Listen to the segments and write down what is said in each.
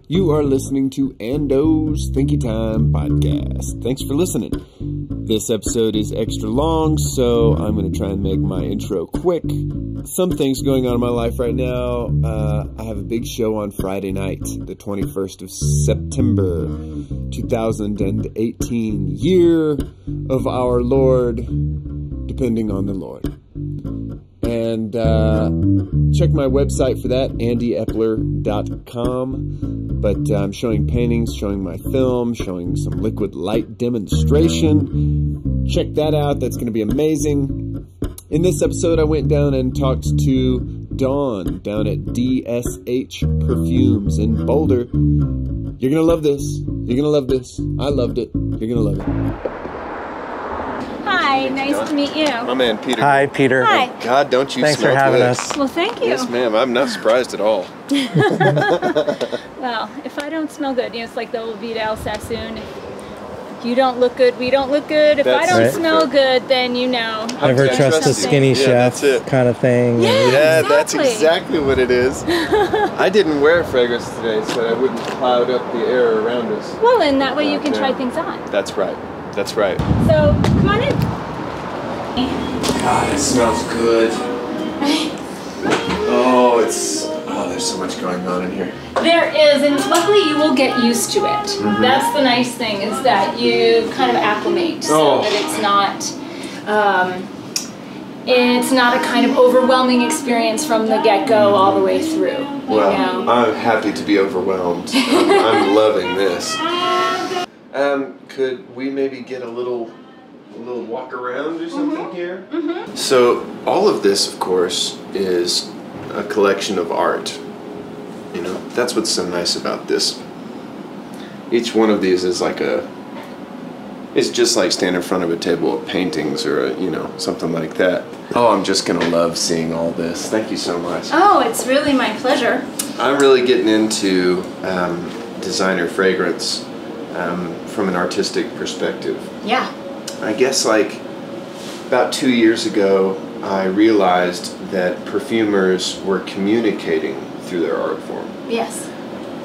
You are listening to Ando's Thinky Time podcast. Thanks for listening. This episode is extra long, so I'm going to try and make my intro quick. Some things going on in my life right now. I have a big show on Friday night, the 21st of September, 2018, year of our Lord, depending on the Lord. And check my website for that, andyepler.com. But I'm showing paintings, showing my film, showing some liquid light demonstration. Check that out. That's going to be amazing. In this episode, I went down and talked to Dawn down at DSH Perfumes in Boulder. You're going to love this. You're going to love this. I loved it. You're going to love it. Hi, nice to meet you. My man, Peter. Hi, Peter. Hi. God, don't you Thanks smell for having good. us. Well, thank you. Yes, ma'am. I'm not surprised at all. Well, if I don't smell good, it's like the old Vidal Sassoon. If you don't look good, we don't look good. If I don't smell good, then you know. Never trust a skinny chef kind of thing. Yeah, that's exactly what it is. I didn't wear fragrance today so I wouldn't cloud up the air around us. Well, and that way you can try things on. That's right. That's right. So, come on in. God, it smells good. There's so much going on in here. There is, and luckily you will get used to it. Mm-hmm. That's the nice thing, is that you kind of acclimate so that it's not a kind of overwhelming experience from the get-go all the way through. Well, you know? I'm happy to be overwhelmed. I'm loving this. Could we maybe get a little walk around or something here? Mm-hmm. So all of this, of course, is a collection of art. You know, that's what's so nice about this. Each one of these is it's just like standing in front of a table of paintings or something like that. Oh, I'm just gonna love seeing all this. Thank you so much. Oh, it's really my pleasure. I'm really getting into designer fragrance from an artistic perspective. Yeah. I guess about 2 years ago, I realized that perfumers were communicating through their art form. Yes.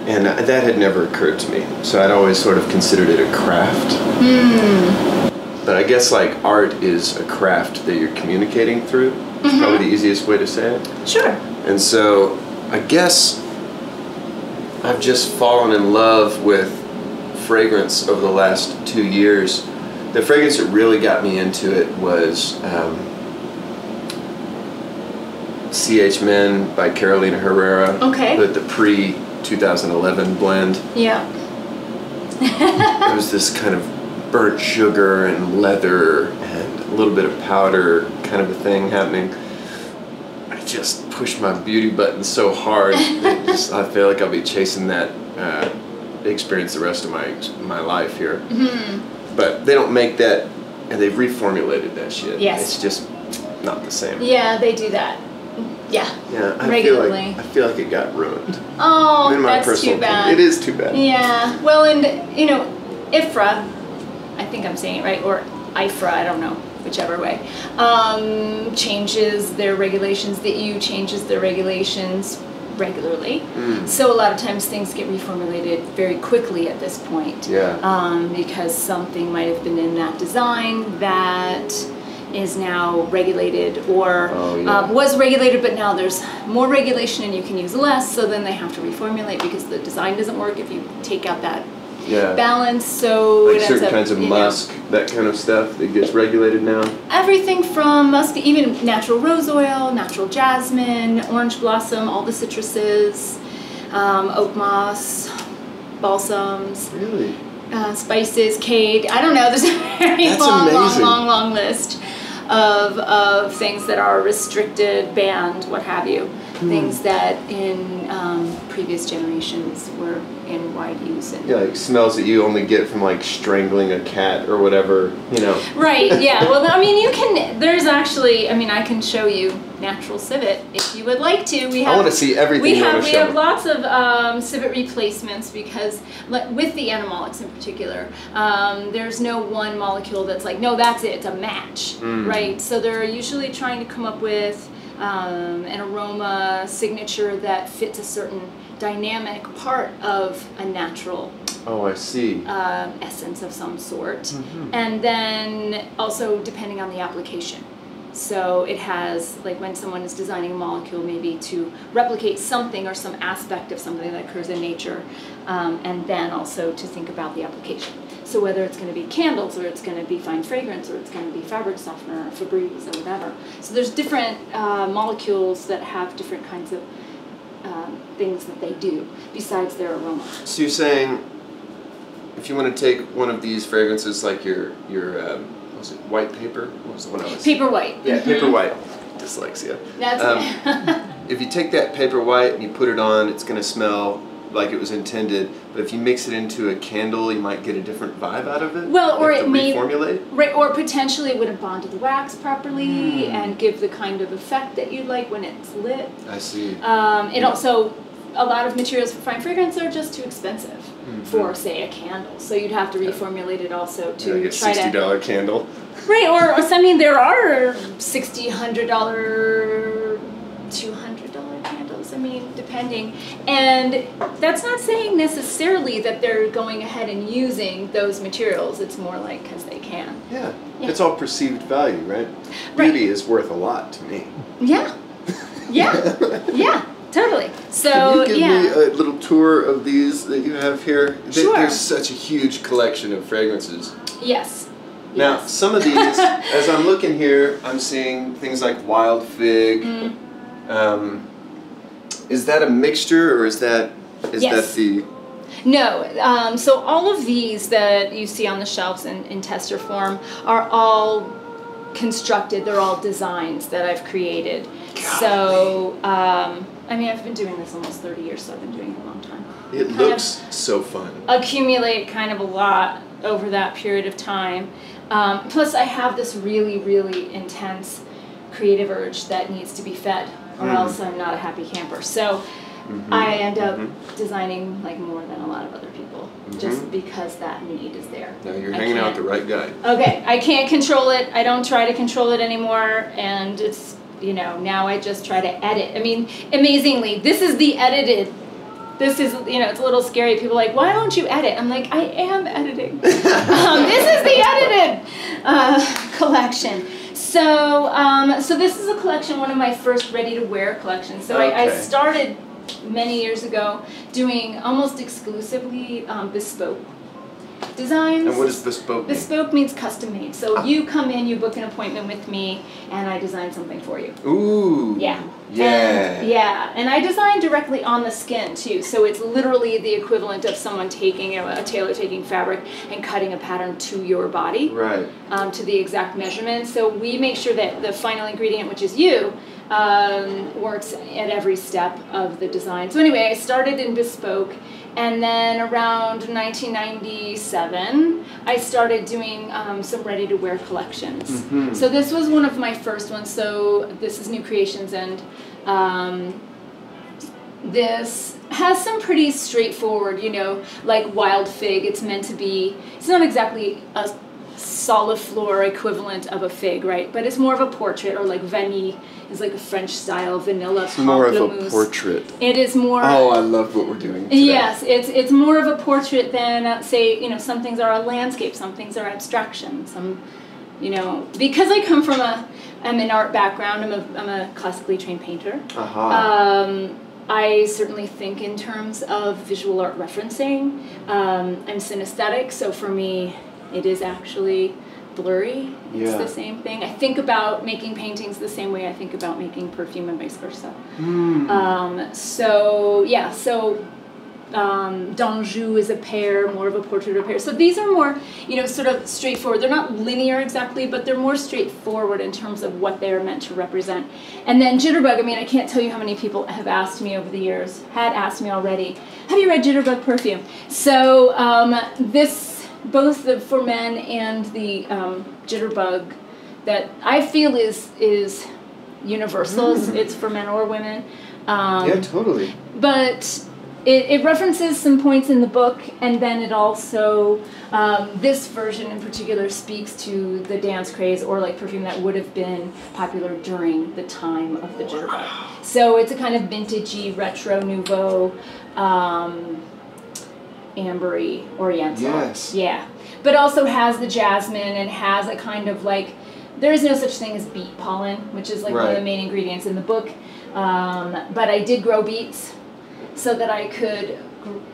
And that had never occurred to me. So I'd always sort of considered it a craft. But I guess art is a craft that you're communicating through. It's probably the easiest way to say it. Sure. And so I guess I've just fallen in love with fragrance over the last 2 years. The fragrance that really got me into it was C.H. Men by Carolina Herrera. Okay. The pre-2011 blend. Yeah. It was this kind of burnt sugar and leather and a little bit of powder kind of a thing happening. I just pushed my beauty button so hard that I feel like I'll be chasing that experience the rest of my life here. Mm-hmm. But they don't make that, and they've reformulated that shit. Yes. It's just not the same. Yeah, they do that. Yeah. Yeah, regularly. I feel like it got ruined. Oh, that's too bad. It is too bad. Yeah. Well, and IFRA, I think I'm saying it right, or IFRA, I don't know, whichever way, changes their regulations. The EU changes their regulations regularly. So a lot of times things get reformulated very quickly at this point. Yeah. Because something might have been in that design that is now regulated or was regulated, but now there's more regulation and you can use less, so then they have to reformulate because the design doesn't work if you take out that balance. So it certain ends up, kinds of musk, that kind of stuff that gets regulated now. Everything from musk, even natural rose oil, natural jasmine, orange blossom, all the citruses, oak moss, balsams, really, spices, cade. I don't know. There's a very long list of things that are restricted, banned, what have you. Things that in previous generations were in wide use. And smells that you only get from strangling a cat or whatever, Right, yeah. Well, I mean, there's actually, I can show you natural civet if you would like to. I want to see everything we have lots of civet replacements because with the animalics in particular, there's no one molecule that's no, that's it, it's a match, right? So they're usually trying to come up with an aroma signature that fits a certain dynamic part of a natural I see. Essence of some sort. And then also depending on the application. So it has, like when someone is designing a molecule maybe to replicate something or some aspect of something that occurs in nature, and then also to think about the application. So whether it's going to be candles, or it's going to be fine fragrance, or it's going to be fabric softener, or Febreze, or whatever. So there's different molecules that have different kinds of things that they do besides their aroma. So you're saying, if you want to take one of these fragrances, like your what was it, white paper? What was the one I was? Paper white. Yeah, paper white. Dyslexia. That's if you take that paper white and you put it on, it's going to smell like it was intended. But if you mix it into a candle, you might get a different vibe out of it. Well, or it may reformulate. Right, or potentially it wouldn't bond to the wax properly and give the kind of effect that you like when it's lit. I see. It also, a lot of materials for fine fragrance are just too expensive for, say, a candle. So you'd have to reformulate it also to like a try to $60 candle. Right, or I mean, there are $60, $100, $200 candles. I mean, depending. And that's not saying necessarily that they're going ahead and using those materials. It's more like because they can. Yeah, it's all perceived value, right? Beauty is worth a lot to me. Yeah, yeah. Totally. So, can you give me a little tour of these that you have here? Sure. There's such a huge collection of fragrances. Yes. Now, some of these, as I'm looking here, I'm seeing things like wild fig. Is that a mixture, or is that the... No. So all of these that you see on the shelves in tester form are all constructed. They're all designs that I've created. So, I mean, I've been doing this almost 30 years, so I've been doing it a long time. It looks so fun. Accumulate kind of a lot over that period of time. Plus, I have this really, really intense creative urge that needs to be fed, or else I'm not a happy camper. So I end up designing like more than a lot of other people, just because that need is there. Now you're hanging out with the right guy. Okay, I can't control it. I don't try to control it anymore, and it's, you know, now I just try to edit. I mean, amazingly, this is the edited. This is, you know, it's a little scary. People are like, why don't you edit? I'm like, I am editing. This is the edited collection. So, so this is a collection, one of my first ready-to-wear collections. So I started many years ago doing almost exclusively bespoke designs. And what does bespoke mean? Bespoke means custom made. So you come in, you book an appointment with me, and I design something for you. Ooh. Yeah. Yeah. And I design directly on the skin too. So it's literally the equivalent of someone taking a tailor taking fabric and cutting a pattern to your body. Right. To the exact measurement. So we make sure that the final ingredient, which is you, works at every step of the design. So anyway, I started in bespoke. And then around 1997, I started doing some ready-to-wear collections. So this was one of my first ones. So this is New Creations, and this has some pretty straightforward, you know, like wild fig. It's meant to be, it's not exactly a solid floor equivalent of a fig, right? But it's more of a portrait, or like vanille is like a French style vanilla. It's more of a portrait. It is more. Oh, I love what we're doing today. Yes, it's more of a portrait than say, you know, some things are a landscape, some things are abstraction, some, you know, because I come from I'm an art background. I'm a classically trained painter. I certainly think in terms of visual art referencing. I'm synesthetic, so for me, it is actually blurry. It's the same thing. I think about making paintings the same way I think about making perfume, and vice versa. D'Anjou is a pear, more of a portrait of a pear. So these are more, you know, sort of straightforward. They're not linear exactly, but they're more straightforward in terms of what they're meant to represent. And then Jitterbug, I mean, I can't tell you how many people have asked me over the years, had asked me already, have you read Jitterbug Perfume? So this, both the For Men and the Jitterbug, that I feel is universal. It's for men or women. Yeah, totally. But it references some points in the book, and then it also, this version in particular speaks to the dance craze or like perfume that would have been popular during the time of the jitterbug. So it's a kind of vintagey, retro, nouveau, ambery, oriental. Yes. Yeah. But also has the jasmine and has a kind of like, there is no such thing as beet pollen, which is like one of the main ingredients in the book. But I did grow beets so that I could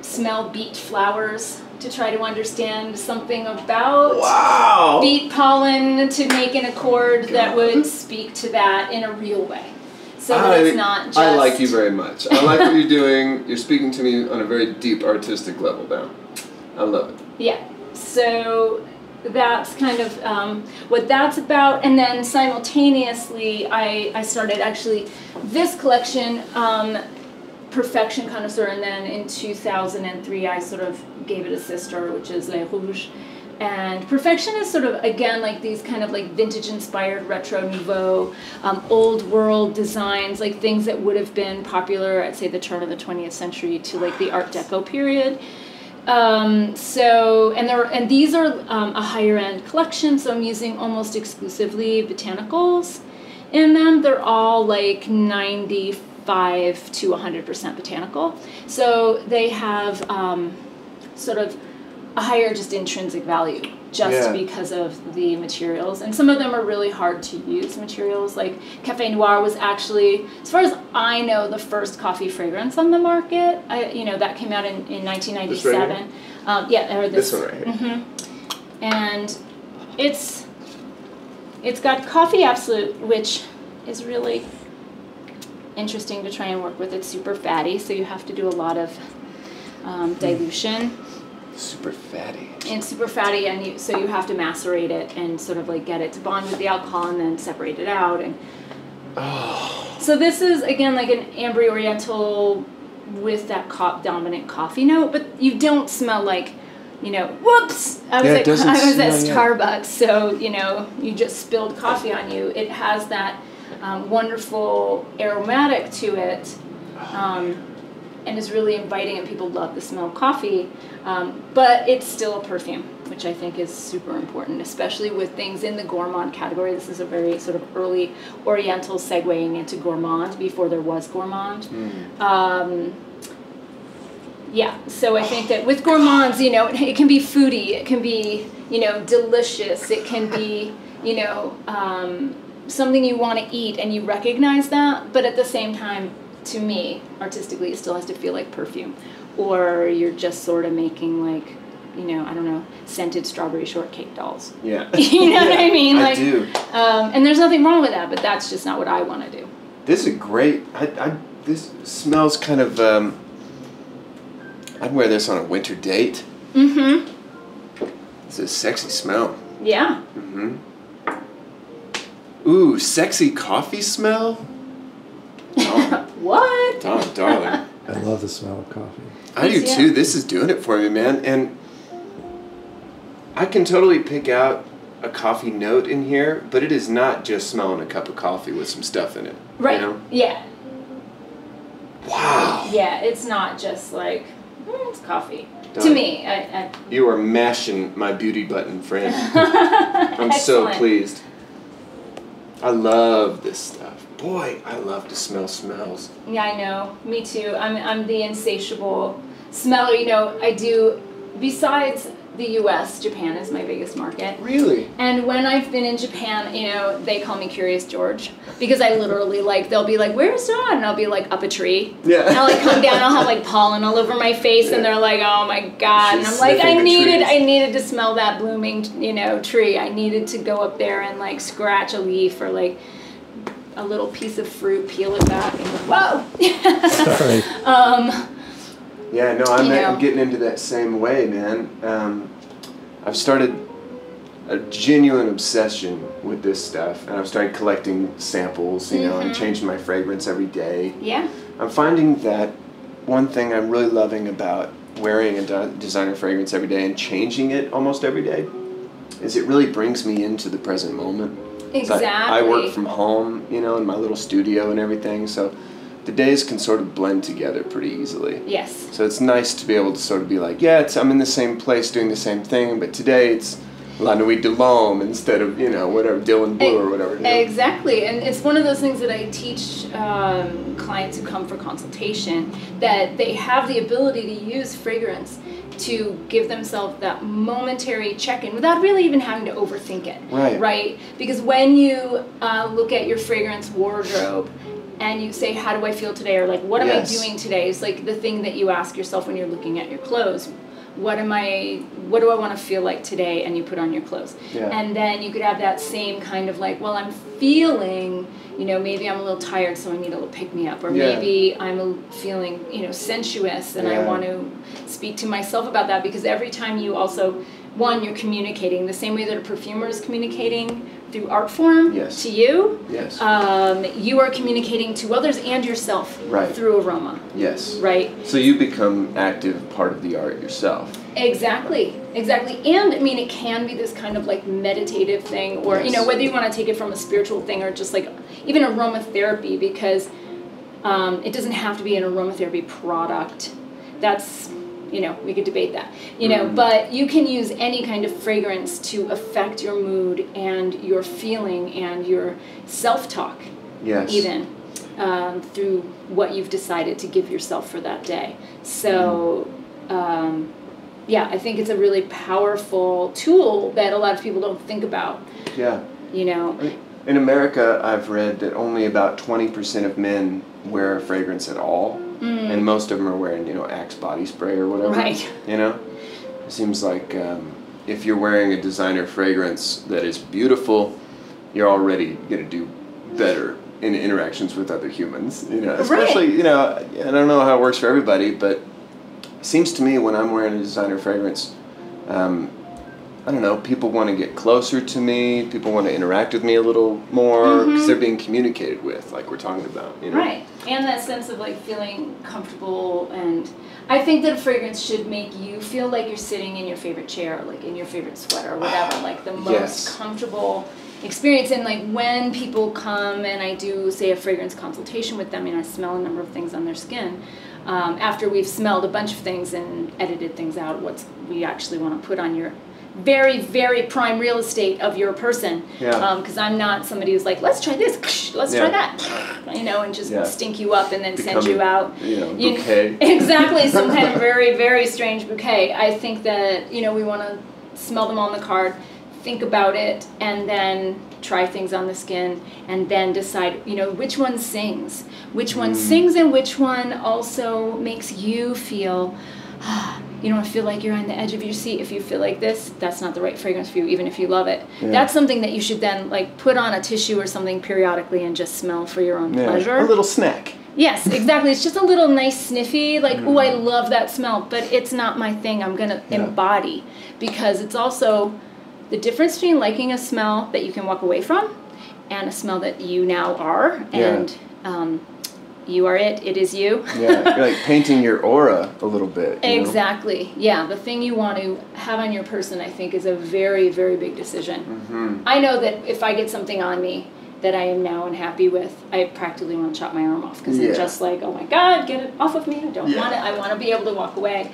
smell beet flowers to try to understand something about beet pollen to make an accord that would speak to that in a real way. So that it's not just... I like you very much. I like what you're doing. You're speaking to me on a very deep artistic level now. I love it. Yeah. So that's kind of what that's about. And then simultaneously, I started actually this collection, Perfection Connoisseur, and then in 2003 I sort of gave it a sister, which is Les Rouges. And Perfection is sort of, again, like these kind of like vintage-inspired retro nouveau, old world designs, like things that would have been popular at, say, the turn of the 20th century to like the Art Deco period. And these are a higher end collection, so I'm using almost exclusively botanicals in them. They're all like 95 to 100% botanical. So they have sort of a higher just intrinsic value just because of the materials. And some of them are really hard to use materials. Like Café Noir was actually, as far as I know, the first coffee fragrance on the market. That came out in 1997. This one right here. Mm-hmm. And it's got Coffee Absolute, which is really interesting to try and work with. It's super fatty, so you have to do a lot of dilution. Super fatty. And super fatty, and so you have to macerate it and sort of like get it to bond with the alcohol and then separate it out. And so this is again like an ambery oriental with that dominant coffee note, but you don't smell like, whoops! I was at Starbucks, so you just spilled coffee on you. It has that wonderful aromatic to it. And is really inviting, and people love the smell of coffee, but it's still a perfume, which I think is super important, especially with things in the gourmand category. This is a very sort of early oriental segueing into gourmand before there was gourmand. So I think that with gourmands, it can be foodie, it can be, delicious, it can be, something you want to eat and you recognize that, but at the same time, to me, artistically, it still has to feel like perfume. Or you're just sort of making like, I don't know, scented strawberry shortcake dolls. Yeah. You know what I mean? I do. And there's nothing wrong with that, but that's just not what I want to do. This is great. This smells kind of, I'd wear this on a winter date. Mm-hmm. It's a sexy smell. Yeah. Mm-hmm. Ooh, sexy coffee smell? Oh. What? Oh, darling. I love the smell of coffee. I do too. This is doing it for me, man. And I can totally pick out a coffee note in here, but it is not just smelling a cup of coffee with some stuff in it. Right. Yeah. Wow. Yeah, it's not just like, it's coffee. To me. You are mashing my beauty button, friend. I'm so pleased. I love this stuff. Boy, I love to smell smells. Yeah, I know. Me too. I'm the insatiable smeller. I do, besides the U.S., Japan is my biggest market. Really? And when I've been in Japan, they call me Curious George. Because I literally, they'll be like, where's Dawn? And I'll be like, up a tree. Yeah. And I'll come down, I'll have pollen all over my face, and they're like, oh my God. And I'm like, I needed to smell that blooming, tree. I needed to go up there and scratch a leaf or a little piece of fruit, peel it back, and whoa! Sorry. Yeah, no, I'm getting into that same way, man. I've started a genuine obsession with this stuff, and I've started collecting samples, and changing my fragrance every day. Yeah. I'm finding that one thing I'm really loving about wearing a designer fragrance every day and changing it almost every day is it really brings me into the present moment. Exactly. So I work from home, in my little studio and everything, so the days can sort of blend together pretty easily. Yes. So it's nice to be able to sort of be like, yeah, I'm in the same place doing the same thing, but today it's La Nuit de l'Homme instead of, you know, whatever, Dylan Blue or whatever. You know? Exactly. And it's one of those things that I teach clients who come for consultation, that they have the ability to use fragrance to give themselves that momentary check-in without really even having to overthink it. Right. Right? Because when you look at your fragrance wardrobe and you say, how do I feel today? Or like, what am I doing today? It's like the thing that you ask yourself when you're looking at your clothes. What do I want to feel like today? And you put on your clothes. Yeah. And then you could have that same kind of like, well, I'm feeling, you know, maybe I'm a little tired, so I need a little pick-me-up. Or maybe I'm feeling, you know, sensuous, and I want to speak to myself about that, because every time you also, one, you're communicating the same way that a perfumer is communicating through art form to you. Yes. You are communicating to others and yourself through aroma. Yes. Right. So you become active part of the art yourself. Exactly. Exactly. And I mean, it can be this kind of like meditative thing, or you know, whether you want to take it from a spiritual thing or just like even aromatherapy, because it doesn't have to be an aromatherapy product. That's, you know, we could debate that, you know, but you can use any kind of fragrance to affect your mood and your feeling and your self-talk, even through what you've decided to give yourself for that day. So, yeah, I think it's a really powerful tool that a lot of people don't think about. Yeah. You know. In America, I've read that only about 20% of men wear fragrance at all. And most of them are wearing, you know, Axe body spray or whatever. Right. You know? It seems like if you're wearing a designer fragrance that is beautiful, you're already going to do better in interactions with other humans. You know, especially, you know, I don't know how it works for everybody, but it seems to me when I'm wearing a designer fragrance, I don't know, people want to get closer to me, people want to interact with me a little more, because they're being communicated with, like we're talking about, you know? Right, and that sense of like feeling comfortable, and I think that a fragrance should make you feel like you're sitting in your favorite chair, or like in your favorite sweater or whatever, like the most comfortable experience. And like when people come and I do, say, a fragrance consultation with them, and I smell a number of things on their skin, after we've smelled a bunch of things and edited things out, what we actually want to put on your very, very prime real estate of your person. Because I'm not somebody who's like, let's try this, let's try that, you know, and just stink you up and then send you out. You know, bouquet. Exactly, some kind of very, very strange bouquet. I think that, you know, we want to smell them on the card, think about it, and then try things on the skin, and then decide, you know, which one sings. Which one sings and which one also makes you feel, you don't feel like you're on the edge of your seat. If you feel like this, that's not the right fragrance for you, even if you love it. That's something that you should then like put on a tissue or something periodically and just smell for your own pleasure. A little snack. Yes, exactly. It's just a little nice sniffy, like, oh, I love that smell, but it's not my thing. I'm going to embody, because it's also the difference between liking a smell that you can walk away from and a smell that you now are, and you are it is you. You're like painting your aura a little bit. Exactly. Yeah, the thing you want to have on your person, I think, is a very, very big decision. I know that if I get something on me that I am now unhappy with, I practically want to chop my arm off, because it's just like, oh my God, get it off of me. I don't want it. I want to be able to walk away.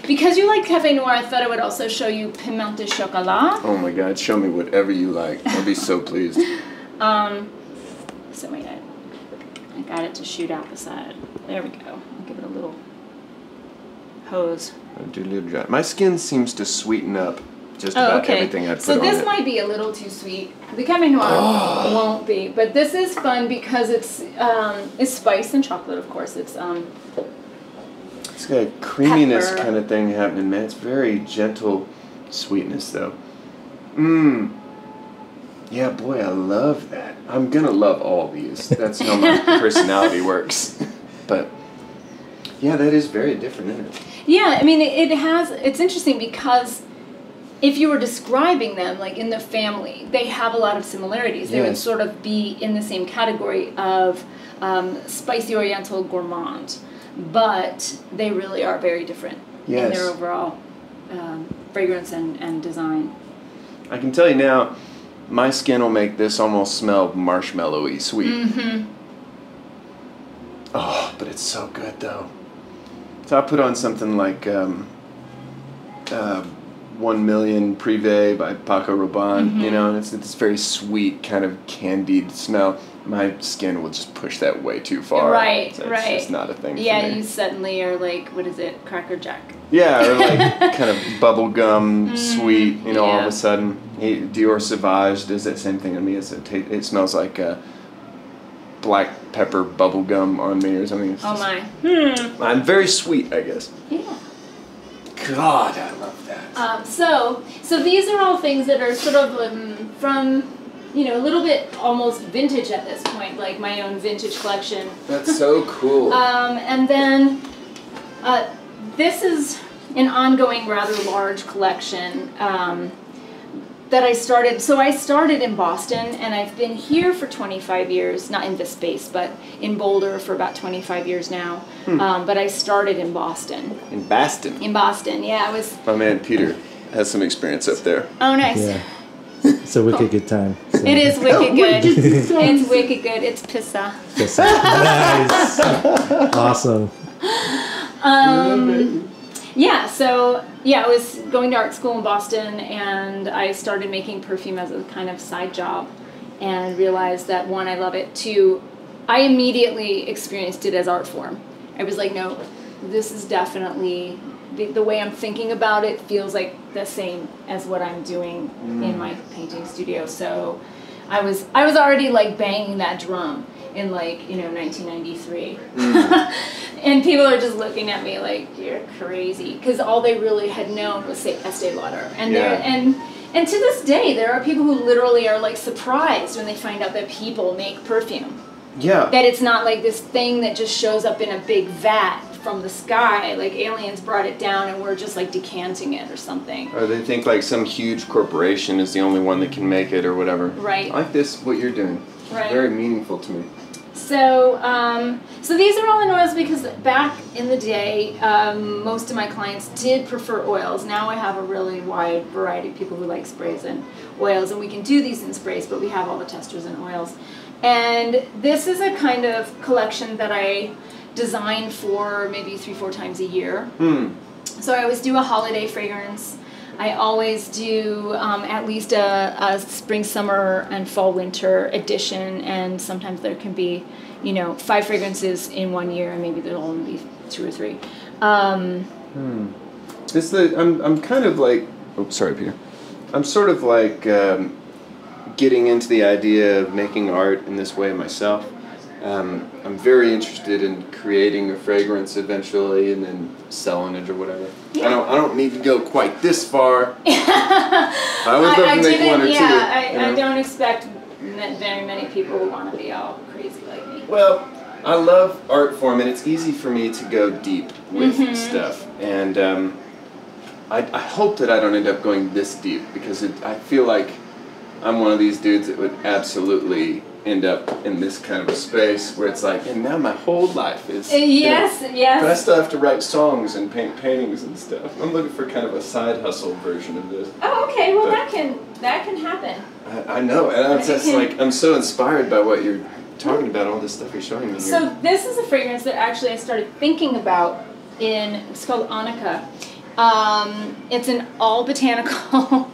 Because you like Cafe Noir, I thought I would also show you Piment de Chocolat. Oh my God, show me whatever you like. I'll be so pleased. So wait, I got it to shoot out the side. There we go. I'll give it a little hose. My skin seems to sweeten up just about everything I put on it. So this might be a little too sweet. The Cafe Noir won't be, but this is fun because it's spice and chocolate, of course. It's got a creaminess kind of thing happening, man. It's very gentle sweetness, though. Yeah, boy, I love that. I'm gonna love all these. That's how my personality works. But yeah, that is very different, isn't it? Yeah, I mean, it's interesting because if you were describing them, like in the family, they have a lot of similarities. They would sort of be in the same category of spicy oriental gourmand, but they really are very different in their overall fragrance and design. I can tell you now, my skin will make this almost smell marshmallowy sweet. Oh, but it's so good though. So I put on something like 1 Million Privé by Paco Rabanne, you know, and it's this very sweet kind of candied smell. My skin will just push that way too far. Right, so right. It's just not a thing yeah, for me. you suddenly are like, what is it, Cracker Jack? Yeah, or like kind of bubblegum sweet, you know, all of a sudden. Dior Sauvage does that same thing on me. It smells like black pepper bubblegum on me or something. It's Oh my. I'm very sweet, I guess. Yeah. God, I love that. So these are all things that are sort of from, you know, a little bit almost vintage at this point, like my own vintage collection. That's so cool. And then this is an ongoing, rather large collection that I started. So I started in Boston, and I've been here for 25 years, not in this space, but in Boulder for about 25 years now. But I started in Boston. In Boston? In Boston, yeah. I was. My man Peter has some experience up there. Oh, nice. Yeah. It's a wicked good time. So. It is wicked good. It's wicked good. It's pissa. Nice. Awesome. Yeah, so I was going to art school in Boston, and I started making perfume as a kind of side job, and realized that one, I love it. Two, I immediately experienced it as art form. I was like, no, this is definitely the way I'm thinking about it feels like the same as what I'm doing in my painting studio. So I was already like banging that drum in 1993. And people are just looking at me like, you're crazy, because all they really had known was, say, Estee Lauder. And and to this day, there are people who literally are like surprised when they find out that people make perfume. Yeah. That it's not like this thing that just shows up in a big vat from the sky, like aliens brought it down and we're just like decanting it or something. Or they think like some huge corporation is the only one that can make it or whatever. Right. I like this, what you're doing. Right. Very meaningful to me. So, so these are all in oils because back in the day, most of my clients did prefer oils. Now I have a really wide variety of people who like sprays and oils, and we can do these in sprays, but we have all the testers in oils. And this is a kind of collection that I design for maybe 3-4 times a year. So I always do a holiday fragrance. I always do at least a spring, summer, and fall, winter edition, and sometimes there can be, 5 fragrances in 1 year, and maybe there'll only be 2 or 3. I'm kind of like, oh, sorry, Peter. I'm sort of like getting into the idea of making art in this way myself. I'm very interested in creating a fragrance eventually and then selling it or whatever. Yeah. I don't need to go quite this far. I would love to make one or two. I don't expect very many people who want to be all crazy like me. Well, I love art form, and it's easy for me to go deep with stuff. And I hope that I don't end up going this deep, because I feel like I'm one of these dudes that would absolutely end up in this kind of a space where it's like, and now my whole life is... Yes. But I still have to write songs and paint paintings and stuff. I'm looking for kind of a side hustle version of this. Oh, okay. Well, that can happen. I know, and I'm just like, I'm so inspired by what you're talking about, all this stuff you're showing me here. So this is a fragrance that actually I started thinking about it's called Annika. It's an all botanical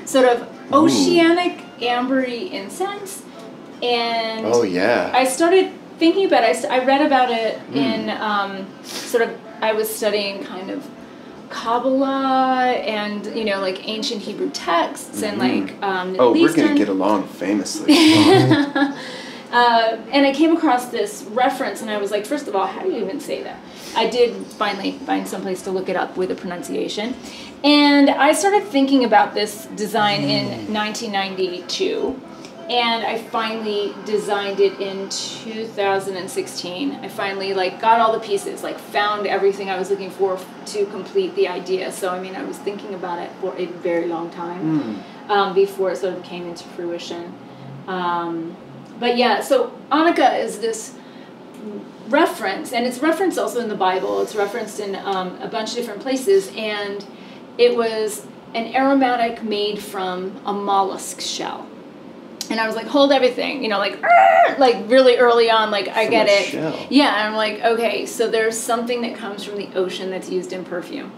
sort of oceanic ambery incense. And I started thinking about it. I read about it in I was studying kind of Kabbalah and, like ancient Hebrew texts and like Middle we're Eastern. going to get along famously. And I came across this reference and I was like, first of all, how do you even say that? I did finally find someplace to look it up with a pronunciation. And I started thinking about this design in 1992. And I finally designed it in 2016. I finally got all the pieces, found everything I was looking for to complete the idea. So I was thinking about it for a very long time before it sort of came into fruition. But yeah, so Annika is this reference, and it's referenced also in the Bible. It's referenced in a bunch of different places, and it was an aromatic made from a mollusk shell. And I was like, hold everything, you know, like really early on, like, I get it. Shell. Yeah, and I'm like, okay, so there's something that comes from the ocean that's used in perfume.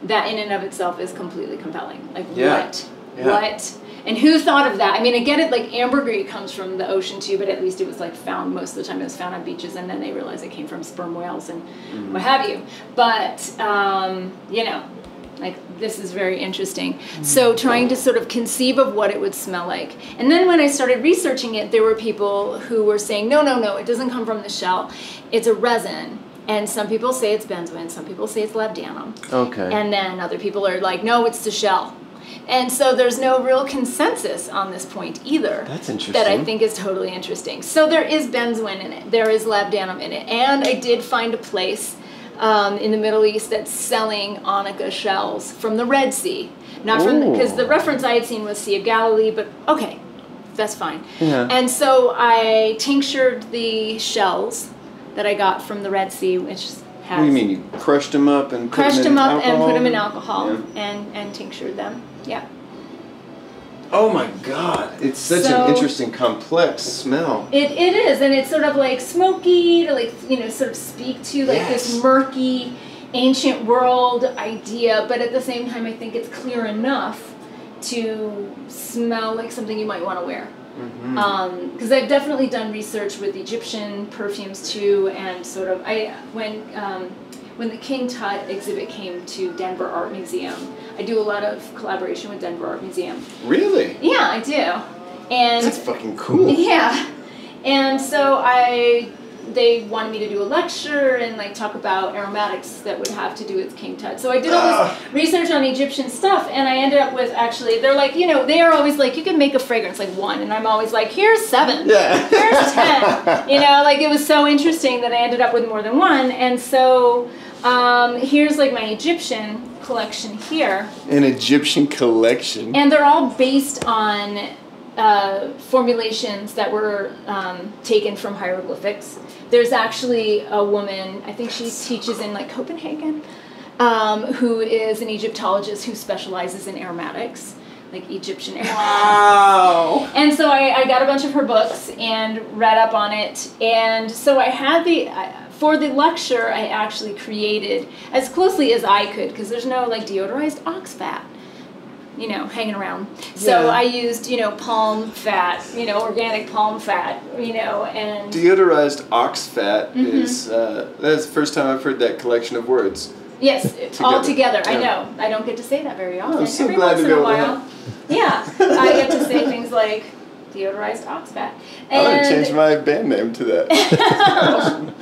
That in and of itself is completely compelling. Like, what? What? And who thought of that? I mean, I get it, like, ambergris comes from the ocean too, but at least it was, like, found, most of the time it was found on beaches, and then they realized it came from sperm whales and what have you. But, you know, like, this is very interesting. So trying to sort of conceive of what it would smell like. And then when I started researching it, there were people who were saying, no, it doesn't come from the shell. It's a resin. And some people say it's benzoin, some people say it's labdanum. Okay. And then other people are like, no, it's the shell. And so there's no real consensus on this point either. That's interesting. That I think is totally interesting. So there is benzoin in it. There is labdanum in it. And I did find a place in the Middle East that's selling onycha shells from the Red Sea. Not from, because the reference I had seen was Sea of Galilee, but okay, that's fine. Yeah. And so I tinctured the shells that I got from the Red Sea, which has... What do you mean? You crushed them up and put Crushed them in them up alcohol? and put them in alcohol Yeah. and tinctured them. Yeah. Oh my God! It's such an interesting, complex smell. It is, and it's sort of like smoky to, like, you know, sort of speak to like this murky, ancient world idea, but at the same time, I think it's clear enough to smell like something you might want to wear. Because I've definitely done research with Egyptian perfumes too, and sort of when the King Tut exhibit came to Denver Art Museum, I do a lot of collaboration with Denver Art Museum. Really? Yeah, I do. And that's fucking cool. Yeah. And so they wanted me to do a lecture and like talk about aromatics that would have to do with King Tut. So I did all this research on Egyptian stuff, and I ended up with, actually, they're like, you know, they are always like, you can make a fragrance like one, and I'm always like, here's 7, here's 10. You know, like, it was so interesting that I ended up with more than one. And so here's like my Egyptian collection here. An Egyptian collection. And they're all based on formulations that were taken from hieroglyphics. There's actually a woman, I think she teaches in like Copenhagen, who is an Egyptologist who specializes in aromatics, like Egyptian aromatics. Wow! And so I got a bunch of her books and read up on it. And so I had for the lecture, I actually created, as closely as I could, because there's no like deodorized ox fat, you know, hanging around. So I used, you know, palm fat, you know, organic palm fat, you know, and... Deodorized ox fat is, that's the first time I've heard that collection of words. Yes, all together. I know. I don't get to say that very often. I'm so Every glad once to in a know while. Yeah, I get to say things like deodorized ox fat. I'm going to change my band name to that.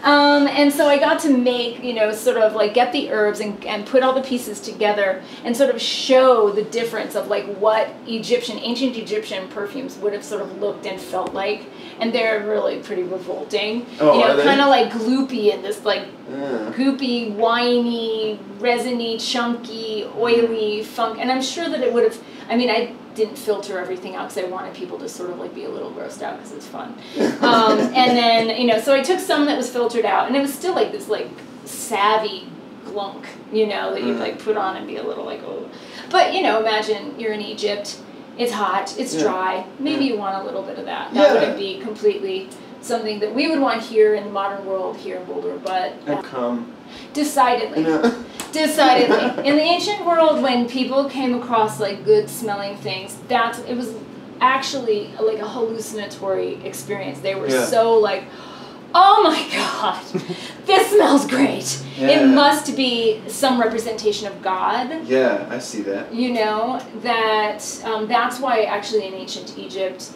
And so I got to make, you know, sort of like get the herbs and put all the pieces together and sort of show the difference of like what ancient Egyptian perfumes would have sort of looked and felt like. And they're really pretty revolting. Oh, you know, kind of like gloopy and this like goopy, winey, resiny, chunky, oily funk. And I'm sure that it would have, I mean, I didn't filter everything out because I wanted people to sort of like be a little grossed out because it's fun. And then, you know, so I took some that was filtered out, and it was still like this like savvy glunk, you know, that you like put on and be a little like, oh. But, you know, imagine you're in Egypt, it's hot, it's dry, maybe you want a little bit of that. That wouldn't be completely something that we would want here in the modern world, here in Boulder, but... Decidedly. Decidedly. In the ancient world, when people came across like good smelling things, it was actually like a hallucinatory experience. They were so like, oh my God, this smells great. It must be some representation of God. Yeah, I see that. You know, that's why actually in ancient Egypt,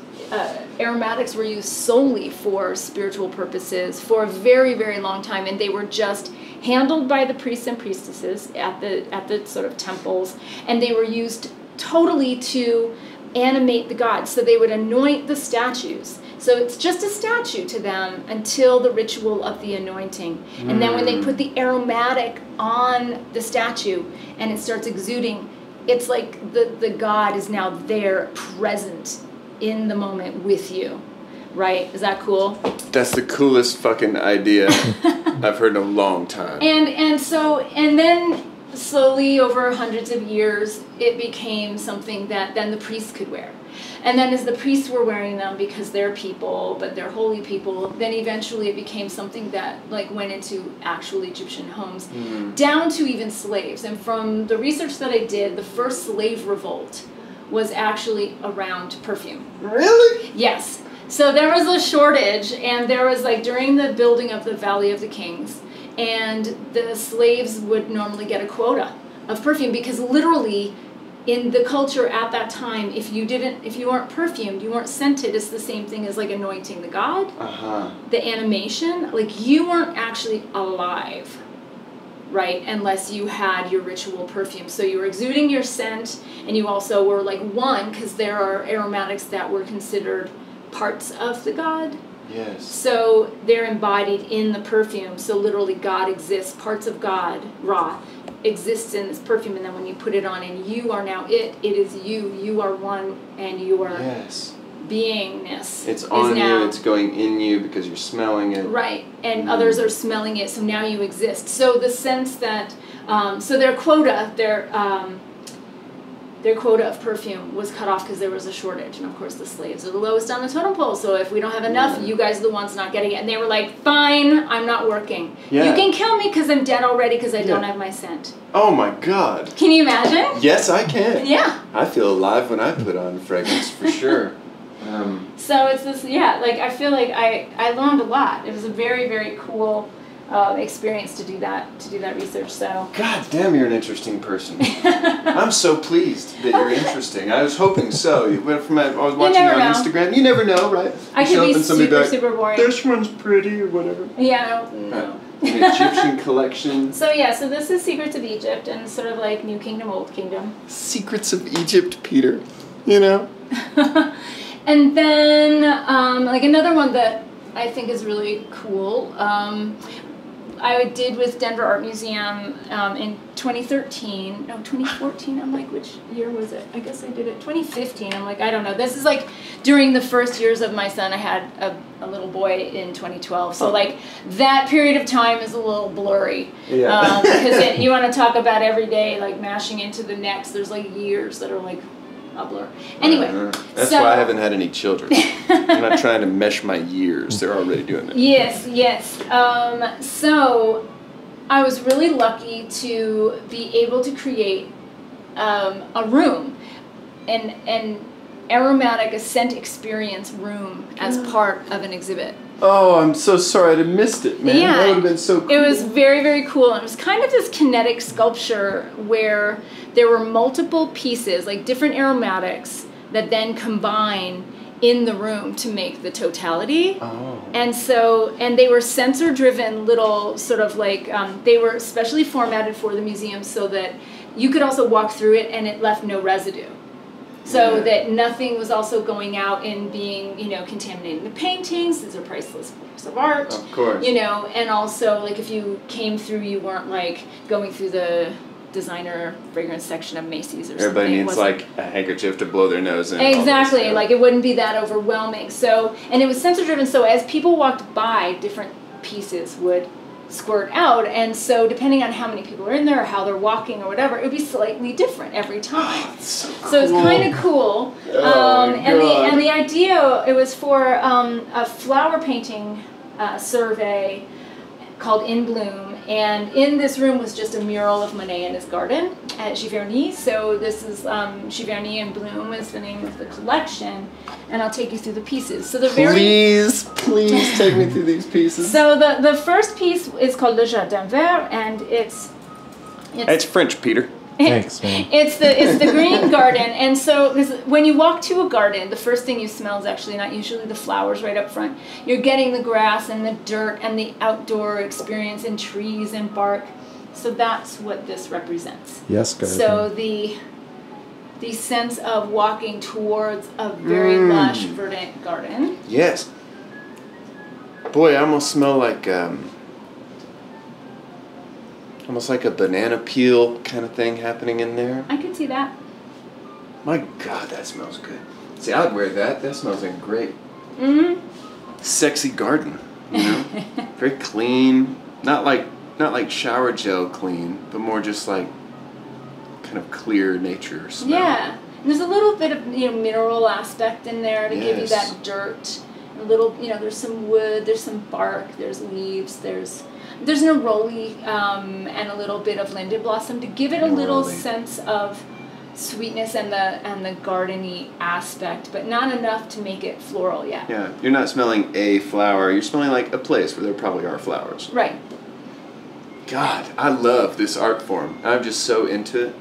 aromatics were used solely for spiritual purposes for a very, very long time, and they were just handled by the priests and priestesses at the sort of temples, and they were used totally to animate the gods. So they would anoint the statues. So it's just a statue to them until the ritual of the anointing. And then when they put the aromatic on the statue and it starts exuding, it's like the god is now there, present in the moment with you. Right? Is that cool? That's the coolest fucking idea I've heard in a long time. And then slowly over hundreds of years, it became something that then the priests could wear. And then as the priests were wearing them because they're people, but they're holy people, then eventually it became something that like went into actual Egyptian homes, down to even slaves. And from the research that I did, the first slave revolt was actually around perfume. Really? Yes. So there was a shortage, and there was like during the building of the Valley of the Kings, and the slaves would normally get a quota of perfume because literally in the culture at that time, if you weren't perfumed, you weren't scented, it's the same thing as like anointing the god. The animation, like you weren't actually alive, right, unless you had your ritual perfume. So you were exuding your scent, and you also were like one, because there are aromatics that were considered parts of the god. Yes. So they're embodied in the perfume. So literally God exists, parts of God, Ra, exists in this perfume, and then when you put it on and you are now it is you are one, and your beingness it's on now, you, it's going in you because you're smelling it. Right, and others are smelling it, so now you exist. So the sense that, so their quota of perfume was cut off because there was a shortage, and of course the slaves are the lowest on the totem pole, so if we don't have enough, you guys are the ones not getting it. And they were like, fine, I'm not working. You can kill me because I'm dead already because I don't have my scent. Oh my god. Can you imagine? Yes, I can. Yeah. I feel alive when I put on fragrance, for sure. So it's this, like I feel like I learned a lot. It was a very, very cool experience to do that research. So God damn, you're an interesting person. I'm so pleased that you're interesting. I was hoping so. I was watching you on Instagram. You never know, right? I could be super boring. This one's pretty or whatever. Yeah, no. The Egyptian collection. So so this is Secrets of Egypt, and sort of like New Kingdom, Old Kingdom. Secrets of Egypt, Peter. You know. And then like another one that I think is really cool. I did with Denver Art Museum in 2014. I'm like, which year was it? I guess I did it 2015. I'm like, I don't know. This is like during the first years of my son. I had a little boy in 2012. So like that period of time is a little blurry. Yeah. Because you want to talk about every day like mashing into the next. There's like years that are like a blur. Anyway. That's why I haven't had any children. I'm not trying to mesh my years. They're already doing it. Yes. So I was really lucky to be able to create a room, an aromatic, a scent experience room as part of an exhibit. Oh, I'm so sorry I missed it, man. Yeah, that would have been so cool. It was very, very cool. And it was kind of this kinetic sculpture where there were multiple pieces, like different aromatics, that then combine in the room to make the totality. Oh. And they were sensor-driven little sort of like, they were specially formatted for the museum so that you could also walk through it and it left no residue. So that nothing was also going out and being, contaminating the paintings. These are priceless works of art. Of course. And also, like, if you came through, you weren't, like, going through the designer fragrance section of Macy's or something. Everybody needs, like, a handkerchief to blow their nose in. Exactly. Like, it wouldn't be that overwhelming. So, and it was sensor-driven, so as people walked by, different pieces would squirt out, and so depending on how many people are in there or how they're walking or whatever, it would be slightly different every time. So it's kind of cool. And the idea, it was for a flower painting survey called In Bloom, and in this room was just a mural of Monet in his garden at Giverny. So this is Giverny in Bloom is the name of the collection, and I'll take you through the pieces. So please take me through these pieces. So the first piece is called Le Jardin Vert, and it's French, Peter. Thanks, man. It's the green garden, and so when you walk to a garden, the first thing you smell is actually not usually the flowers right up front. You're getting the grass and the dirt and the outdoor experience and trees and bark. So that's what this represents. Yes, garden. So the sense of walking towards a very lush, verdant garden. Yes. Boy, I almost smell like almost like a banana peel kind of thing happening in there. I could see that. My God, that smells good. See, I would wear that. That smells like great. Sexy garden, Very clean. Not like shower gel clean, but more just like kind of clear nature smell. Yeah. And there's a little bit of, mineral aspect in there to give you that dirt. A little, there's some wood, there's some bark, there's leaves, there's neroli and a little bit of linden blossom to give it a little sense of sweetness and the gardeny aspect, but not enough to make it floral yet. Yeah, you're not smelling a flower, you're smelling like a place where there probably are flowers. Right. God, I love this art form. I'm just so into it.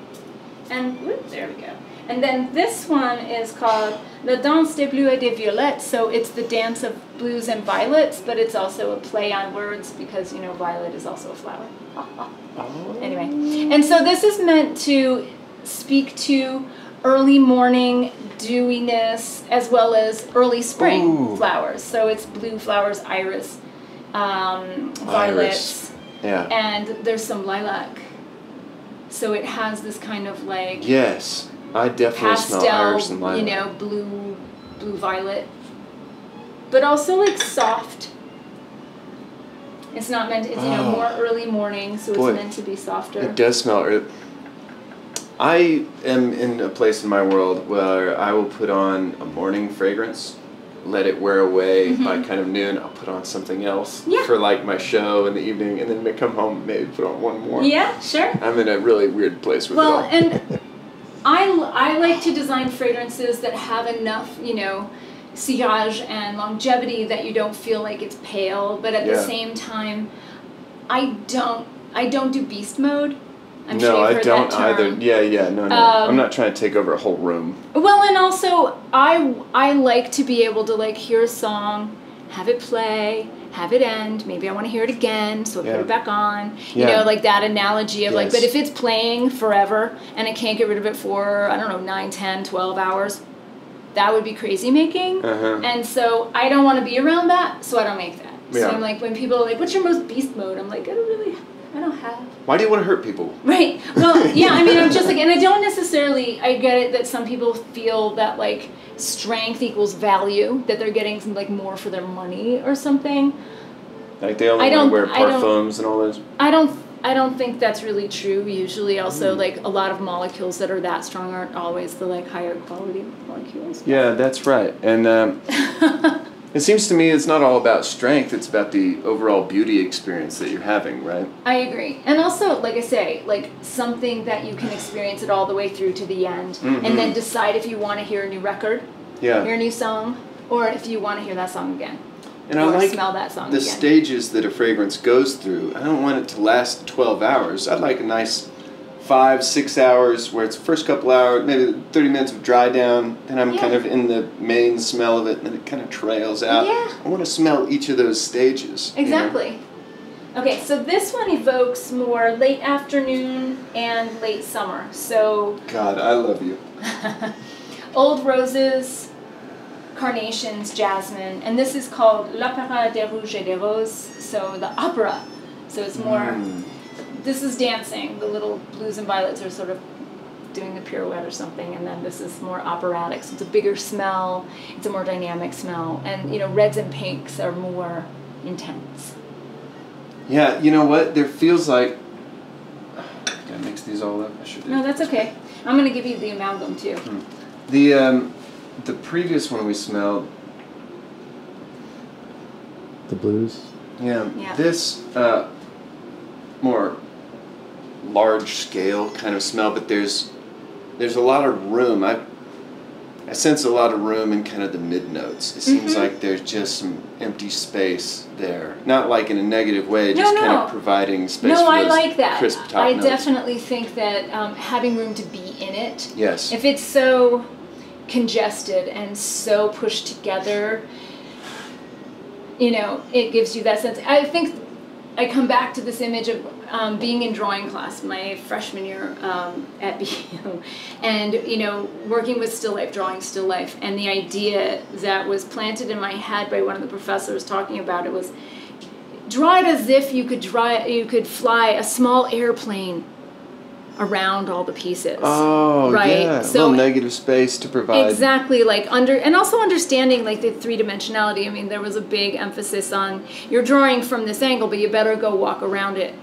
And there we go. And then this one is called La Danse des Bleus et des Violettes. So it's the dance of blues and violets, but it's also a play on words because, violet is also a flower. Oh. Anyway. And so this is meant to speak to early morning dewiness as well as early spring flowers. So it's blue flowers, iris, violets. Yeah. And there's some lilac. So it has this kind of like... Yes. I definitely smell iris and lilac. Blue violet. But also like soft. It's not meant to, it's, more early morning, so it's meant to be softer. It does smell early. I am in a place in my world where I will put on a morning fragrance, let it wear away by kind of noon. I'll put on something else for like my show in the evening, and then come home maybe put on one more. Yeah, sure. I'm in a really weird place with it all. And I like to design fragrances that have enough, sillage and longevity that you don't feel like it's pale, but at the same time, I don't do beast mode. I'm sure you've heard that term. Either. Yeah, no. I'm not trying to take over a whole room. Well, and also, I like to be able to, hear a song, have it play, have it end, maybe I want to hear it again, so I put it back on. That analogy of, but if it's playing forever, and I can't get rid of it for, 9, 10, 12 hours, that would be crazy making. And so, I don't want to be around that, so I don't make that. So I'm like, when people are like, what's your most beast mode? I'm like, I don't have. Why do you want to hurt people? Right. Well, yeah, I'm just and I don't necessarily, I get it that some people feel that, strength equals value, that they're getting some, more for their money or something. Like they only want to wear parfums and all those? I don't think that's really true. Usually also, a lot of molecules that are that strong aren't always the, higher quality molecules. Yeah, that's right. And, it seems to me it's not all about strength, it's about the overall beauty experience that you're having, right? I agree. And also, like I say, something that you can experience it all the way through to the end, and then decide if you want to hear a new record, hear a new song, or if you want to hear that song again. And or I like smell that song the again. stages that a fragrance goes through. I don't want it to last 12 hours. I'd like a nice 5-6 hours where it's the first couple hours, maybe 30 minutes of dry down, then I'm kind of in the main smell of it, and then it kind of trails out. Yeah. I want to smell each of those stages. Exactly. Okay, so this one evokes more late afternoon and late summer. So God, I love you. Old roses, carnations, jasmine, and this is called L'Opéra des Rouges et des Roses, so the opera. So it's more... This is dancing. The little blues and violets are sort of doing the pirouette or something, and then this is more operatic. So it's a bigger smell. It's a more dynamic smell, and reds and pinks are more intense. Yeah, you know what? There feels like. Did I mix these all up? I should do. No, that's okay. I'm gonna give you the amalgam too. The previous one we smelled. The blues. Yeah. This more large scale kind of smell, but there's a lot of room. I sense a lot of room in kind of the mid notes. It seems like there's just some empty space there. Not like in a negative way, just kind of providing space for those I like that. Crisp top I notes. Definitely think that having room to be in it. Yes. If it's so congested and so pushed together, it gives you that sense. I think I come back to this image of being in drawing class my freshman year at BU, and working with still life, drawing still life, and the idea that was planted in my head by one of the professors talking about it was, draw it as if you could fly a small airplane around all the pieces. Oh, right? Yeah. So, a little negative space to provide. Exactly, and also understanding the three-dimensionality. I mean, there was a big emphasis on, you're drawing from this angle, but you better go walk around it.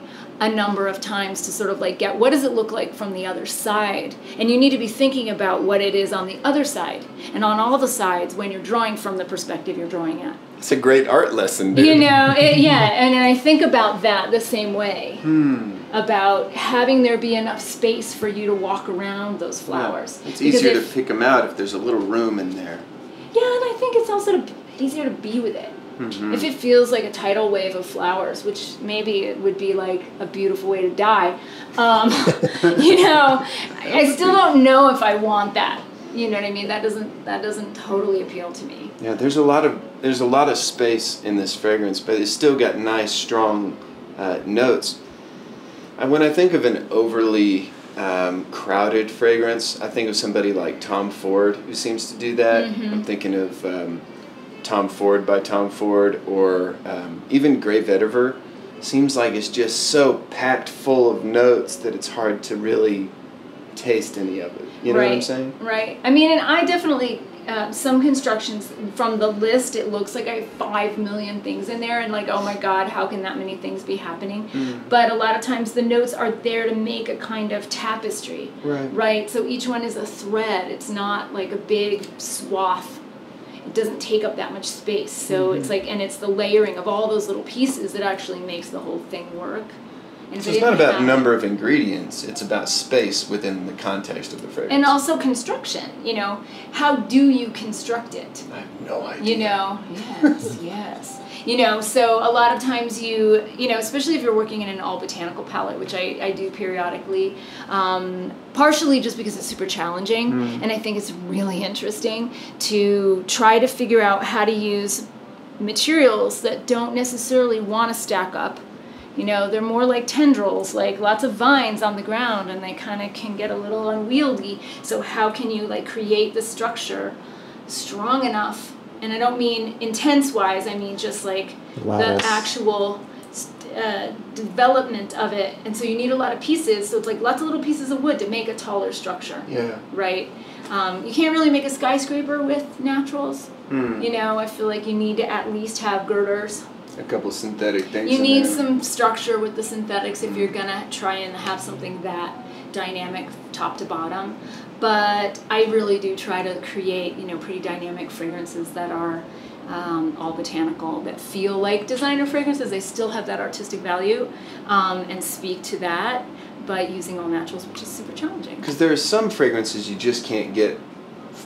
a number of times to sort of like get what does it look like from the other side. And you need to be thinking about what it is on the other side and on all the sides when you're drawing from the perspective you're drawing at. It's a great art lesson, dude. You know, yeah, and I think about that the same way. About having there be enough space for you to walk around those flowers. Yeah. It's easier to pick them out if there's a little room in there. Yeah, and I think it's also easier to be with it. If it feels like a tidal wave of flowers, which maybe it would be like a beautiful way to die, you know, I still don't know if I want that. You know what I mean? That doesn't totally appeal to me. Yeah, there's a lot of space in this fragrance, but it's still got nice, strong notes. And when I think of an overly crowded fragrance, I think of somebody like Tom Ford, who seems to do that. I'm thinking of Tom Ford by Tom Ford, or even Grey Vetiver. Seems like it's just so packed full of notes that it's hard to really taste any of it. You know what I'm saying? Right. I mean, and I definitely, some constructions from the list, it looks like I have 5 million things in there, and like, oh my God, how can that many things be happening? But a lot of times the notes are there to make a kind of tapestry. Right. So each one is a thread. It's not like a big swath. It doesn't take up that much space. So it's like, and it's the layering of all those little pieces that actually makes the whole thing work. And so it's not about number of ingredients, it's about space within the context of the fragrance. And also construction, you know, how do you construct it? I have no idea. You know, yes. You know, so a lot of times you know, especially if you're working in an all botanical palette, which I do periodically, partially just because it's super challenging, and I think it's really interesting to try to figure out how to use materials that don't necessarily want to stack up. You know, they're more like tendrils, like lots of vines on the ground, and they kind of can get a little unwieldy. So how can you like create the structure strong enough? And I don't mean intense-wise, I mean just like the actual development of it. And so you need a lot of pieces, so it's like lots of little pieces of wood to make a taller structure. Yeah. Right? You can't really make a skyscraper with naturals. You know, I feel like you need to at least have girders. A couple synthetic things. You need some structure with the synthetics if you're gonna try and have something that dynamic top to bottom. But I really do try to create, you know, pretty dynamic fragrances that are all botanical, that feel like designer fragrances. They still have that artistic value and speak to that, but using all naturals, which is super challenging. Because there are some fragrances you just can't get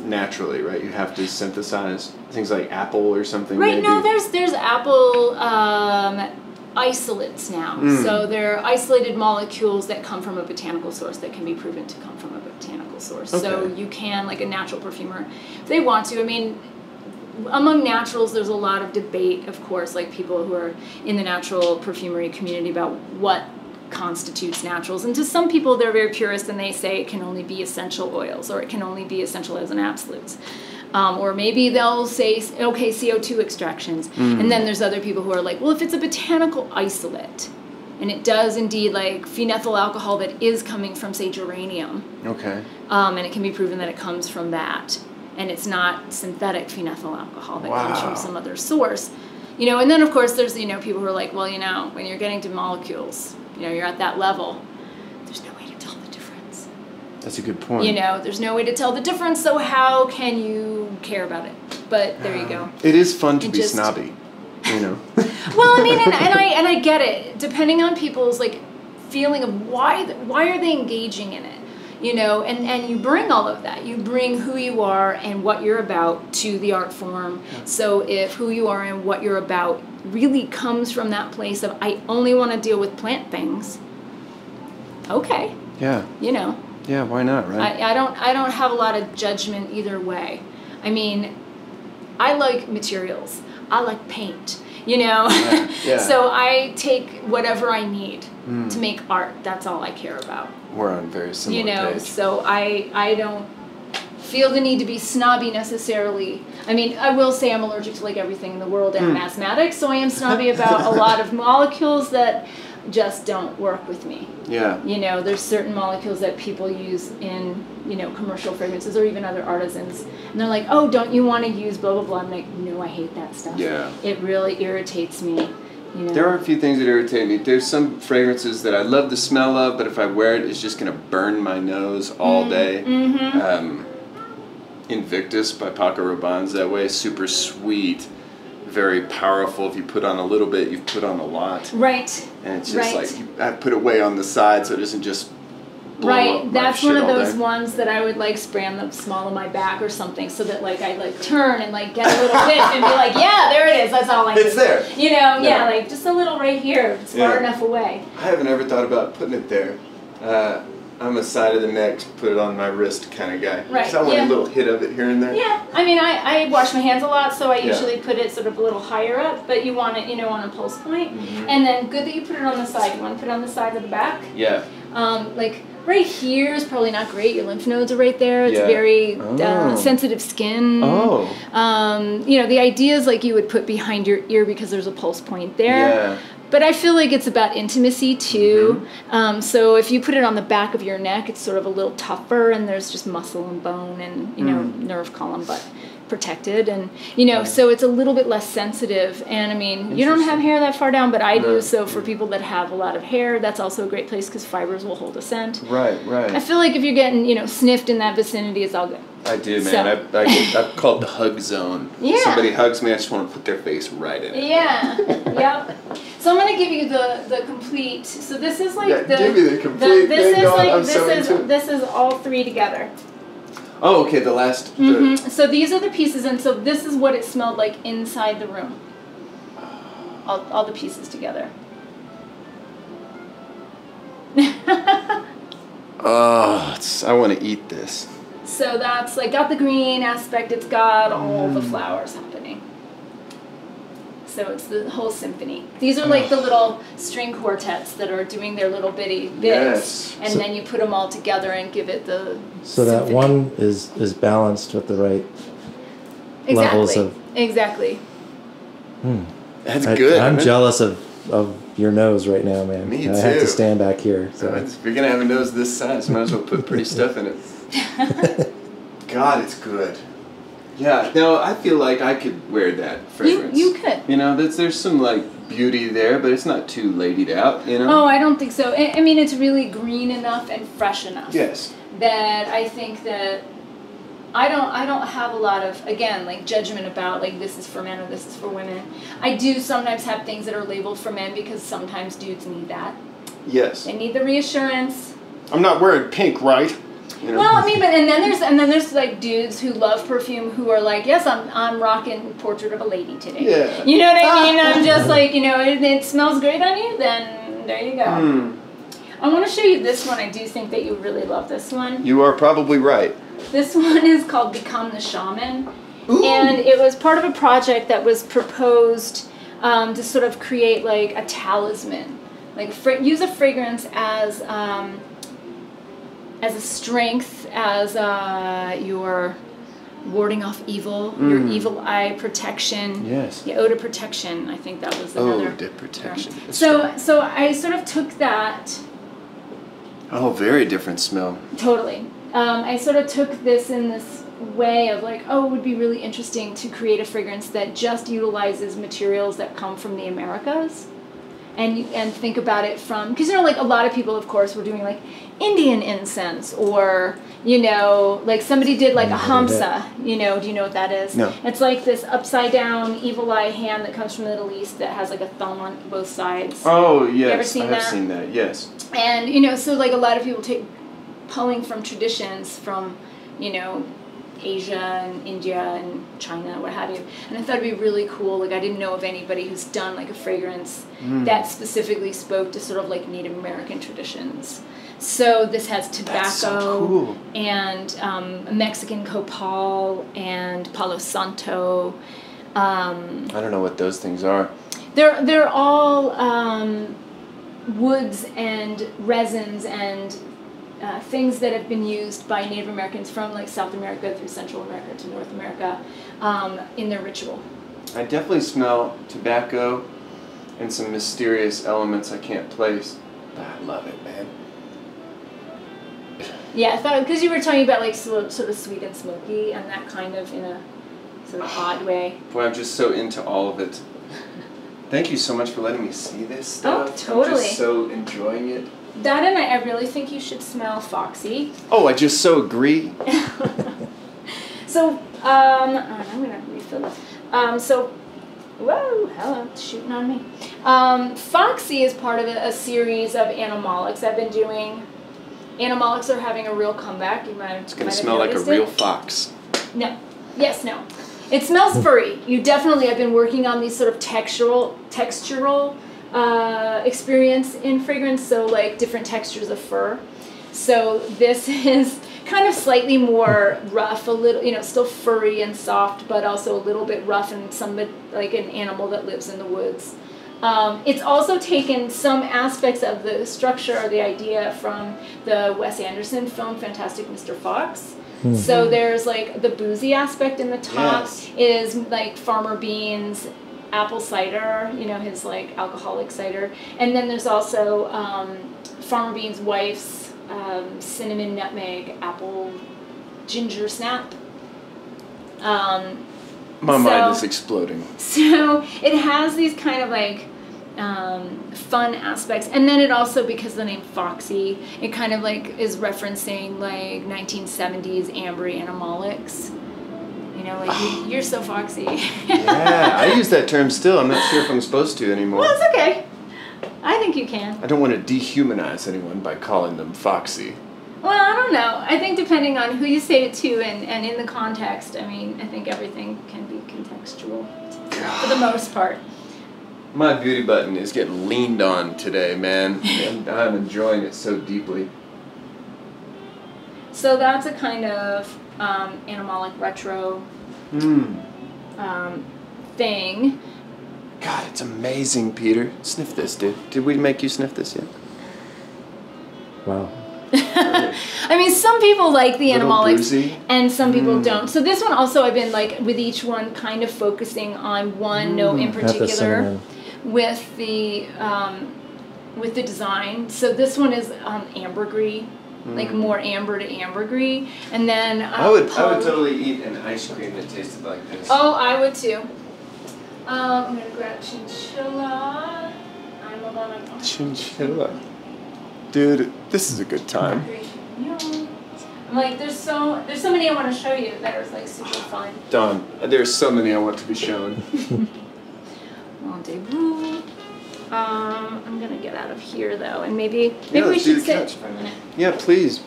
naturally, right? You have to synthesize things like apple or something. Right, maybe. no, there's apple isolates now. So they're isolated molecules that come from a botanical source that can be proven to come from a botanical source. Okay. So you can, like a natural perfumer, if they want to. I mean, among naturals, there's a lot of debate, of course, like people who are in the natural perfumery community about what constitutes naturals. And to some people, they're very purist and they say it can only be essential oils, or it can only be essential as an absolutes. Or maybe they'll say, okay, CO2 extractions. And then there's other people who are like, well, if it's a botanical isolate, and it does indeed like phenethyl alcohol that is coming from, say, geranium. Okay. And it can be proven that it comes from that. And it's not synthetic phenethyl alcohol that comes from some other source. You know, and then of course there's, you know, people who are like, well, you know, when you're getting to molecules, you know, you're at that level, there's no way to tell the difference. That's a good point. You know, there's no way to tell the difference, so how can you care about it? But there you go. It is fun to be snobby, you know. Well, I mean, and I get it. Depending on people's like feeling of why are they engaging in it, you know, and you bring all of that. You bring who you are and what you're about to the art form. Yeah. So if who you are and what you're about really comes from that place of I only want to deal with plant things, okay. Yeah. You know. Yeah, why not, right? I don't have a lot of judgment either way. I mean, I like materials. I like paint, you know? Yeah. Yeah. So I take whatever I need to make art. That's all I care about. We're on very similar page. So I don't feel the need to be snobby necessarily. I mean, I will say I'm allergic to like everything in the world and I'm asthmatic, so I am snobby about a lot of molecules that just don't work with me. Yeah. You know, there's certain molecules that people use in, you know, commercial fragrances or even other artisans. And they're like, oh, don't you want to use blah, blah, blah. I'm like, no, I hate that stuff. Yeah. It really irritates me. You know? There are a few things that irritate me. There's some fragrances that I love the smell of, but if I wear it, it's just going to burn my nose all day. Invictus by Paco Rabanne's that way. Super sweet, very powerful. If you put on a little bit, you've put on a lot. Right. And it's just like, I put it way on the side so it doesn't just blow up my That's shit one of all those day. ones that I would like spray on the small of my back or something, so that like I like turn and like get a little hit and be like, yeah, there it is. That's all I need. It's there. You know, yeah, like just a little right here. It's far enough away. I haven't ever thought about putting it there. I'm a side of the neck, put it on my wrist kind of guy. Right. So I want a little hit of it here and there. Yeah, I mean, I wash my hands a lot, so I usually put it sort of a little higher up, but you want it, you know, on a pulse point. And then good that you put it on the side. You want to put it on the side or the back. Yeah. Like right here is probably not great. Your lymph nodes are right there. It's very sensitive skin. Oh. You know, the idea is like you would put behind your ear because there's a pulse point there. Yeah. But I feel like it's about intimacy too. So if you put it on the back of your neck, it's sort of a little tougher, and there's just muscle and bone and, you know, nerve column, but protected, and you know, so it's a little bit less sensitive. And I mean, you don't have hair that far down, but I do. So for people that have a lot of hair, that's also a great place because fibers will hold a scent. Right. I feel like if you're getting, you know, sniffed in that vicinity, it's all good. I do, man. So. I've called the hug zone. Yeah. Somebody hugs me, I just want to put their face right in it. Yeah. Yep. So I'm gonna give you the complete. So this is like give me the complete this thing is going. like this is all three together. Oh, okay. The last. So these are the pieces, and so this is what it smelled like inside the room. All the pieces together. Oh, I want to eat this. So that's like got the green aspect. It's got all the flowers happening. So it's the whole symphony. These are like the little string quartets that are doing their little bitty bits, and then you put them all together and give it the. So symphony. that one is balanced with the right levels of. Exactly. That's good. I'm jealous of your nose right now, man. Me I too. have to stand back here. So. If you're gonna have a nose this size, might as well put pretty stuff in it. God, it's good. Yeah, no, I feel like I could wear that fragrance. You could. You know, there's some like beauty there, but it's not too ladied out, you know? Oh, I don't think so. I mean, it's really green enough and fresh enough. Yes. That I think that I don't have a lot of, again, like judgment about like this is for men or this is for women. I do sometimes have things that are labeled for men because sometimes dudes need that. Yes. They need the reassurance. I'm not wearing pink, right? You know? Well, I mean, but and then there's like dudes who love perfume who are like, yes, I'm rocking Portrait of a Lady today. Yeah. You know what I mean? I'm just like, you know, it smells great on you. Then there you go. I want to show you this one. I do think that you really love this one. You are probably right. This one is called Become the Shaman. Ooh. And it was part of a project that was proposed to sort of create like a talisman. Like use a fragrance as a strength, as your warding off evil, your evil eye protection, Yes. odor protection. I think that was another. Odor protection. term. So I sort of took that. Oh, very different smell. Totally. I sort of took this in this way of like, oh, it would be really interesting to create a fragrance that just utilizes materials that come from the Americas. And think about it from, because, you know, like a lot of people, of course, were doing like Indian incense, or, you know, like somebody did like a hamsa, you know, do you know what that is? No. It's like this upside down evil eye hand that comes from the Middle East that has like a thumb on both sides. Oh, yes. You ever seen I have that? seen that, yes. And, you know, so like a lot of people pulling from traditions from, you know, Asia and India and China, what have you. And I thought it'd be really cool. Like, I didn't know of anybody who's done like a fragrance that specifically spoke to sort of like Native American traditions. So this has tobacco. That's so cool. And Mexican copal and Palo Santo. I don't know what those things are. They're all woods and resins and things that have been used by Native Americans from like South America through Central America to North America in their ritual. I definitely smell tobacco and some mysterious elements I can't place. I love it, man. Yeah, I thought, because you were talking about like sort of sweet and smoky and that kind of in a sort of odd way. Boy, I'm just so into all of it. Thank you so much for letting me see this stuff. Oh, totally. I'm just so enjoying it. That and I really think you should smell Foxy. Oh, I just so agree. So, I'm going to refill this. Whoa, hello, it's shooting on me. Foxy is part of a series of animalics I've been doing. Animalics are having a real comeback. It's going to smell like a real fox. No. Yes, no. It smells furry. I've been working on these sort of textural experience in fragrance, so like different textures of fur. So this is kind of slightly more rough, a little, still furry and soft, but also a little bit rough and like an animal that lives in the woods. It's also taken some aspects of the structure or the idea from the Wes Anderson film Fantastic Mr. Fox. Mm-hmm. So there's like the boozy aspect in the top is like farmer beans, apple cider, his like alcoholic cider. And then there's also farmer beans' wife's cinnamon, nutmeg, apple, ginger snap. My mind is exploding. So it has these kind of like fun aspects, and then it also, because the name Foxy, it kind of like is referencing like 1970s amber animalics. You're so foxy. Yeah, I use that term still. I'm not sure if I'm supposed to anymore. Well, it's okay. I think you can. I don't want to dehumanize anyone by calling them foxy. Well, I don't know. I think depending on who you say it to and in the context, I think everything can be contextual for the most part. My beauty button is getting leaned on today, man. And I'm enjoying it so deeply. So that's a kind of animalic retro thing. God, it's amazing, Peter. Sniff this, dude. Did we make you sniff this yet? Wow. Some people like the animalics boozy. And some people don't. So this one also, I've been like with each one kind of focusing on one note in particular with the design. So this one is ambergris, like more amber to ambergris, and then I would totally eat an ice cream that tasted like this. Oh, I would too. I'm gonna grab chinchilla. Chinchilla. Dude, this is a good time. I'm like, there's so many I want to show you that are like super fun. Don, there's so many I want to be shown. Rendezvous. I'm gonna get out of here though, and maybe we should sit for a minute. Yeah, please.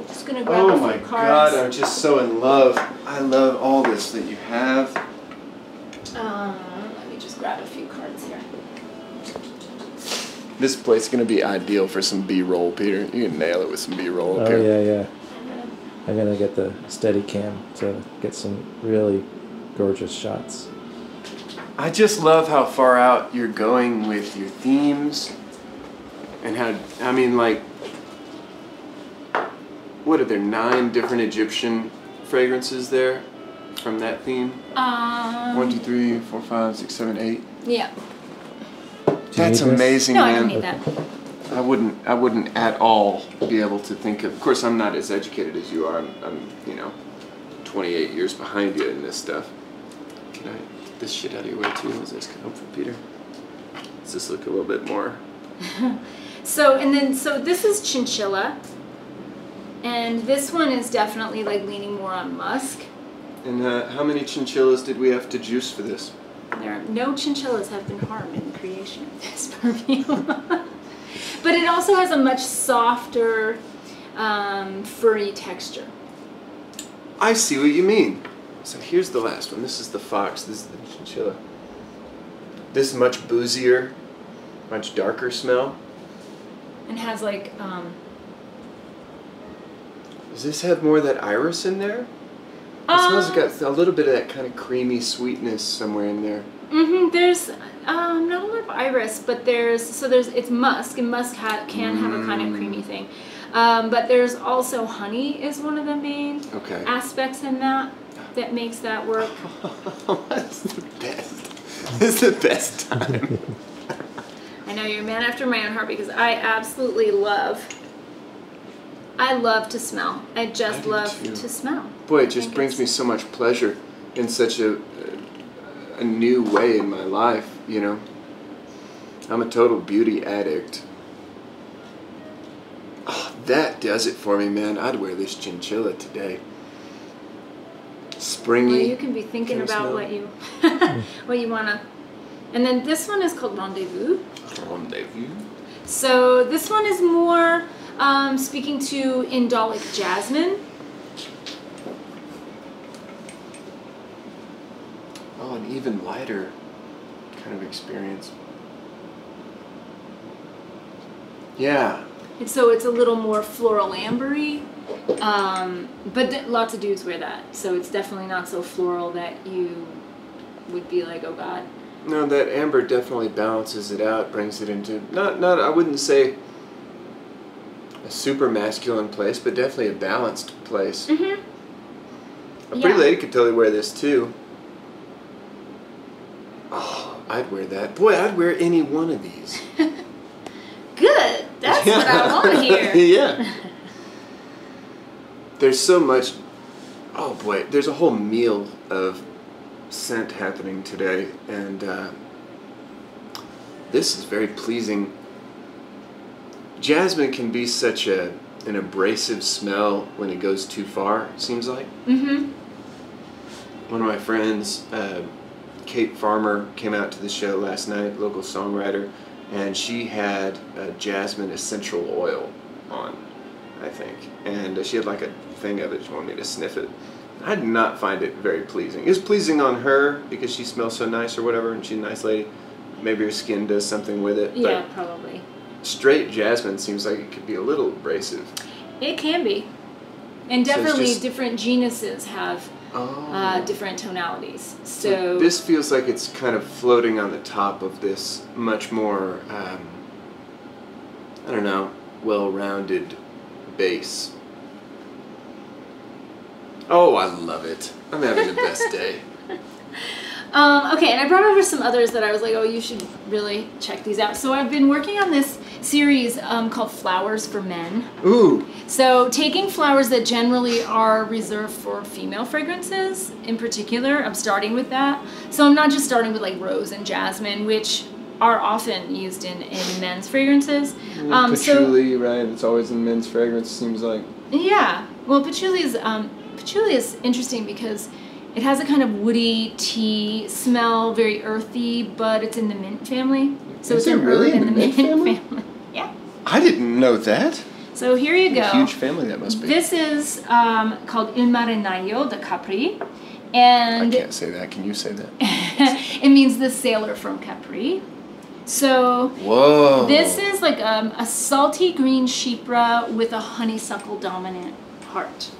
Just gonna grab a few cards. Oh my God, I'm just so in love. I love all this that you have. Let me just grab a few cards here. This place is going to be ideal for some B-roll, Peter. You can nail it with some B-roll. Oh, yeah. I'm going to get the Steadicam to get some really gorgeous shots. I just love how far out you're going with your themes. And how, what are there, 9 different Egyptian fragrances there from that theme? 1, 2, 3, 4, 5, 6, 7, 8. Yeah. That's amazing, man. No, I don't need that. I wouldn't at all be able to think of course, I'm not as educated as you are. I'm 28 years behind you in this stuff. Can I get this shit out of your way too as this come from Peter? Does this look a little bit more? So this is chinchilla. And this one is definitely like leaning more on musk. And how many chinchillas did we have to juice for this? No chinchillas have been harmed in the creation of this perfume. But it also has a much softer, furry texture. I see what you mean. So here's the last one. This is the fox. This is the chinchilla. This much boozier, much darker smell. And has like... Does this have more of that iris in there? It smells like got a little bit of that kind of creamy sweetness somewhere in there. There's not a lot of iris, but it's musk, and musk can have a kind of creamy thing. But there's also honey is one of the main aspects in that makes that work. That's the best. This is the best time. I know you're a man after my own heart because I absolutely love to smell. I just love to smell. Boy, it just brings me so much pleasure in such a new way in my life, I'm a total beauty addict. Oh, that does it for me, man. I'd wear this chinchilla today. Springy. Well, you can be thinking about what you what you wanna. And then this one is called Rendezvous. Rendezvous. So this one is more speaking to indolic jasmine. Oh, an even lighter kind of experience. Yeah. And so it's a little more floral ambery, but lots of dudes wear that. So it's definitely not so floral that you would be like, oh God. No, that amber definitely balances it out, brings it into, not I wouldn't say a super masculine place, but definitely a balanced place. Mm-hmm. A pretty lady could totally wear this too. Oh, I'd wear that. Boy, I'd wear any one of these. Good. That's what I want to hear. Yeah. There's so much. Oh boy, there's a whole meal of scent happening today, and this is very pleasing. Jasmine can be such an abrasive smell when it goes too far, it seems like. Mm-hmm. One of my friends, Kate Farmer, came out to the show last night, local songwriter, and she had a jasmine essential oil on, I think. And she had like a thing of it, she wanted me to sniff it. I did not find it very pleasing. It was pleasing on her because she smells so nice or whatever, and she's a nice lady. Maybe her skin does something with it. Yeah, but probably. Straight jasmine seems like it could be a little abrasive. It can be. And definitely just, different genuses have different tonalities. So this feels like it's kind of floating on the top of this much more, I don't know, well-rounded base. Oh, I love it. I'm having the best day. Okay, and I brought over some others that I was like, oh, you should really check these out. So I've been working on this series called Flowers for Men. Ooh. So taking flowers that generally are reserved for female fragrances in particular, I'm starting with that. So I'm not just starting with like rose and jasmine, which are often used in men's fragrances. Patchouli, right? It's always in men's fragrance, seems like. Yeah. Well, patchouli is interesting because it has a kind of woody tea smell, very earthy, but it's in the mint family. So Is it's it really in in the mint family? Yeah. I didn't know that. So here you go. A huge family that must be. This is called Il Marinaio de Capri. And I can't say that. Can you say that? it means the sailor from Capri. So whoa. This is like a salty green chypre with a honeysuckle dominant heart.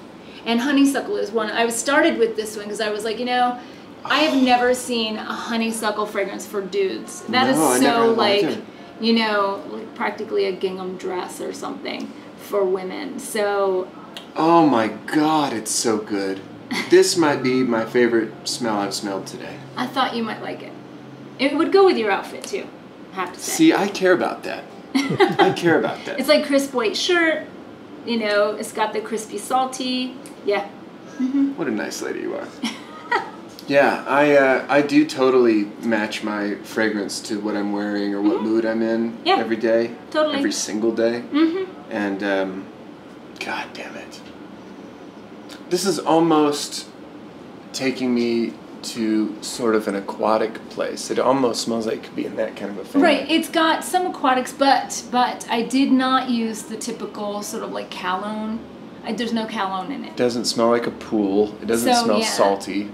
And honeysuckle is one. I started with this one because I was like, you know, I have never seen a honeysuckle fragrance for dudes. That is so like, you know, like practically a gingham dress or something for women. So. Oh my God, it's so good. This might be my favorite smell I've smelled today. I thought you might like it. It would go with your outfit too, I have to say. See, I care about that. I care about that. It's like crisp white shirt, you know, it's got the crispy salty. Yeah. Mm-hmm. What a nice lady you are. Yeah, I do totally match my fragrance to what I'm wearing or what mood I'm in every day. Totally. Every single day. Mm-hmm. And, God damn it. This is almost taking me to sort of an aquatic place. It almost smells like it could be in that kind of a family. Right, it's got some aquatics, but I did not use the typical sort of like cologne. There's no cologne in it. It doesn't smell like a pool. It doesn't smell salty.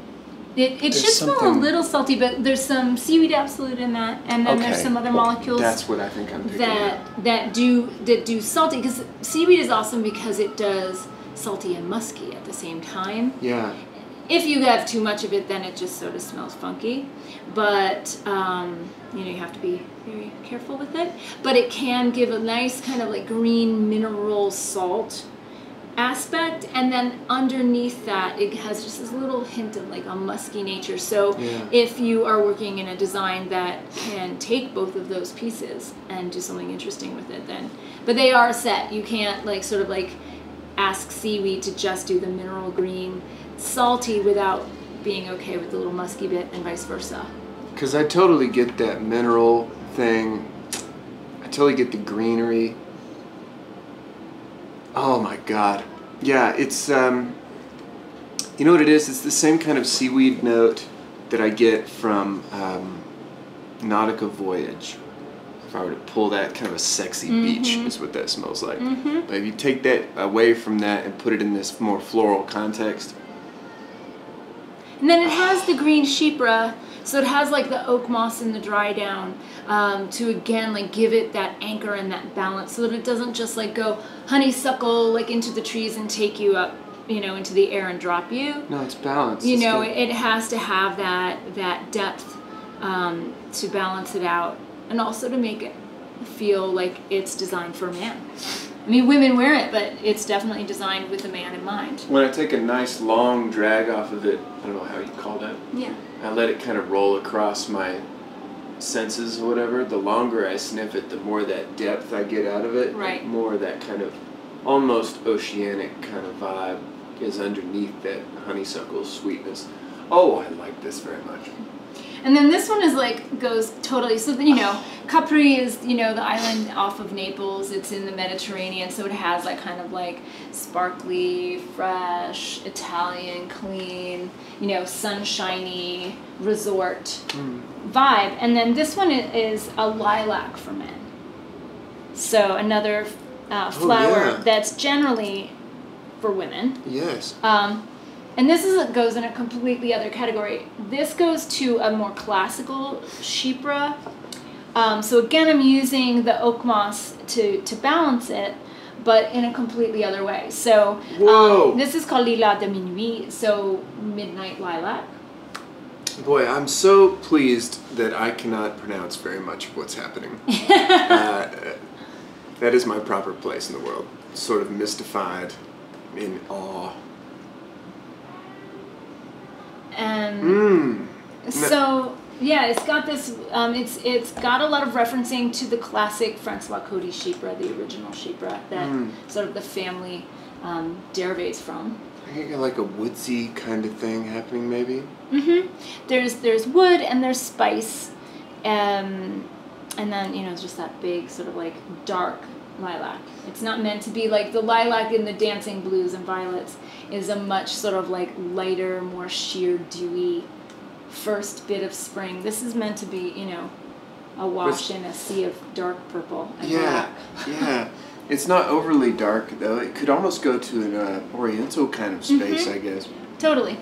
It should smell a little salty, but there's some seaweed absolute in that, and then there's some other molecules. That's what I think I'm picking that do salty, because seaweed is awesome because it does salty and musky at the same time. Yeah. If you have too much of it, then it just sort of smells funky. But you know, you have to be very careful with it. But it can give a nice kind of like green mineral salt aspect, and then underneath that it has just this little hint of like a musky nature. So if you are working in a design that can take both of those pieces and do something interesting with it, then but they are set. You can't like sort of like ask seaweed to just do the mineral green salty without being okay with the little musky bit, and vice versa. Because I totally get that mineral thing. totally get the greenery. Oh my God. Yeah, it's, you know what it is? It's the same kind of seaweed note that I get from Nautica Voyage. If I were to pull that, kind of a sexy beach is what that smells like. But if you take that away from that and put it in this more floral context. And then it has the green chypre, so it has like the oak moss and the dry down to again like give it that anchor and that balance, so that it doesn't just like go honeysuckle like into the trees and take you up, you know, into the air and drop you. No, it's balanced. You it's know, good. it has to have that depth to balance it out, and also to make it feel like it's designed for a man. I mean, women wear it, but it's definitely designed with the man in mind. When I take a nice long drag off of it, I don't know how you call that. Yeah. I let it kind of roll across my senses or whatever. The longer I sniff it, the more that depth I get out of it. Right. More that kind of almost oceanic kind of vibe is underneath that honeysuckle sweetness. Oh, I like this very much. And then this one is like, goes totally, so you know, Capri is, you know, the island off of Naples. It's in the Mediterranean, so it has like kind of like sparkly, fresh, Italian, clean, you know, sunshiny resort vibe. And then this one is a lilac for men. So another flower that's generally for women. Yes. And this goes in a completely other category. This goes to a more classical chypre. So again, I'm using the oak moss to balance it, but in a completely other way. So this is called Lilas de Minuit, so midnight lilac. Boy, I'm so pleased that I cannot pronounce very much of what's happening. That is my proper place in the world. Sort of mystified, in awe. And so yeah, it's got this. It's got a lot of referencing to the classic Francois Coty chypre, the original chypre that sort of the family derivates from. I think like a woodsy kind of thing happening, maybe. There's wood and there's spice, and then you know just that big sort of like dark lilac. It's not meant to be like the lilac in the dancing blues and violets is a much sort of like lighter, more sheer, dewy first bit of spring. This is meant to be, you know, a wash in a sea of dark purple and black. Yeah. It's not overly dark though. It could almost go to an oriental kind of space, I guess. Totally.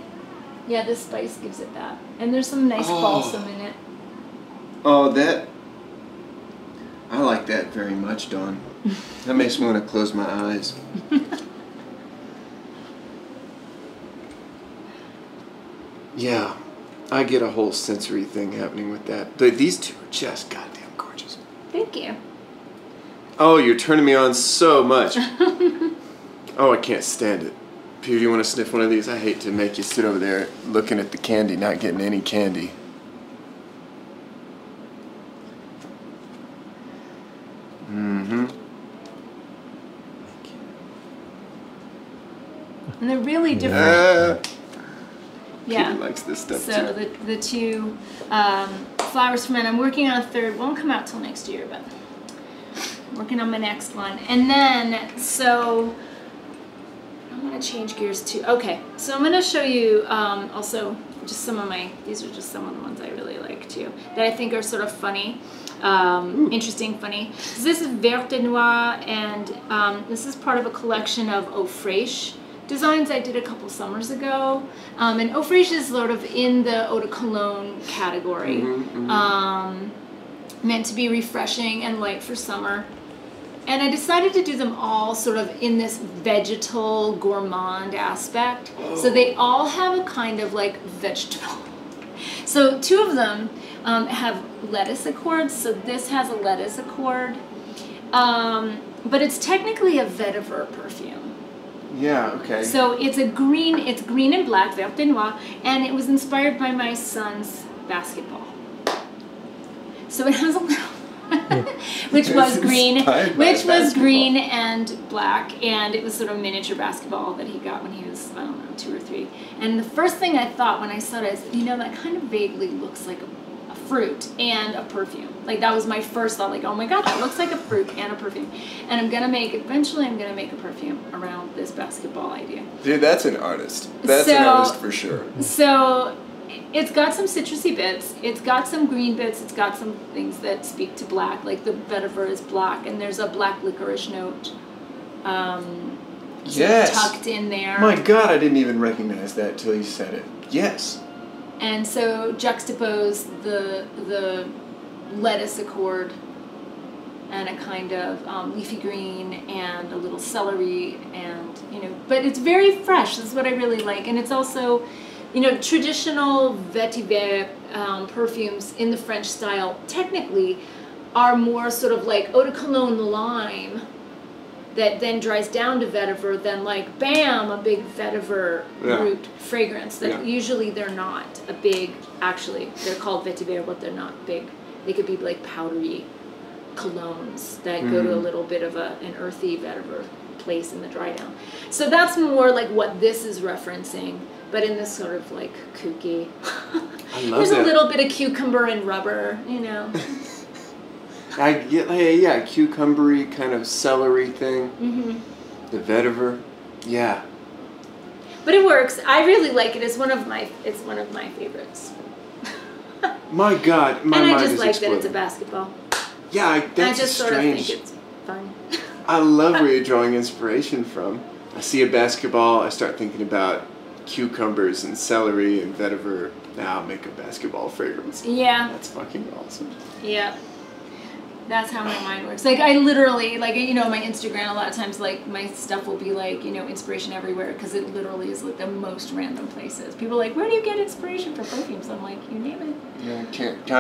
Yeah, this spice gives it that. And there's some nice balsam in it. Oh, that... I like that very much, Dawn. That makes me want to close my eyes. Yeah, I get a whole sensory thing happening with that. But these two are just goddamn gorgeous. Thank you. Oh, you're turning me on so much. Oh, I can't stand it. Peter, you want to sniff one of these? I hate to make you sit over there looking at the candy, not getting any candy. And they're really different. Peter likes this stuff so too. the two flowers for men. I'm working on a third. Won't come out till next year, but I'm working on my next one. And then so I'm gonna change gears to so I'm gonna show you also just some of my. These are just some of the ones I really like too that I think are sort of funny. Interesting, funny. So this is Vert et Noir, and this is part of a collection of Eau Fraiche designs I did a couple summers ago. And Eau Fraiche is sort of in the eau de cologne category. Meant to be refreshing and light for summer. And I decided to do them all sort of in this vegetal gourmand aspect. So they all have a kind of like vegetable. So two of them have lettuce accords. So this has a lettuce accord. But it's technically a vetiver perfume. Yeah, okay. So it's green and black, Vert et Noir, and it was inspired by my son's basketball. So it has a little, which was green and black, and it was sort of a miniature basketball that he got when he was, I don't know, 2 or 3. And the first thing I thought when I saw it is, you know, that kind of vaguely looks like a fruit and a perfume. Like that was my first thought, like, oh my God, that looks like a fruit and a perfume. And eventually I'm gonna make a perfume around this basketball idea. Dude, that's an artist. That's an artist for sure. So it's got some citrusy bits, it's got some green bits, it's got some things that speak to black, like the vetiver is black, and there's a black licorice note tucked in there. My God, I didn't even recognize that till you said it. Yes. And so juxtapose the lettuce accord and a kind of leafy green and a little celery, and but it's very fresh. This is what I really like. And it's also, traditional vetiver perfumes in the French style technically are more sort of like eau de cologne lime that then dries down to vetiver, then like bam, a big vetiver root fragrance. That usually they're not a big, actually they're called vetiver, but they're not big. They could be like powdery colognes that go to a little bit of an earthy vetiver place in the dry down. So that's more like what this is referencing, but in this sort of like kooky. I love There's that. a little bit of cucumber and rubber, I get, cucumbery kind of celery thing. Mm-hmm. The vetiver, But it works. I really like it. It's one of my favorites. My God, my mind is And I just like exploding. that it's a basketball. Yeah, that's I just strange. sort of think it's fun. I love where you're drawing inspiration from. I see a basketball, I start thinking about cucumbers and celery and vetiver. Now I'll make a basketball fragrance. Yeah. That's fucking awesome. Yeah. That's how my mind works. Like I literally, my Instagram, a lot of times, like my stuff will be like, inspiration everywhere, because it literally is like the most random places. People are like, where do you get inspiration for perfumes? I'm like, you name it. Yeah, I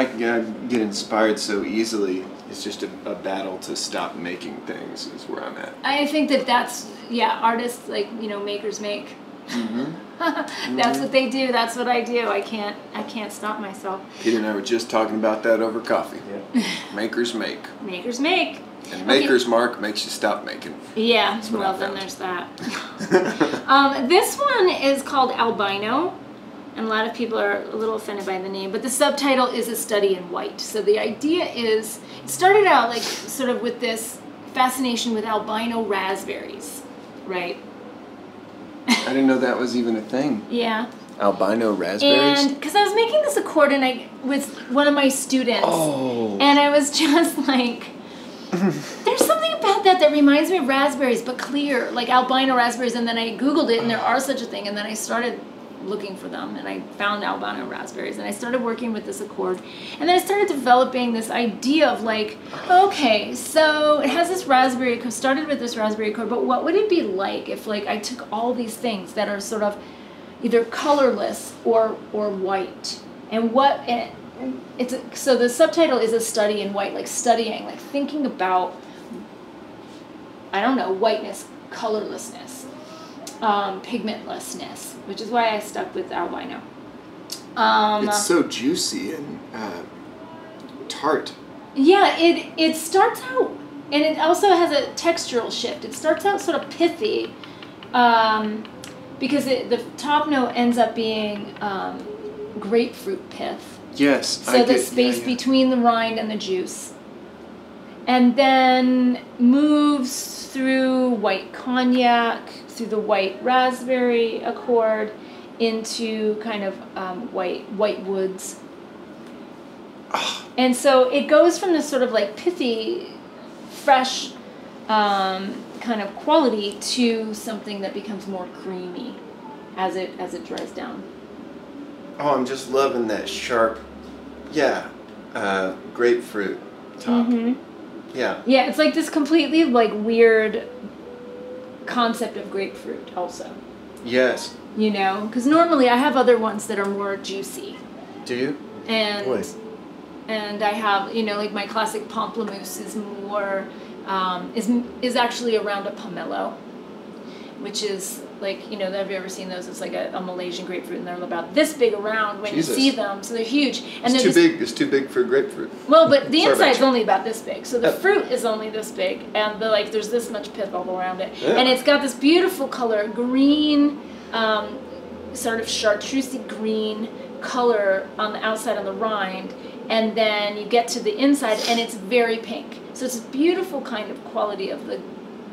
can't get inspired so easily. It's just a battle to stop making things is where I'm at. I think that's artists, makers make. Mm-hmm. That's what they do. That's what I do. I can't stop myself. Peter and I were just talking about that over coffee. Yeah. Makers make. Makers make. And maker's mark makes you stop making. Yeah, well then there's that. This one is called Albino, and a lot of people are a little offended by the name, but the subtitle is A Study in White. So the idea is, it started out like sort of with this fascination with albino raspberries, right? I didn't know that was even a thing. Yeah. Albino raspberries? And because I was making this accord with one of my students, and I was just like, there's something about that reminds me of raspberries, but clear, like albino raspberries. And then I Googled it, and there are such a thing, and then I started looking for them, and I found albino raspberries, and I started working with this accord, and then I started developing this idea of like, okay, so it has this raspberry, started with this raspberry accord, but what would it be like if like I took all these things that are sort of either colorless or white, and so the subtitle is A Study in White, like studying, like thinking about, I don't know, whiteness, colorlessness, pigmentlessness, which is why I stuck with albino. It's so juicy and tart. Yeah, it starts out, and it also has a textural shift. It starts out sort of pithy, because the top note ends up being grapefruit pith. Yes. So the space between the rind and the juice. And then moves through white cognac, through the white raspberry accord, into kind of white woods. Oh. And so it goes from this sort of like pithy, fresh kind of quality to something that becomes more creamy as it dries down. Oh, I'm just loving that sharp, grapefruit top. Mm-hmm. Yeah. Yeah, it's like this completely like weird concept of grapefruit also. Yes. Because normally I have other ones that are more juicy. Do you? And I have, like my classic pamplemousse is more, is actually around a pomelo, which is like, have you ever seen those? It's like a Malaysian grapefruit, and they're about this big around when you see them, so they're huge. And it's too big. It's too big for grapefruit. Well, but the inside's only about this big, so the fruit is only this big, and there's this much pith all around it, and it's got this beautiful color, green, sort of chartreusey green color on the outside on the rind, and then you get to the inside, and it's very pink. So it's a beautiful kind of quality of the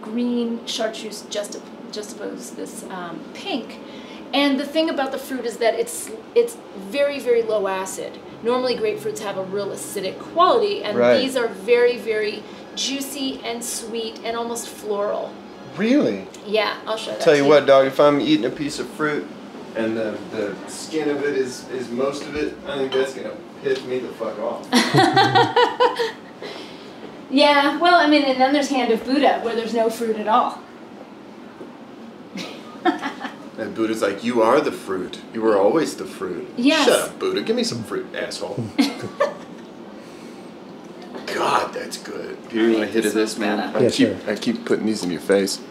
green chartreuse juxtaposed this pink. And the thing about the fruit is that it's very, very low acid. Normally grapefruits have a real acidic quality, and these are very, very juicy and sweet and almost floral. Really? Yeah, I'll show that. Tell you what, dog, if I'm eating a piece of fruit and the skin of it is most of it, I think that's gonna piss me the fuck off. Yeah, well, I mean, and then there's Hand of Buddha, where there's no fruit at all. And Buddha's like, you are the fruit. You were always the fruit. Yes. Shut up, Buddha. Give me some fruit, asshole. God, that's good. Do you want a hit of this, man? Yeah, sure. I keep putting these in your face.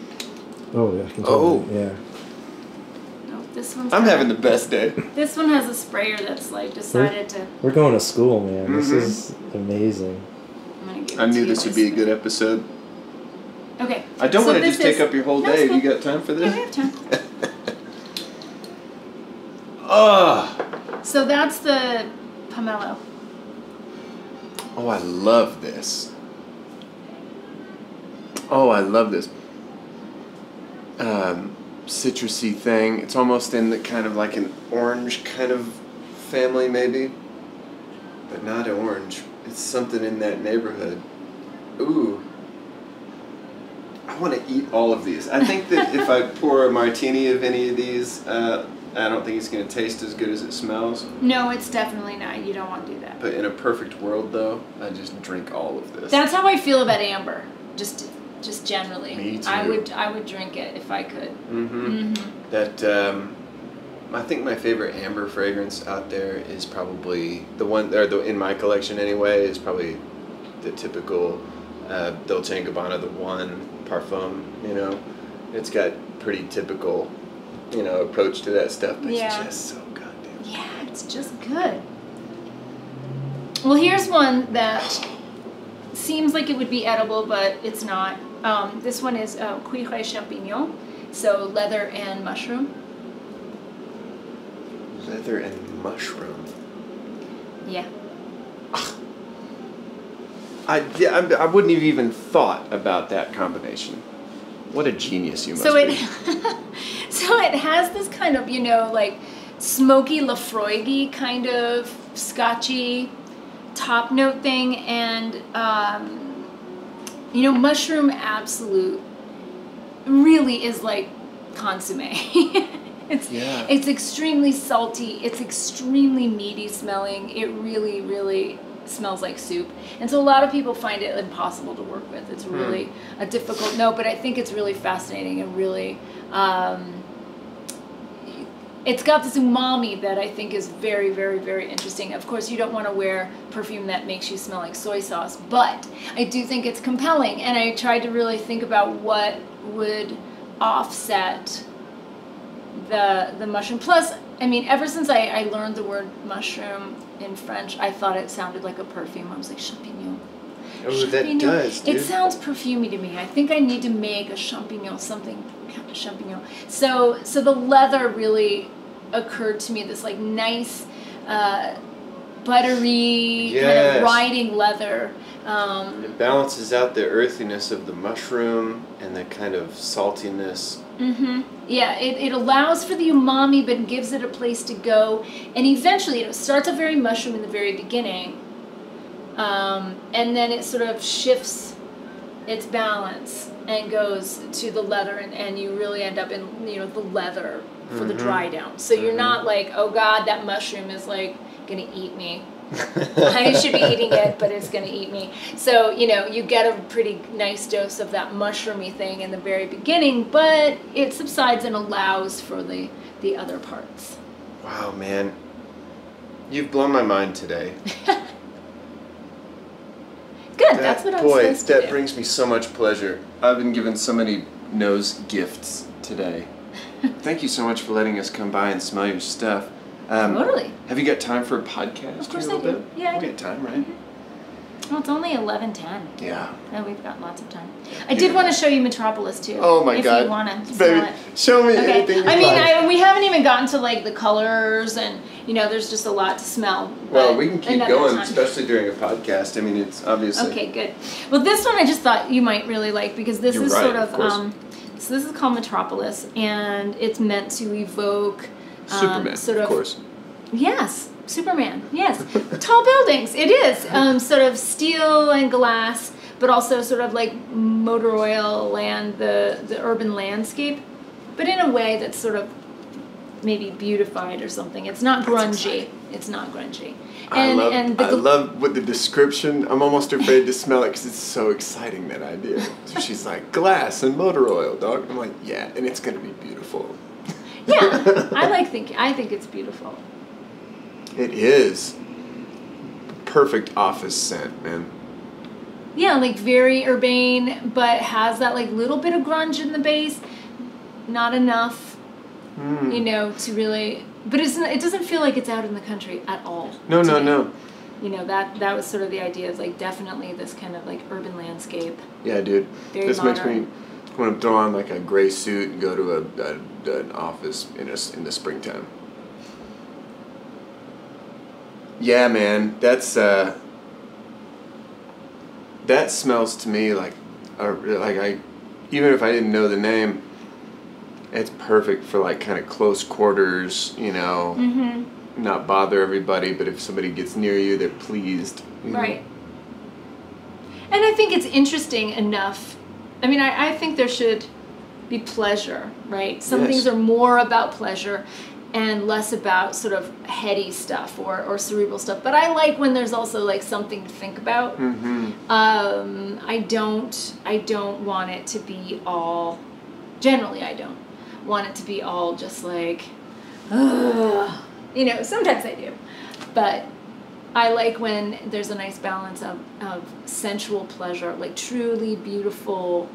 Oh, yeah. I can totally, yeah. No, this one's I'm having the best day. This one has a sprayer that's like decided to... We're going to school, man. This is amazing. I knew this would be a good episode. Okay. I don't want to just take up your whole day. Have you got time for this? Yeah, we have time. So that's the pomelo. Oh, I love this. Oh, I love this. Citrusy thing. It's almost in the kind of like an orange kind of family, maybe. But not orange. It's something in that neighborhood. Ooh. I want to eat all of these. I think that if I pour a martini of any of these, I don't think it's going to taste as good as it smells. No, it's definitely not. You don't want to do that. But in a perfect world, though, I just drink all of this. That's how I feel about amber. Just generally. Me too. I would drink it if I could. That I think my favorite amber fragrance out there is probably the one, or in my collection anyway, is probably the typical Dolce & Gabbana, the One Parfum. You know, it's got pretty typical, approach to that stuff, but it's just so goddamn. Yeah, it's just good. Well, here's one that seems like it would be edible, but it's not. This one is cuir et champignon, so leather and mushroom. Leather and mushroom. Yeah. I wouldn't have even thought about that combination. What a genius you must be. So it has this kind of, like smoky Lafroig-y kind of scotchy top note thing, and mushroom absolute really is like consommé. It's extremely salty, it's extremely meaty smelling, it really, really smells like soup, and so a lot of people find it impossible to work with. It's really a difficult note, but I think it's really fascinating and really it's got this umami that I think is very, very, very interesting. Of course, you don't want to wear perfume that makes you smell like soy sauce, but I do think it's compelling, and I tried to really think about what would offset the mushroom. Plus, I mean, ever since I learned the word mushroom in French, I thought it sounded like a perfume. I was like, champignon. Oh, that does, dude. It sounds perfumey to me. I think I need to make a champignon, champignon. So the leather really occurred to me, this like nice, buttery, kind of riding leather. It balances out the earthiness of the mushroom and the kind of saltiness. Yeah, it allows for the umami, but gives it a place to go. And eventually, it starts off very mushroom in the very beginning, and then it sort of shifts its balance and goes to the leather, and you really end up in the leather for the dry down. So you're not like, oh God, that mushroom is like gonna eat me. I should be eating it, but it's going to eat me. So, you get a pretty nice dose of that mushroomy thing in the very beginning, but it subsides and allows for the other parts. Wow, man. You've blown my mind today. Good, that's what I'm supposed to do. That brings me so much pleasure. I've been given so many nose gifts today. Thank you so much for letting us come by and smell your stuff. Totally. Have you got time for a podcast? Of course I do. Yeah, we got time, right? Well, it's only 11:10. Yeah. And we've got lots of time. I did want to show you Metropolis too. Oh my God! If you want to Baby, smell it. show me anything you like. We haven't even gotten to like the colors, and you know, there's just a lot to smell. Well, we can keep going, time. especially during a podcast. I mean, it's obviously... Okay, good. Well, this one I just thought you might really like because this is right, sort of so this is called Metropolis, and it's meant to evoke Superman, sort of course. Yes, Superman. Yes, tall buildings. It is sort of steel and glass, but also sort of like motor oil land, the urban landscape, but in a way that's sort of maybe beautified or something. It's not grungy. It's not grungy. I love with the description. I'm almost afraid to smell it because it's so exciting, that idea. So she's like, glass and motor oil, dog. I'm like, yeah, and it's going to be beautiful. Yeah, I think it's beautiful. It is. Perfect office scent, man. Yeah, like very urbane, but has that like little bit of grunge in the base. Not enough, you know, to really... But it doesn't feel like it's out in the country at all. No. You know, that was sort of the idea, is like definitely this kind of like urban landscape. Yeah, dude. Very this modern. makes me want to throw on like a gray suit and go to an office in the springtime. Yeah, man. That's that smells to me like even if I didn't know the name, it's perfect for like kind of close quarters, you know, not bother everybody, but if somebody gets near you, they're pleased. Right. And I think it's interesting enough. I mean, I think there should be pleasure, right? Some things are more about pleasure and less about sort of heady stuff or cerebral stuff. But I like when there's also like something to think about. I don't want it to be all, generally I don't want it to be all just like, you know, sometimes I do. But I like when there's a nice balance of sensual pleasure, like truly beautiful.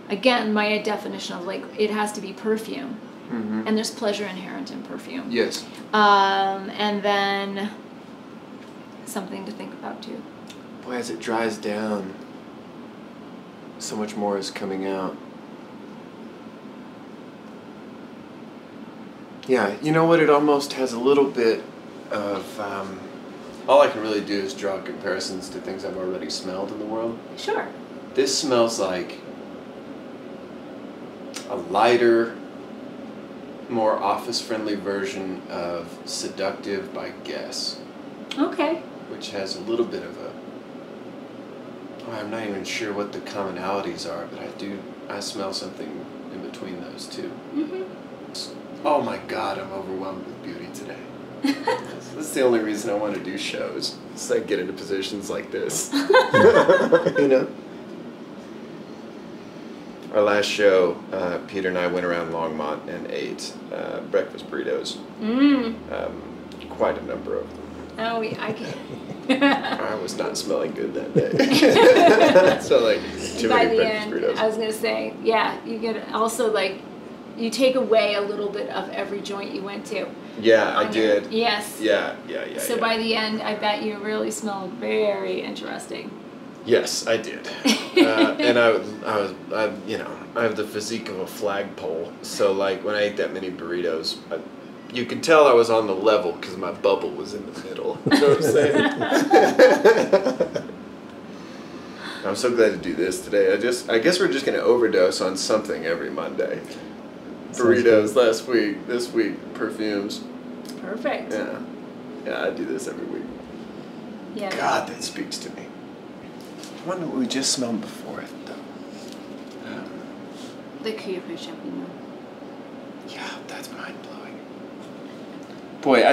Again, my definition of like, it has to be perfume. And there's pleasure inherent in perfume. Yes. And then something to think about too. Boy, as it dries down, so much more is coming out. Yeah, you know what? It almost has a little bit of... all I can really do is draw comparisons to things I've already smelled in the world. Sure. This smells like a lighter, more office-friendly version of Seductive by Guess. Okay. Which has a little bit of a... I'm not even sure what the commonalities are, but I smell something in between those two. Oh my God, I'm overwhelmed with beauty today. That's the only reason I want to do shows. It's like get into positions like this. You know? Our last show, Peter and I went around Longmont and ate breakfast burritos. Quite a number of them. Oh, I can. I was not smelling good that day. So like too By many the breakfast end, burritos. I was gonna say, yeah, you get also like, you take away a little bit of every joint you went to. Yeah, I did. Yes. Yeah. So by the end, I bet you really smelled very interesting. Yes, I did. And I have the physique of a flagpole. So like when I ate that many burritos, you could tell I was on the level because my bubble was in the middle. You know what I'm saying? I'm so glad to do this today. I guess we're just gonna overdose on something every Monday. Burritos last week, this week perfumes. Perfect. Yeah, I do this every week. Yeah. God, that speaks to me. I wonder what we just smelled before it, though. The Cuir Champignon. Yeah, that's mind-blowing. Boy,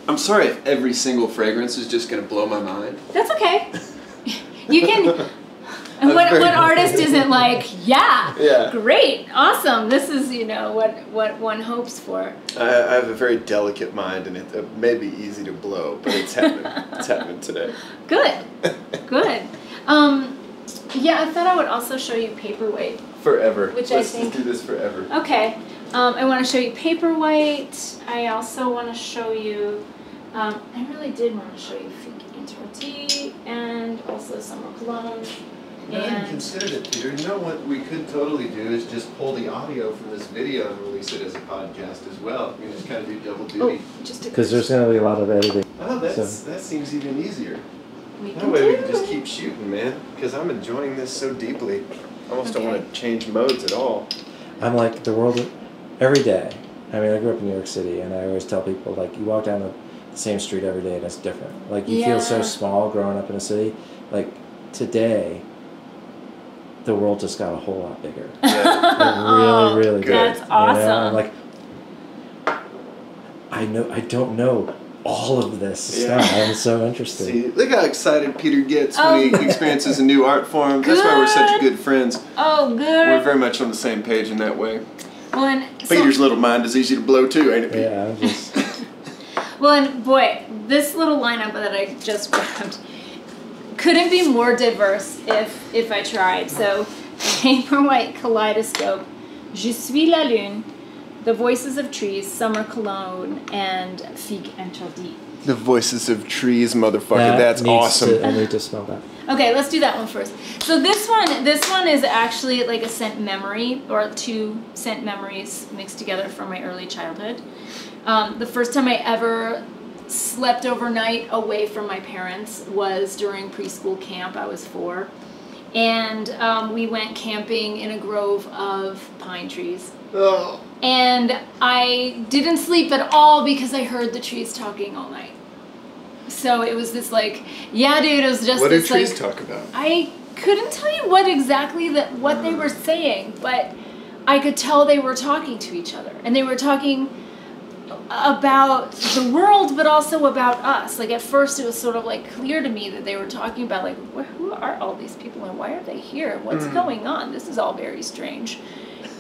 I'm sorry if every single fragrance is just going to blow my mind. That's okay. You can... And what artist isn't like, yeah, great, awesome, this is, you know, what one hopes for. I have a very delicate mind, and it may be easy to blow, but it's happening. It's happening today. Good. Yeah, I thought I would also show you Paperwhite. Forever. Which Let's I think... do this forever. Okay. I want to show you Paperwhite. I also want to show you... I really did want to show you Fig Interdit and also Summer Cologne. I hadn't considered it, Peter. You know what we could totally do is just pull the audio from this video and release it as a podcast as well. You just kind of do double duty. Because there's going to be a lot of editing. Oh, that seems even easier. We That way we can just keep shooting, man. Because I'm enjoying this so deeply. I almost don't want to change modes at all. I'm like, the world, every day. I mean, I grew up in New York City, and I always tell people, like, you walk down the same street every day, and it's different. Like, you feel so small growing up in a city. Like, today, the world just got a whole lot bigger. Yeah. Like, really good. That's awesome. You know? I'm like, I don't know all of this stuff. I'm so interested. See, look how excited Peter gets when he experiences a new art form. That's why we're such good friends. Oh, good. We're very much on the same page in that way. Well, and Peter's little mind is easy to blow too, ain't it, Pete? Yeah, I'm just... Well, and boy, this little lineup that I just grabbed couldn't be more diverse if I tried. So, Paper White Kaleidoscope, Je suis la lune, The Voices of Trees, Summer Cologne, and Figue Interdit. The Voices of Trees, motherfucker. That's awesome. I need to smell that. Okay, let's do that one first. So this one is actually like a scent memory, or 2 scent memories mixed together from my early childhood. The first time I ever slept overnight away from my parents was during preschool camp. I was 4. And we went camping in a grove of pine trees. Oh. And I didn't sleep at all because I heard the trees talking all night. So it was this like, yeah, dude, it was just what this do trees like, talk about? I couldn't tell you what they were saying, but I could tell they were talking to each other. And they were talking about the world, but also about us. Like at first it was sort of like clear to me that they were talking about like, who are all these people and why are they here? What's going on? This is all very strange.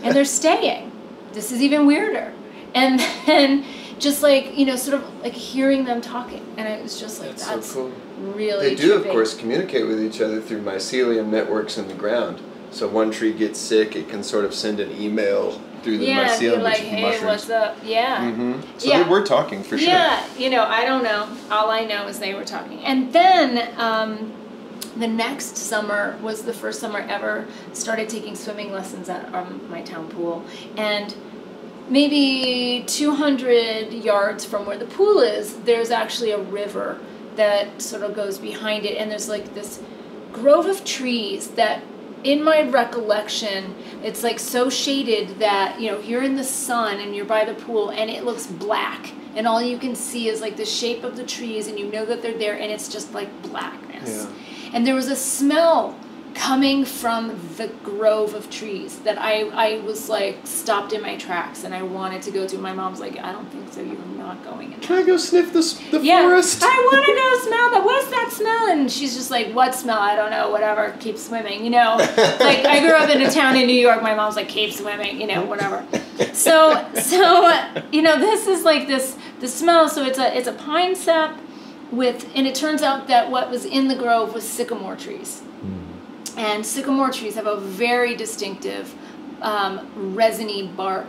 And they're staying. This is even weirder. And then just like, you know, sort of like hearing them talking. And it was just like, that's so cool. Really They do, trippy. of course, communicate with each other through mycelium networks in the ground. So one tree gets sick, it can sort of send an email through the mycelium, like, which is hey, mushrooms. what's up? Yeah. So they were talking for sure. Yeah, you know, I don't know. All I know is they were talking. And then the next summer was the first summer I ever started taking swimming lessons at my town pool. And maybe 200 yards from where the pool is, there's actually a river that sort of goes behind it. And there's like this grove of trees that, in my recollection, it's like so shaded that, you know, you're in the sun and you're by the pool and it looks black. And all you can see is like the shape of the trees and you know that they're there and it's just like blackness. Yeah. And there was a smell coming from the grove of trees that I was like stopped in my tracks and I wanted to go to. My mom's like, I don't think so, you're not going in. Can I go sniff the forest? I want to go smell that. What's that smell? And she's just like, what smell? I don't know, whatever, keep swimming, you know. Like I grew up in a town in New York, my mom's like, keep swimming, you know, whatever. So you know, this is like the smell. So it's a pine sap and it turns out that what was in the grove was sycamore trees. And sycamore trees have a very distinctive resiny bark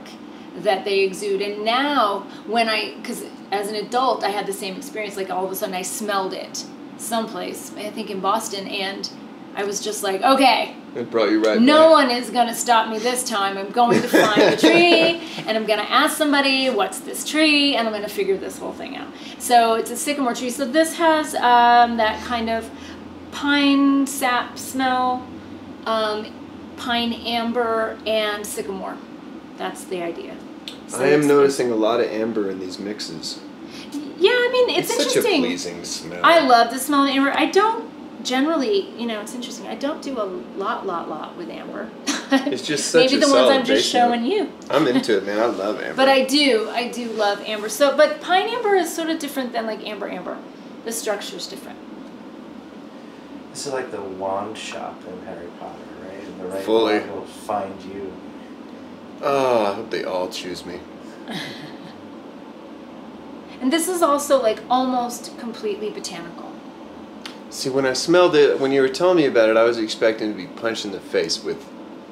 that they exude. And now because as an adult I had the same experience, like all of a sudden I smelled it someplace, I think in Boston, and I was just like, okay, it brought you right no back. one is going to stop me this time. I'm going to find the tree and I'm going to ask somebody, what's this tree? And I'm going to figure this whole thing out. So it's a sycamore tree. So this has that kind of pine sap smell, pine amber, and sycamore. That's the idea. So I am noticing a lot of amber in these mixes. Yeah, I mean, it's such interesting. a pleasing smell. I love the smell of amber. I don't generally, you know, it's interesting. I don't do a lot with amber. It's just such maybe a the ones I'm just solid showing you. I'm into it, man. I love amber. But I do love amber. So, but pine amber is sort of different than like amber. The structure's different. This is like the wand shop in Harry Potter, right? And the right Fully. wand will find you. Oh, I hope they all choose me. And this is also like almost completely botanical. See, when I smelled it, when you were telling me about it, I was expecting to be punched in the face with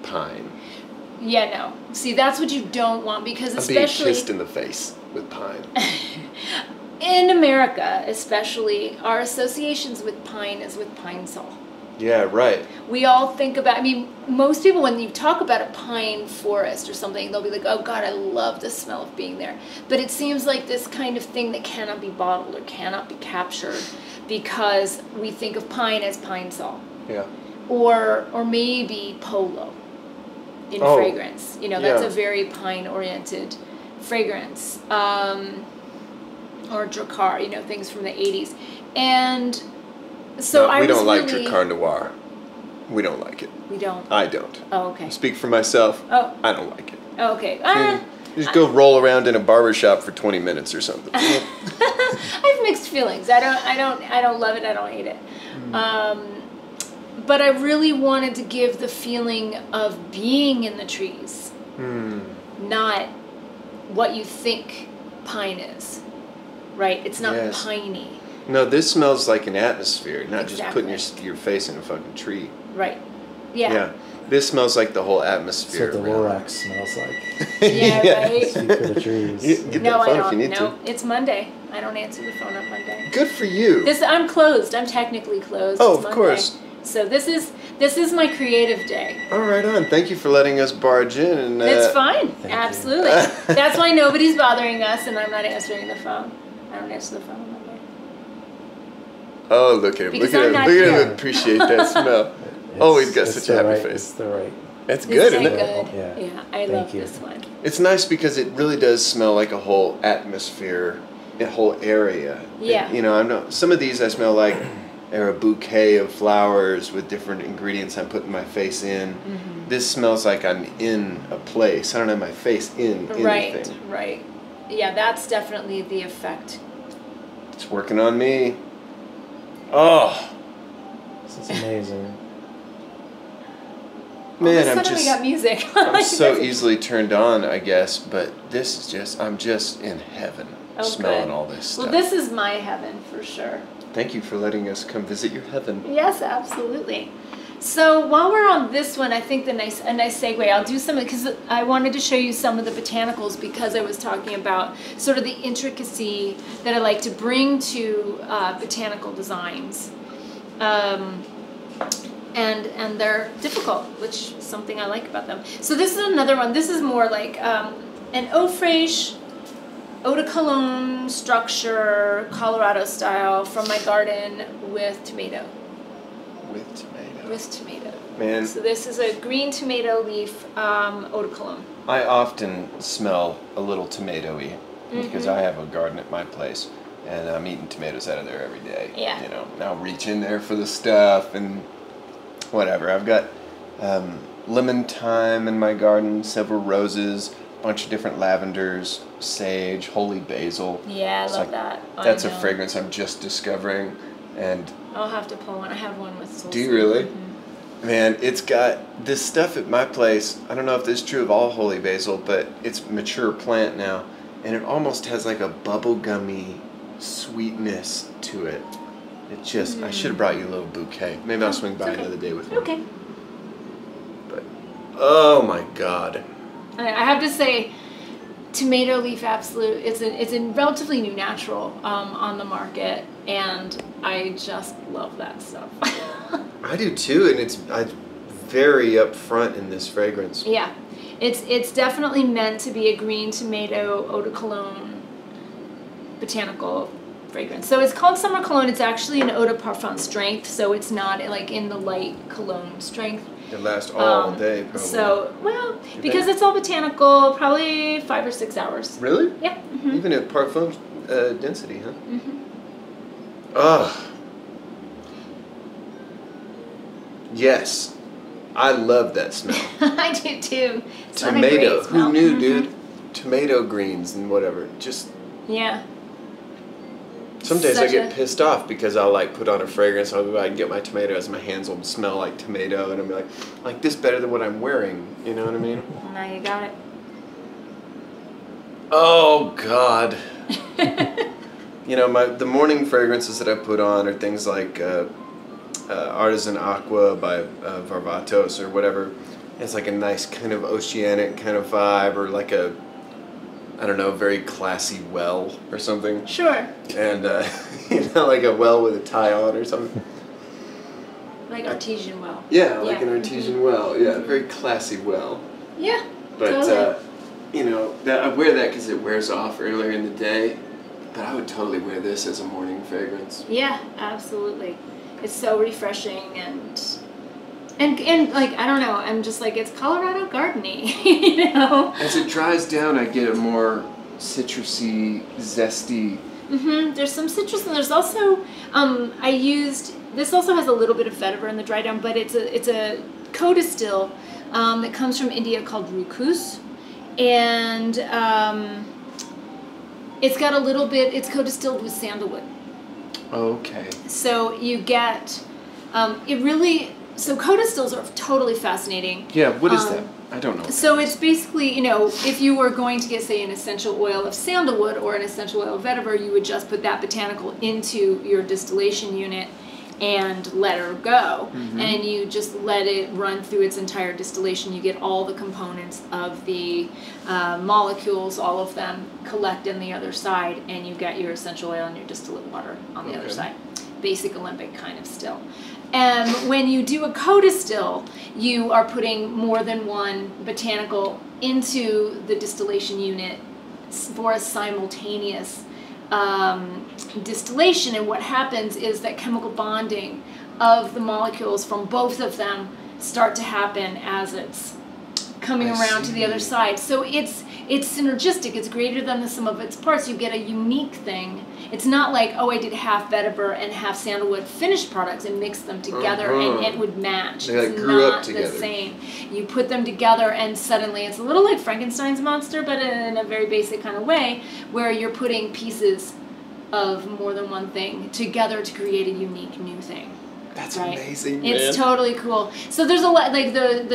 pine. Yeah, no. See, that's what you don't want, because I'm being especially kissed in the face with pine. in America, especially, our associations with pine is with Pine Sol. Yeah, right. We all think about, I mean, most people, when you talk about a pine forest or something, they'll be like, oh God, I love the smell of being there. But it seems like this kind of thing that cannot be bottled or cannot be captured because we think of pine as pine sol. Yeah. Or maybe polo in fragrance. You know, that's a very pine-oriented fragrance. Or Drakkar, you know, things from the 80s. And so we don't like Drakkar Noir. We don't like it. We don't? I don't. Oh, okay. I speak for myself. Oh. I don't like it. Oh, okay. Just go roll around in a barbershop for 20 minutes or something. I have mixed feelings. I don't love it. I don't hate it. But I really wanted to give the feeling of being in the trees, not what you think pine is. Right? It's not piney. No, this smells like an atmosphere, not just putting your face in a fucking tree. Right. Yeah. Yeah. This smells like the whole atmosphere. That's what the Lorax smells like. Yeah, right. Speak for the trees. Get that phone if you need to. It's Monday. I don't answer the phone on Monday. Good for you. I'm closed. I'm technically closed. Oh, it's of course. So this is my creative day. All right, on. Thank you for letting us barge in. And it's fine. Absolutely. That's why nobody's bothering us, and I'm not answering the phone. I don't answer the phone on Monday. Oh, look at him. Look at him appreciate that smell. He's got such a happy face. It's good, isn't it? Good. Yeah, I love this one. It's nice because it really does smell like a whole atmosphere, a whole area. Yeah. Some of these I smell like they're a bouquet of flowers with different ingredients I'm putting my face in. Mm-hmm. This smells like I'm in a place. I don't have my face in anything. Right. Yeah, that's definitely the effect. It's working on me. Oh. This is amazing. Man, we got music. I'm so easily turned on, I guess, but this is I'm just in heaven smelling all this stuff. Well, this is my heaven for sure. Thank you for letting us come visit your heaven. Yes, absolutely. So while we're on this one, I think a nice segue. I'll do some because I wanted to show you some of the botanicals because I was talking about sort of the intricacy that I like to bring to botanical designs. And they're difficult, which is something I like about them. So this is another one. This is more like an eau fraiche, eau de cologne structure, Colorado style, from my garden with tomato. With tomato. With tomato. Man. So this is a green tomato leaf eau de cologne. I often smell a little tomatoey because I have a garden at my place. And I'm eating tomatoes out of there every day. Yeah. And I'll reach in there for the stuff and whatever. I've got lemon thyme in my garden, several roses, a bunch of different lavenders, sage, holy basil. Yeah, I love that. That's a fragrance I'm just discovering. And I'll have to pull one. I have one with sulfur. Do you really? Mm-hmm. Man, it's got this stuff at my place. I don't know if this is true of all holy basil, but it's a mature plant now. And it almost has like a bubblegummy sweetness to it. It just, I should have brought you a little bouquet. Maybe I'll swing by another day with one. Okay. But, oh my God. I have to say, tomato leaf absolute, it's a relatively new natural on the market, and I just love that stuff. I do too, and it's very upfront in this fragrance. Yeah. It's definitely meant to be a green tomato eau de cologne botanical fragrance. So it's called summer cologne. It's actually an eau de parfum strength, so it's not like in the light cologne strength. It lasts all day, probably. So, well, because it's all botanical, probably 5 or 6 hours. Really? Yeah. Mm-hmm. Even at parfum density, huh? Mm-hmm. Oh. Yes. I love that smell. I do too. It's tomato. Who knew, mm-hmm. dude? Tomato greens and whatever. Just. Yeah. Some days I get pissed off because I'll like put on a fragrance. I'll go out and get my tomatoes. My hands will smell like tomato, and I'll be like this better than what I'm wearing. You know what I mean? Now you got it. Oh God. The morning fragrances that I put on are things like Artisan Aqua by Varvatos or whatever. It's like a nice kind of oceanic kind of vibe, or like a, I don't know, very classy well or something. Sure. And like a well with a tie on or something. Like artesian well. Yeah, like an artesian well. Yeah, very classy well. Yeah. But totally. you know, I wear that because it wears off earlier in the day. But I would totally wear this as a morning fragrance. Yeah, absolutely. It's so refreshing and like, I don't know, I'm just like, it's Colorado gardeny, you know? As it dries down, I get a more citrusy, zesty. There's some citrus, and there's also, this also has a little bit of vetiver in the dry down, but it's a co-distill that comes from India called Rukus, and it's got a little bit, it's co-distilled with sandalwood. Okay. So you get, so co-distills are totally fascinating. Yeah, what is that? I don't know. So it's basically, you know, if you were going to get, say, an essential oil of sandalwood or an essential oil of vetiver, you would just put that botanical into your distillation unit and let her go. And you just let it run through its entire distillation. You get all the components of the molecules, all of them collect on the other side, and you get your essential oil and your distillate water on the other side. Basic Olympic kind of still. When you do a co-distill, you are putting more than one botanical into the distillation unit for a simultaneous distillation, and what happens is that chemical bonding of the molecules from both of them start to happen as it's coming around to the other side. So it's synergistic. It's greater than the sum of its parts. You get a unique thing. It's not like, oh, I did half vetiver and half sandalwood finished products and mixed them together and it would match. They it's grew not up together. the same. You put them together and suddenly it's a little like Frankenstein's monster, but in a very basic kind of way, where you're putting pieces of more than one thing together to create a unique new thing. That's amazing, man. It's totally cool. So there's a lot, like the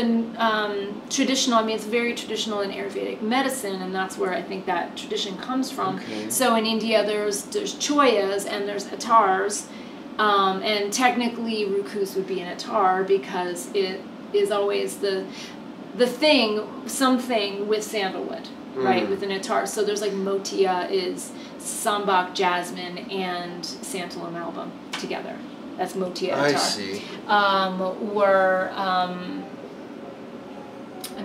traditional, I mean, it's very traditional in Ayurvedic medicine, and that's where I think that tradition comes from. Okay. So in India, there's choyas and there's attars, and technically Rukus would be an attar because it is always the thing, something with sandalwood, right, with an attar. So there's like motia is sambak, jasmine, and santalum album together. That's motia attar. I see. I'm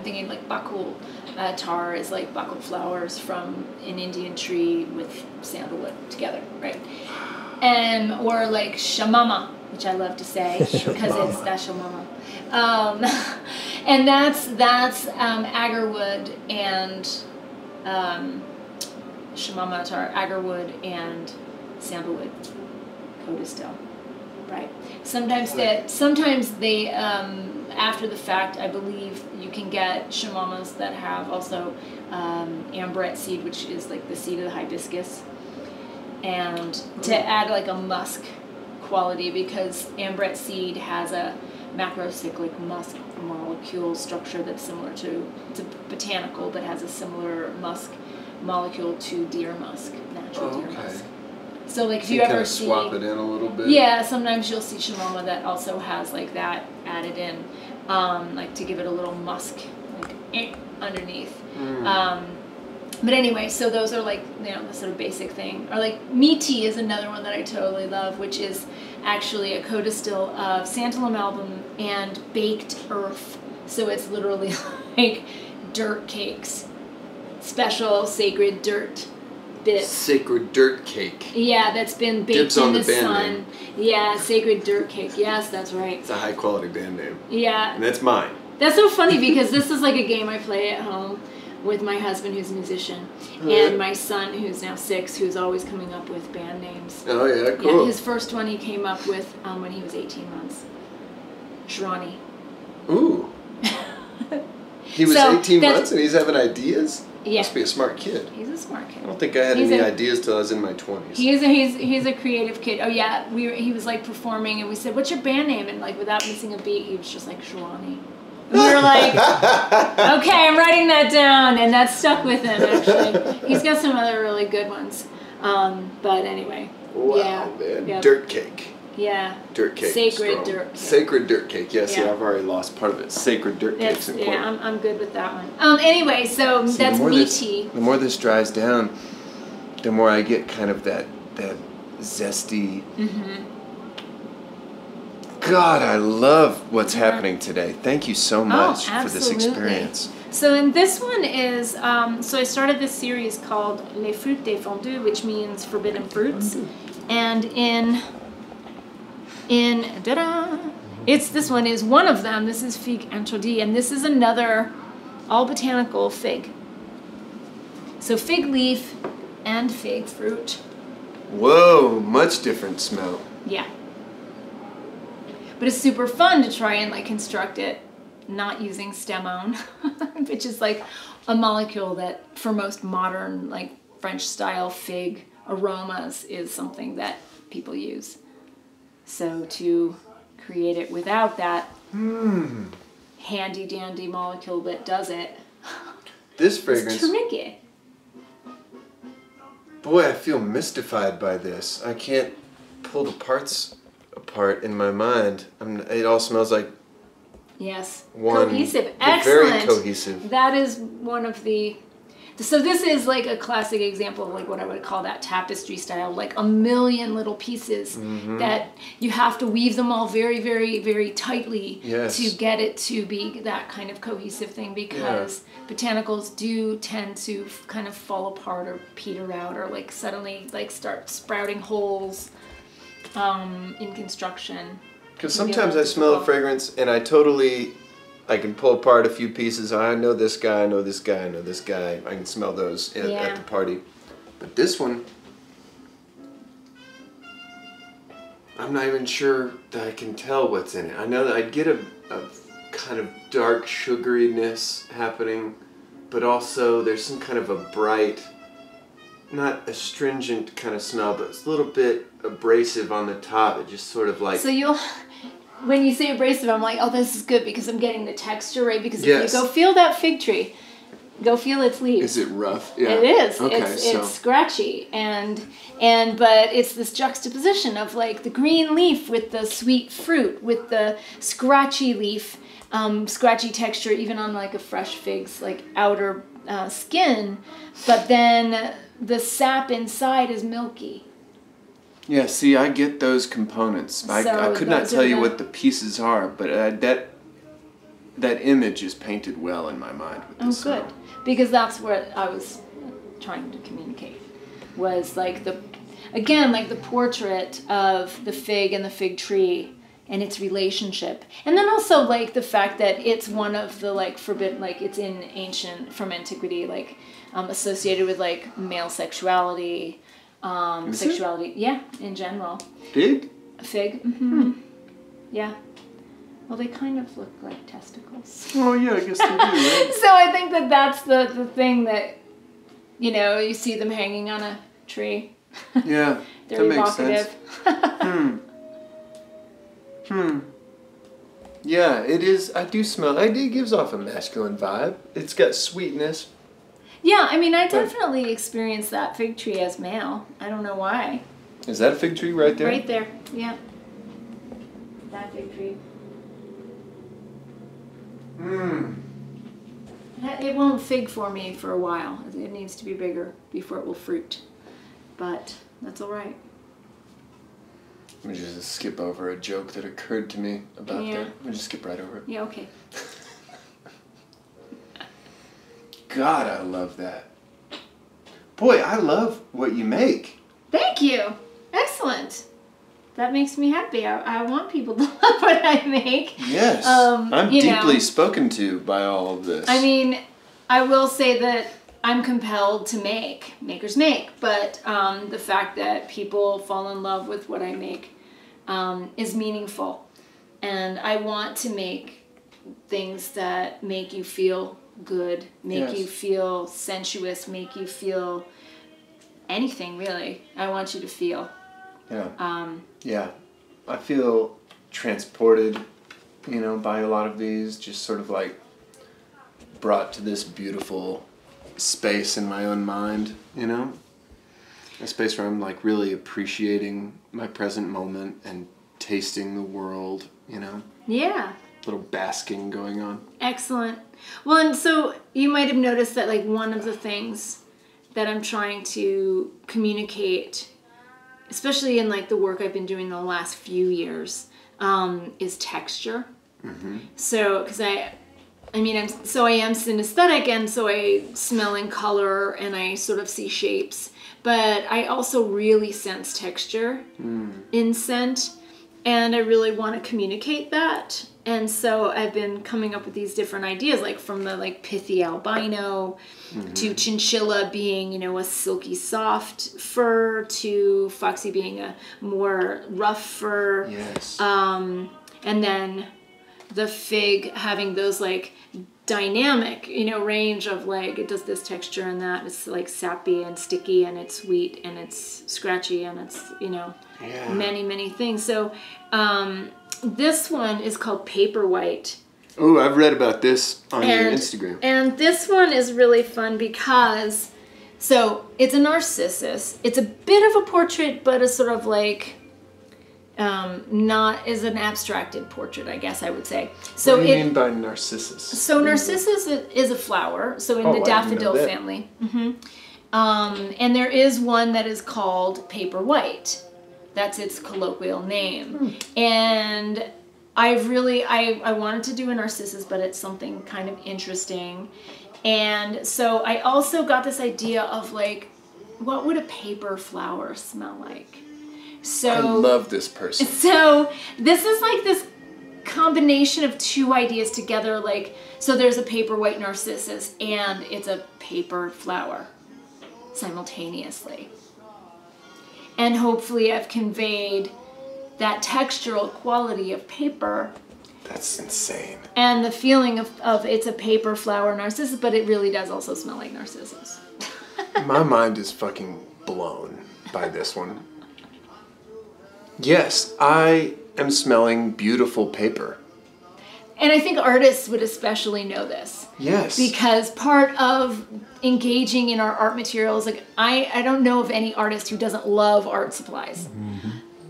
thinking like bakul attar is like bakul flowers from an Indian tree with sandalwood together, right? Or like shamama, which I love to say because it's that shamama. And that's agarwood and shamama attar, agarwood and sandalwood co-distill. Right. Sometimes they after the fact, I believe you can get shamamas that have also ambrette seed, which is like the seed of the hibiscus, and to add like a musk quality, because ambrette seed has a macrocyclic musk molecule structure that's similar to, it's a botanical, but has a similar musk molecule to deer musk, natural deer musk. So like if you ever see, swap it in a little bit. Yeah, sometimes you'll see shamama that also has like that added in, like to give it a little musk like underneath. But anyway, so those are like, you know, the sort of basic thing. Or like meaty is another one that I totally love, which is actually a co-distill of santalum album and baked earth. So it's literally like dirt cakes, special sacred dirt bits. Sacred dirt cake. Yeah, that's been baked in the sun. Yeah, sacred dirt cake. Yes, that's right. It's a high quality band name. Yeah. And that's mine. That's so funny because this is like a game I play at home with my husband, who's a musician, and my son, who's now 6, who's always coming up with band names. Oh yeah, cool. Yeah, his first one he came up with when he was 18 months. Shrani. Ooh. He was 18 months and he's having ideas? Yeah. Must be a smart kid. He's a smart kid. I don't think I had any ideas till I was in my 20s. He's a creative kid. Oh yeah, he was like performing, and we said, "What's your band name?" And like without missing a beat, he was just like Shrani. And we were like, "Okay, I'm writing that down," and that stuck with him. Actually, he's got some other really good ones. But anyway. Wow, yeah, man. Yep. Dirt cake. Yeah. Dirt cake. Sacred dirt cake. Sacred dirt cake. Yes, Yeah. I've already lost part of it. Sacred dirt cake's important. Yeah, I'm good with that one. Anyway, so See, that's meaty. The more this dries down, the more I get kind of that zesty, God, I love what's happening today. Thank you so much for this experience. So and this one is, so I started this series called Les Fruits Défendus, which means forbidden fruits. And this one is one of them. This is Figue Interdit, and this is another all botanical fig. So fig leaf and fig fruit. Whoa, much different smell. Yeah. But it's super fun to try and like construct it not using stemone, which is like a molecule that for most modern like French style fig aromas is something that people use. So to create it without that handy dandy molecule that does it, this fragrance, it's tricky. Boy, I feel mystified by this. I can't pull the parts apart in my mind. It all smells like cohesive. Excellent. Very cohesive. That is one of the. So this is like a classic example of like what I would call that tapestry style, like a million little pieces that you have to weave them all very, very, very tightly to get it to be that kind of cohesive thing, because botanicals do tend to kind of fall apart or peter out or like suddenly like start sprouting holes in construction. Because sometimes I smell a fragrance and I can pull apart a few pieces. I know this guy, I know this guy, I know this guy. I can smell those at the party. But this one, I'm not even sure that I can tell what's in it. I know that I get a kind of dark sugariness happening, but also there's some kind of a bright, not astringent kind of smell, but it's a little bit abrasive on the top. It just sort of like... So when you say abrasive, I'm like, oh, this is good because I'm getting the texture right. Because if you go feel that fig tree, go feel its leaves. Is it rough? Yeah. It is. Okay, it's scratchy, but it's this juxtaposition of like the green leaf with the sweet fruit, with the scratchy leaf, scratchy texture, even on like a fresh fig's like outer skin, but then the sap inside is milky. Yeah, see, I get those components. I could not tell you what the pieces are, but that image is painted well in my mind with this good. Because that's what I was trying to communicate, was like the portrait of the fig and the fig tree and its relationship. And then also like the fact that it's one of the like forbidden, like it's from antiquity, like associated with like male sexuality, in general. Fig? Fig, yeah. Well, they kind of look like testicles. Oh yeah, I guess they do, right? So I think that's the thing that, you see them hanging on a tree. Yeah, They're that evocative. Makes sense. Yeah, it is. I do smell. It gives off a masculine vibe. It's got sweetness. Yeah, I mean, I definitely experienced that fig tree as male. I don't know why. Is that a fig tree right there? Right there, yeah. That fig tree. It won't fig for me for a while. It needs to be bigger before it will fruit. But that's all right. Let me just skip over a joke that occurred to me about that. Let me just skip right over it. Yeah, okay. God, I love that. Boy, I love what you make. Thank you. Excellent. That makes me happy. I want people to love what I make. Yes. I'm deeply spoken to by all of this. I mean, I will say that I'm compelled to make. Makers make. But the fact that people fall in love with what I make is meaningful. And I want to make things that make you feel good, make you feel sensuous, make you feel anything, really. I want you to feel. Yeah. I feel transported, by a lot of these, just sort of like brought to this beautiful space in my own mind, a space where I'm like really appreciating my present moment and tasting the world, Yeah. Little basking going on. Excellent. Well, and so you might have noticed that like one of the things that I'm trying to communicate, especially in like the work I've been doing the last few years, is texture. So, because I am synesthetic, and so I smell in color and I sort of see shapes, but I also really sense texture in scent, and I really want to communicate that. And so I've been coming up with these different ideas, like from the like pithy albino to chinchilla being, you know, a silky soft fur, to foxy being a more rough fur. Yes. And then the fig having those like dynamic, you know, range of like, it does this texture and that. It's like sappy and sticky, and it's sweet and it's scratchy, and it's, you know, many, many things. So this one is called Paper White. Oh, I've read about this on your Instagram. And this one is really fun because, so it's a narcissus. It's a bit of a portrait, but a sort of like, not as an abstracted portrait, I guess I would say. So what do you mean by narcissus? So narcissus is a flower, so in the daffodil family. And there is one that is called Paper White. That's its colloquial name. And I wanted to do a narcissus, but it's something kind of interesting. And so I also got this idea of like, what would a paper flower smell like? So I love this person. So this is like this combination of two ideas together. Like, so there's a paper white narcissus and it's a paper flower simultaneously. And hopefully I've conveyed that textural quality of paper. That's insane. And the feeling of it's a paper flower narcissus, but it really does also smell like narcissus. My mind is fucking blown by this one. Yes, I am smelling beautiful paper. And I think artists would especially know this. Yes. Because part of engaging in our art materials, like I don't know of any artist who doesn't love art supplies.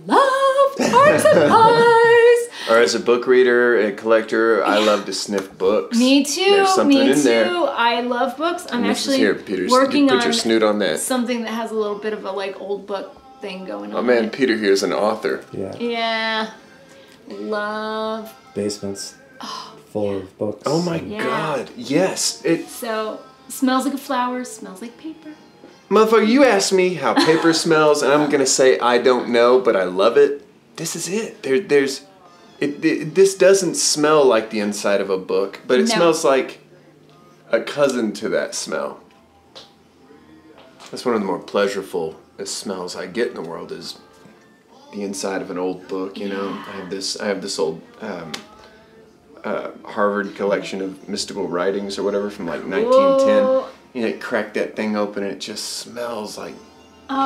Love art supplies! Or as a book reader, a collector, I love to sniff books. Me too. There's something me in too. there. I love books. I'm actually here, Peter, working put on your snoot on that. something that has a little bit of a like old book thing going on. Oh man, Peter here is an author. Yeah. Yeah. Love. Basements full of books. Oh my God, yes. So, smells like a flower, smells like paper. Motherfucker, you asked me how paper smells, and I'm gonna say I don't know, but I love it. This is it. This doesn't smell like the inside of a book, but it smells like a cousin to that smell. That's one of the more pleasurable smells I get in the world, is the inside of an old book. You know, I have this old Harvard collection of mystical writings or whatever from like 1910. You know, crack that thing open and it just smells like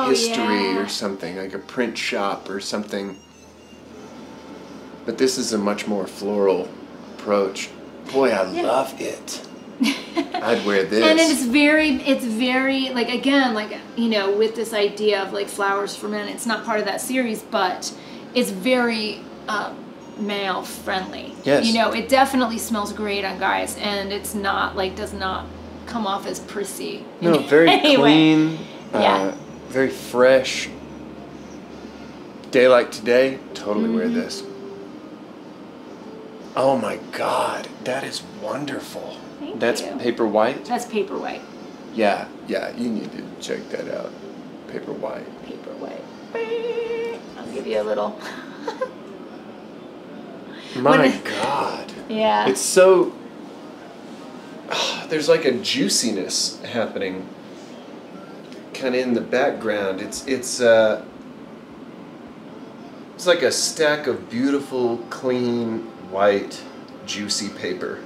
history or something, like a print shop or something. But this is a much more floral approach. Boy, I love it. I'd wear this. And it's very, like, again, like, you know, with this idea of like flowers for men, it's not part of that series, but it's very male friendly. Yes. You know, it definitely smells great on guys, and it's not like, does not come off as prissy. No, very clean, very fresh. Day like today, totally wear this. Oh my God, that is wonderful. That's Paper White? That's Paper White. Yeah, you need to check that out. Paper White. Paper White. I'll give you a little. My God. Yeah. It's so... there's like a juiciness happening kind of in the background. It's like a stack of beautiful, clean, white, juicy paper.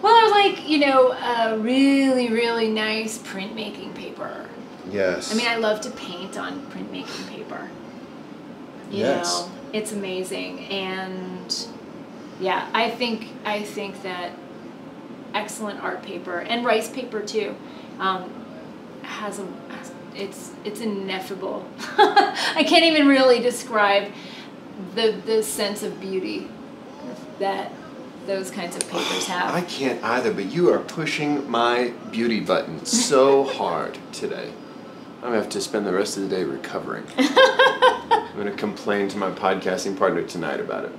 Well, there's like, you know, really, really nice printmaking paper. Yes. I mean, I love to paint on printmaking paper. You know, it's amazing. And yeah, I think that excellent art paper, and rice paper too, it's ineffable. I can't even really describe the sense of beauty that those kinds of papers have. I can't either, but you are pushing my beauty button so hard today. I'm gonna have to spend the rest of the day recovering. I'm going to complain to my podcasting partner tonight about it.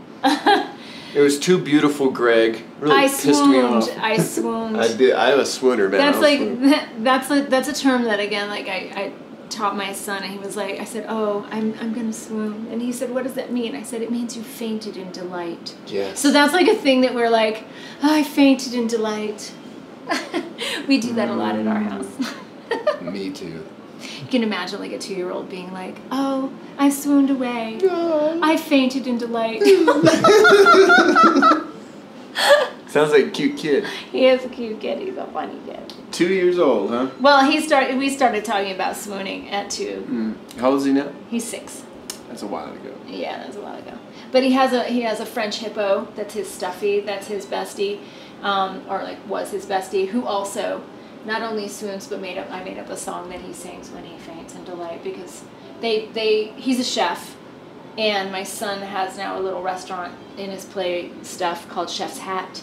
It was too beautiful, Greg. Really pissed me off. I swooned. I'm a swooner, man. That's a term that, again, like I taught my son, and he was like, I said, oh, I'm gonna swoon, and he said, what does that mean? I said, it means you fainted in delight. Yes. So that's like a thing that we're like, oh, I fainted in delight. We do that a lot at our house. Me too. You can imagine like a 2-year-old being like, oh, I swooned away. No. I fainted in delight. Sounds like a cute kid. He is a cute kid. He's a funny kid. 2 years old, huh? Well, we started talking about swooning at 2. How old is he now? He's 6. That's a while ago. Yeah, that's a while ago. But he has a French hippo. That's his stuffy. That's his bestie, or like was his bestie, who also not only swoons, but I made up a song that he sings when he faints in delight, because he's a chef, and my son has now a little restaurant in his play stuff called Chef's Hat.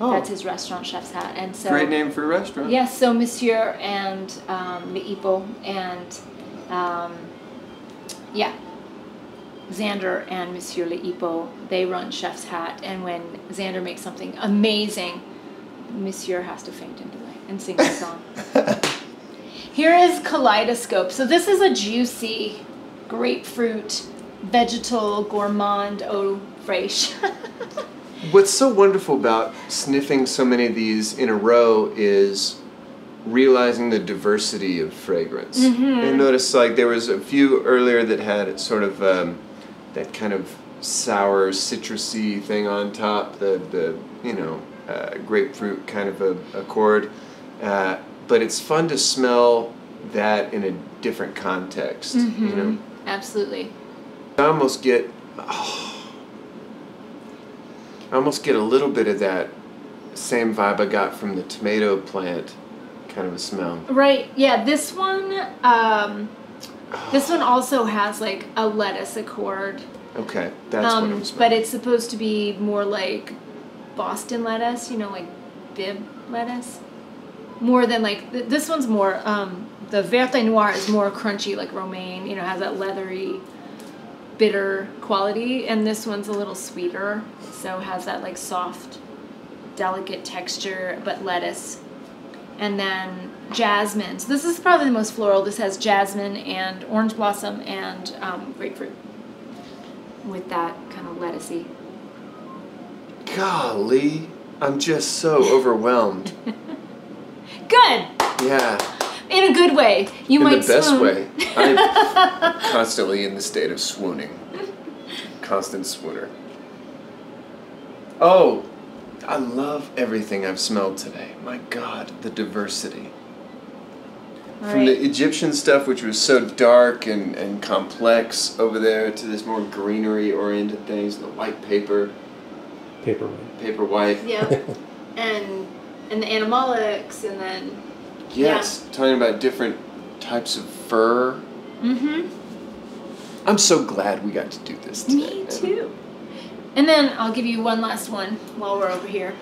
Oh. That's his restaurant, Chef's Hat. And so, great name for a restaurant. Yes, so Monsieur and Leipo and Xander and Monsieur Leipo, they run Chef's Hat, and when Xander makes something amazing, Monsieur has to faint in delight and sing the song. Here is Kaleidoscope. So this is a juicy grapefruit vegetal gourmand eau fraiche. What's so wonderful about sniffing so many of these in a row is realizing the diversity of fragrance. I noticed like there was a few earlier that had sort of that kind of sour citrusy thing on top, the grapefruit kind of a chord, but it's fun to smell that in a different context. Absolutely. I almost get a little bit of that same vibe I got from the tomato plant kind of a smell. Right. Yeah. This one also has like a lettuce accord. Okay, that's what I'm smelling. But it's supposed to be more like Boston lettuce, like Bib lettuce. More than like this one's more. The Verte Noir is more crunchy, like romaine. Has that leathery, bitter quality, and this one's a little sweeter, so has that like soft, delicate texture, but lettuce. And then jasmine. So this is probably the most floral. This has jasmine and orange blossom and grapefruit with that kind of lettucey. Golly, I'm just so overwhelmed. Good. Yeah. In a good way. You might swoon. In the best way. I'm constantly in the state of swooning. Constant swooner. Oh, I love everything I've smelled today. My God, the diversity. Right. From the Egyptian stuff, which was so dark and complex over there, to this more greenery-oriented things, the white paper. Paper white. Paper white. Yeah. and the animalics, and then... Yes, talking about different types of fur. I'm so glad we got to do this today. Me too. And then I'll give you one last one while we're over here.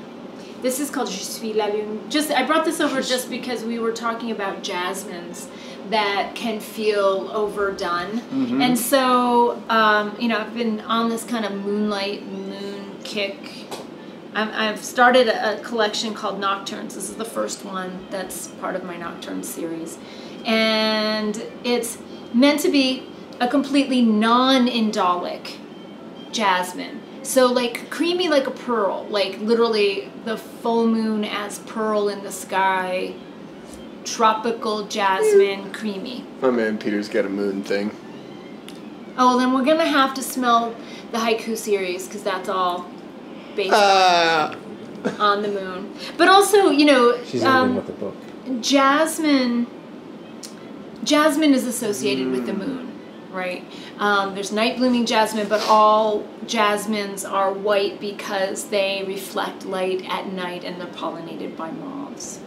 This is called Je suis la lune. I brought this over just because we were talking about jasmines that can feel overdone. And so, I've been on this kind of moon kick. I've started a collection called Nocturnes. This is the first one that's part of my Nocturne series. And it's meant to be a completely non-indolic jasmine. So like creamy like a pearl, like literally the full moon as pearl in the sky, tropical jasmine, creamy. My man Peter's got a moon thing. Oh, then we're gonna have to smell the haiku series, because that's all based on the moon. But also, she's ending with the book. Jasmine is associated with the moon, right? There's night blooming jasmine, but all jasmines are white because they reflect light at night and they're pollinated by moths,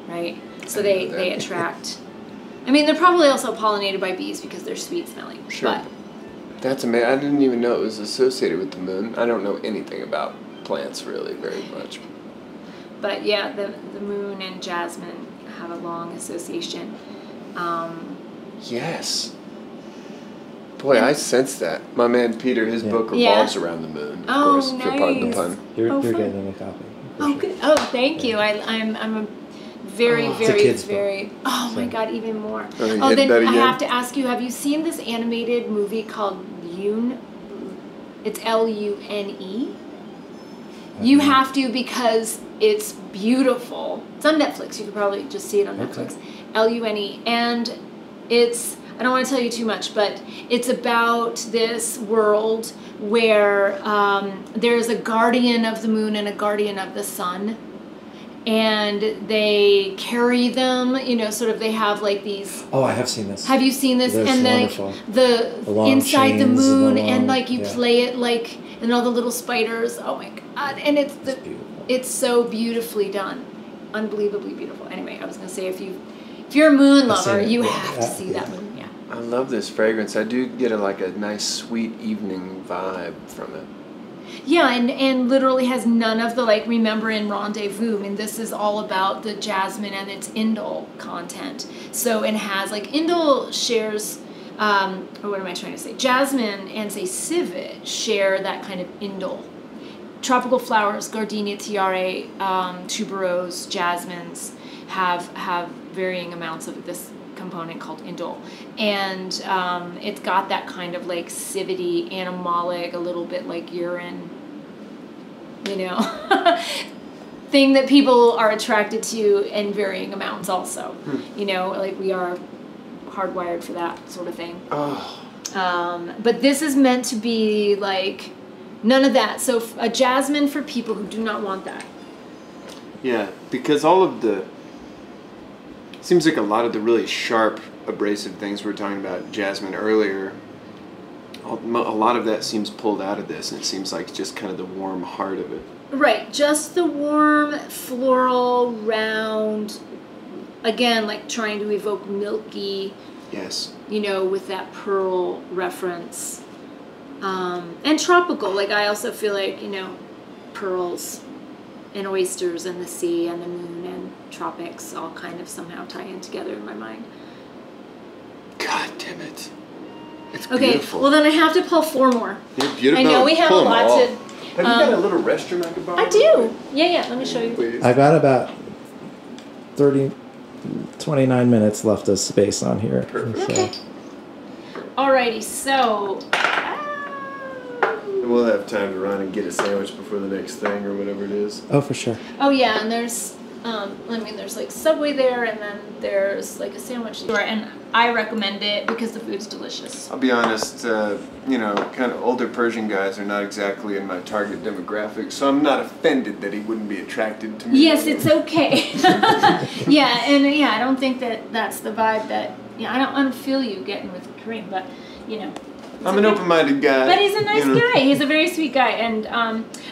right? So they attract. I mean, they're probably also pollinated by bees because they're sweet smelling. Sure. But that's amazing. I didn't even know it was associated with the moon. I don't know anything about plants really very much. But yeah, the moon and jasmine have a long association. Yes. Boy, I sense that. My man Peter, his book revolves around the moon. Of course, nice. if you'll pardon the pun. You're getting a copy. Sure. Good. Oh, thank you. I'm a very, very. Oh my God, even more. Then I have to ask you: have you seen this animated movie called Lune? It's Lune. You have to, because it's beautiful. It's on Netflix. You could probably just see it on Netflix. Lune, and it's. I don't want to tell you too much, but it's about this world where there's a guardian of the moon and a guardian of the sun, and they carry them, you know, sort of, they have like these... Oh, I have seen this. Have you seen this? That's and wonderful. The inside the chains moon, and, and like you play it like, and all the little spiders, oh my God, and it's so beautifully done. Unbelievably beautiful. Anyway, I was going to say, if you're a moon lover, you have to see that movie. I love this fragrance. I do get a nice sweet evening vibe from it. Yeah, and literally has none of the, like, remember in Rendezvous, I mean, this is all about the jasmine and its indole content. So it has, like, indole shares, or what am I trying to say? Jasmine and, say, civet share that kind of indole. Tropical flowers, gardenia, tiare, tuberose, jasmines have varying amounts of this component called indole, and it's got that kind of like civety, animalic, a little bit like urine, you know, thing that people are attracted to in varying amounts also. You know, like we are hardwired for that sort of thing. But this is meant to be like none of that. So a jasmine for people who do not want that. Yeah, because all of the... Seems like a lot of the really sharp, abrasive things we were talking about jasmine earlier, a lot of that seems pulled out of this, and it seems like just kind of the warm heart of it. Right, just the warm, floral, round, again, like trying to evoke milky, yes, you know, with that pearl reference. And tropical, like I also feel like, you know, pearls and oysters and the sea and the moon and tropics all kind of somehow tie in together in my mind. God damn it. It's okay, beautiful. Well then I have to pull 4 more. You're beautiful. I know we have a lot to... Have you got a little restroom I can borrow? I do. Yeah, let me show you. Please. I got about 29 minutes left of space on here. Perfect. Okay. Alrighty, so... We'll have time to run and get a sandwich before the next thing or whatever it is. Oh, for sure. Oh yeah, and there's, there's like Subway there, and then there's like a sandwich store, and I recommend it because the food's delicious. I'll be honest, you know, kind of older Persian guys are not exactly in my target demographic, so I'm not offended that he wouldn't be attracted to me. Yes, it's okay. I don't think that's the vibe that, I don't feel you getting with Kareem, but, you know. I'm an open-minded guy. But he's a nice guy. He's a very sweet guy. And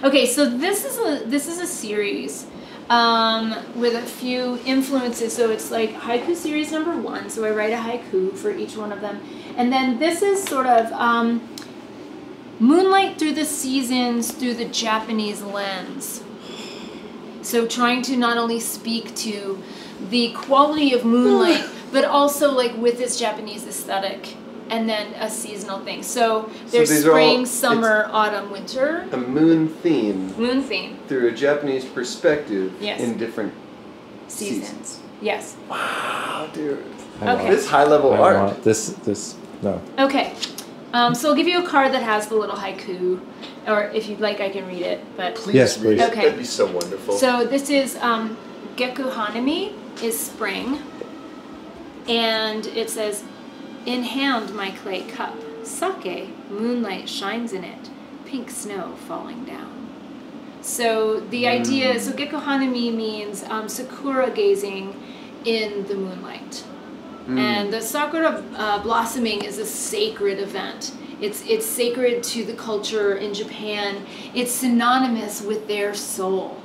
okay, so this is a series with a few influences. So it's like haiku series number 1. So I write a haiku for each one of them. And then this is sort of moonlight through the seasons through the Japanese lens. So trying to not only speak to the quality of moonlight, but also like with this Japanese aesthetic. And then a seasonal thing. So there's spring, summer, autumn, winter. A moon theme. Moon theme. Through a Japanese perspective. Yes. In different seasons. Yes. Wow, dude. Okay. This high-level art. No. Okay. So I'll give you a card that has the little haiku. Or if you'd like, I can read it. But Please read it. Okay. That'd be so wonderful. So this is Gekko Hanami is spring. And it says... In hand my clay cup, sake, moonlight shines in it, pink snow falling down. So the idea, so Gekko Hanami means sakura gazing in the moonlight. And the sakura blossoming is a sacred event. It's sacred to the culture in Japan. It's synonymous with their soul.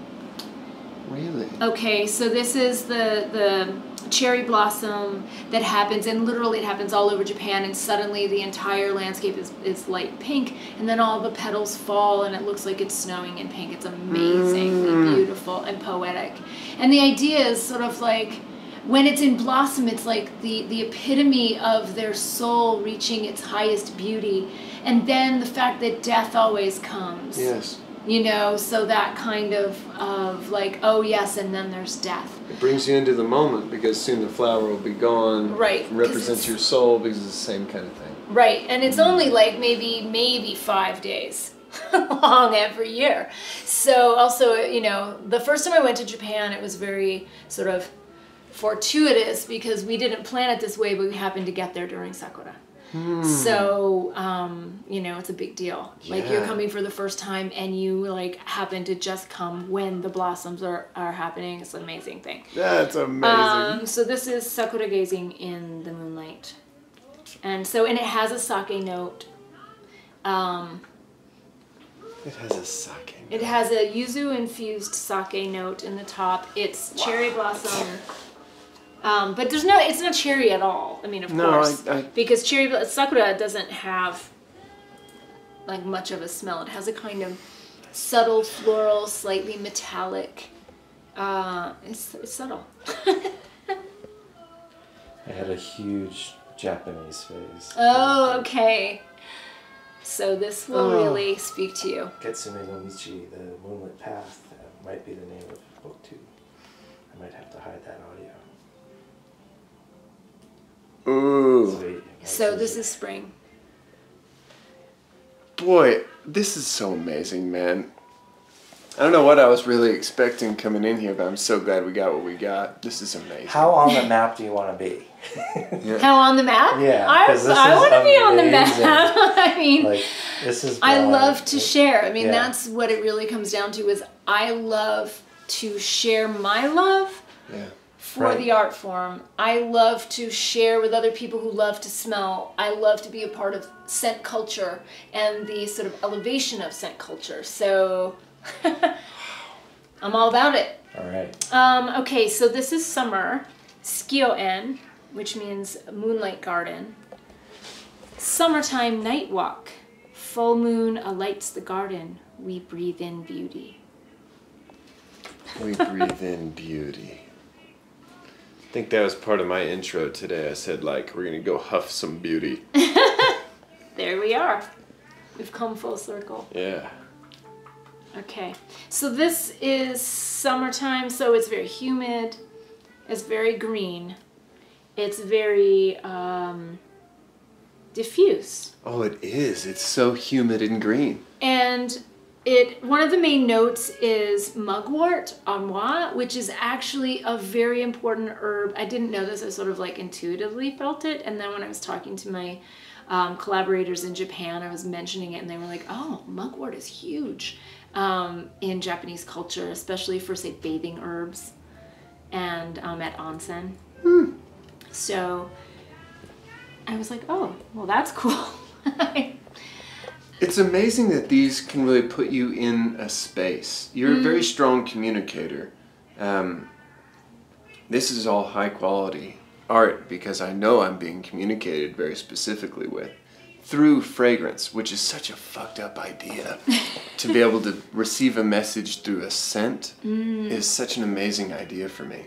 Really? Okay, so this is the cherry blossom that happens, and literally it happens all over Japan, and suddenly the entire landscape is light pink, and then all the petals fall and it looks like it's snowing in pink. It's amazing and beautiful and poetic. And the idea is sort of like when it's in blossom, it's like the epitome of their soul reaching its highest beauty. And then the fact that death always comes. Yes. You know, so that kind of like, oh yes, and then there's death. It brings you into the moment because soon the flower will be gone. Right. It represents your soul because it's the same kind of thing. Right, and it's only like maybe 5 days long every year. So also, you know, the first time I went to Japan, it was very sort of fortuitous because we didn't plan it this way, but we happened to get there during Sakura. So, you know, it's a big deal. Like you're coming for the first time and you like happen to just come when the blossoms are happening. It's an amazing thing. That's amazing. So this is Sakura gazing in the moonlight. And so, and it has a sake note. It has a sake note. It has a yuzu infused sake note in the top. It's cherry blossom. But there's no, it's not cherry at all. I mean, of course, because sakura doesn't have like much of a smell. It has a kind of subtle floral, slightly metallic. It's subtle. I had a huge Japanese phase. Oh, okay. So this will really speak to you. Ketsumi no Michi, the Moonlit Path, might be the name of book 2. I might have to hide that audio. Ooh. So this is spring. Boy, this is so amazing, man. I don't know what I was really expecting coming in here, but I'm so glad we got what we got. This is amazing. How on the map do you want to be? How on the map? Yeah. I want to be on the map. I mean, like, this is I love to share. I mean, that's what it really comes down to is I love to share my love for the art form. I love to share with other people who love to smell. I love to be a part of scent culture and the sort of elevation of scent culture. So I'm all about it. All right. Okay, so this is summer. Skio-en, which means moonlight garden. Summertime night walk. Full moon alights the garden. We breathe in beauty. We breathe in beauty. I think that was part of my intro today. I said, like, we're going to go huff some beauty. There we are. We've come full circle. Yeah. Okay. So this is summertime, so it's very humid. It's very green. It's very diffuse. Oh, it is. It's so humid and green. And one of the main notes is mugwort, amwa, which is actually a very important herb. I didn't know this. I sort of like intuitively felt it. And then when I was talking to my collaborators in Japan, I was mentioning it and they were like, oh, mugwort is huge in Japanese culture, especially for, say, bathing herbs and at onsen. So I was like, oh, well, that's cool. It's amazing that these can really put you in a space. You're a very strong communicator. This is all high quality art because I know I'm being communicated very specifically with through fragrance, which is such a fucked up idea. To be able to receive a message through a scent is such an amazing idea for me.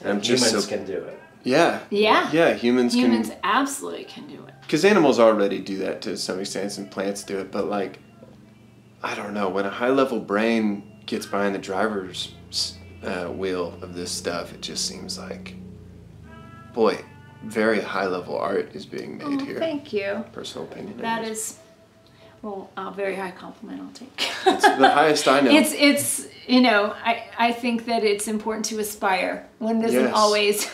And humans can do it. Yeah. Yeah. Yeah, humans absolutely can do it. Because animals already do that to some extent, and plants do it, but like, I don't know, when a high-level brain gets behind the driver's wheel of this stuff, it just seems like, boy, very high-level art is being made here. Thank you. Personal opinion. That is, well, a very high compliment I'll take. It's the highest I know. It's you know, I think that it's important to aspire. One doesn't always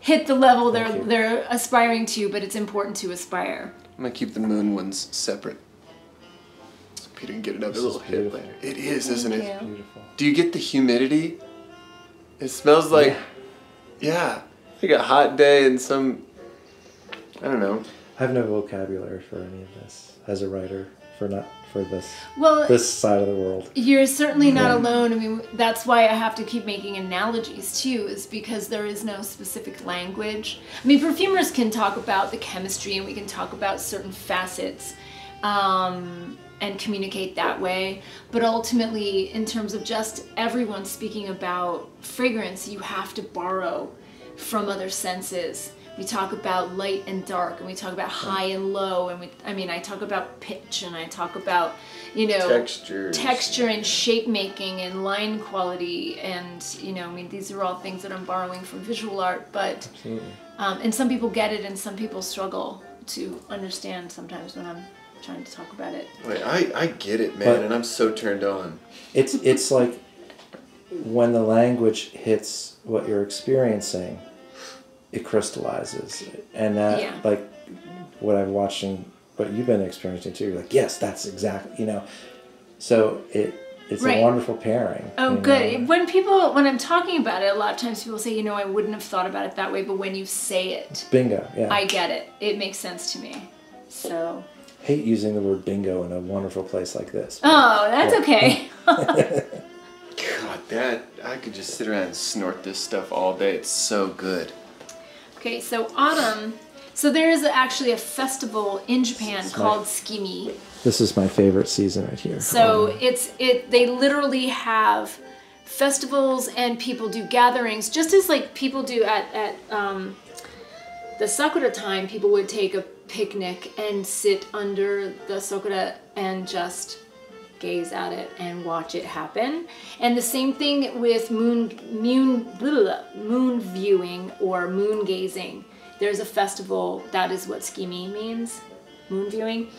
hit the level they're aspiring to, but it's important to aspire. I'm going to keep the moon ones separate. So Peter can get another little hit later. It is, isn't it? It's beautiful. Do you get the humidity? It smells like, like a hot day and some, I don't know. I have no vocabulary for any of this as a writer, for this side of the world. You're certainly not alone. I mean, that's why I have to keep making analogies too, is because there is no specific language. I mean, perfumers can talk about the chemistry and we can talk about certain facets, and communicate that way. But ultimately, in terms of just everyone speaking about fragrance, you have to borrow from other senses. We talk about light and dark, and we talk about high and low, and I talk about pitch, and I talk about, texture and shape making and line quality, and these are all things that I'm borrowing from visual art. But and some people get it, and some people struggle to understand sometimes when I'm trying to talk about it. Wait, I get it, man, and I'm so turned on. It's like when the language hits what you're experiencing, it crystallizes, and that like what I'm watching, what you've been experiencing too. You're like, yes, that's exactly, So it's a wonderful pairing. Oh, good. When I'm talking about it, a lot of times people say, I wouldn't have thought about it that way, but when you say it, bingo, yeah, I get it. It makes sense to me. So. Hate using the word bingo in a wonderful place like this. Oh, that's okay. God, I could just sit around and snort this stuff all day. It's so good. Okay, so autumn. So there is actually a festival in Japan called Tsukimi. This is my favorite season right here. So they literally have festivals, and people do gatherings, just as like people do at the sakura time. People would take a picnic and sit under the sakura and just gaze at it and watch it happen. And the same thing with moon viewing or moon gazing. There's a festival, that is what Tsukimi means, moon viewing.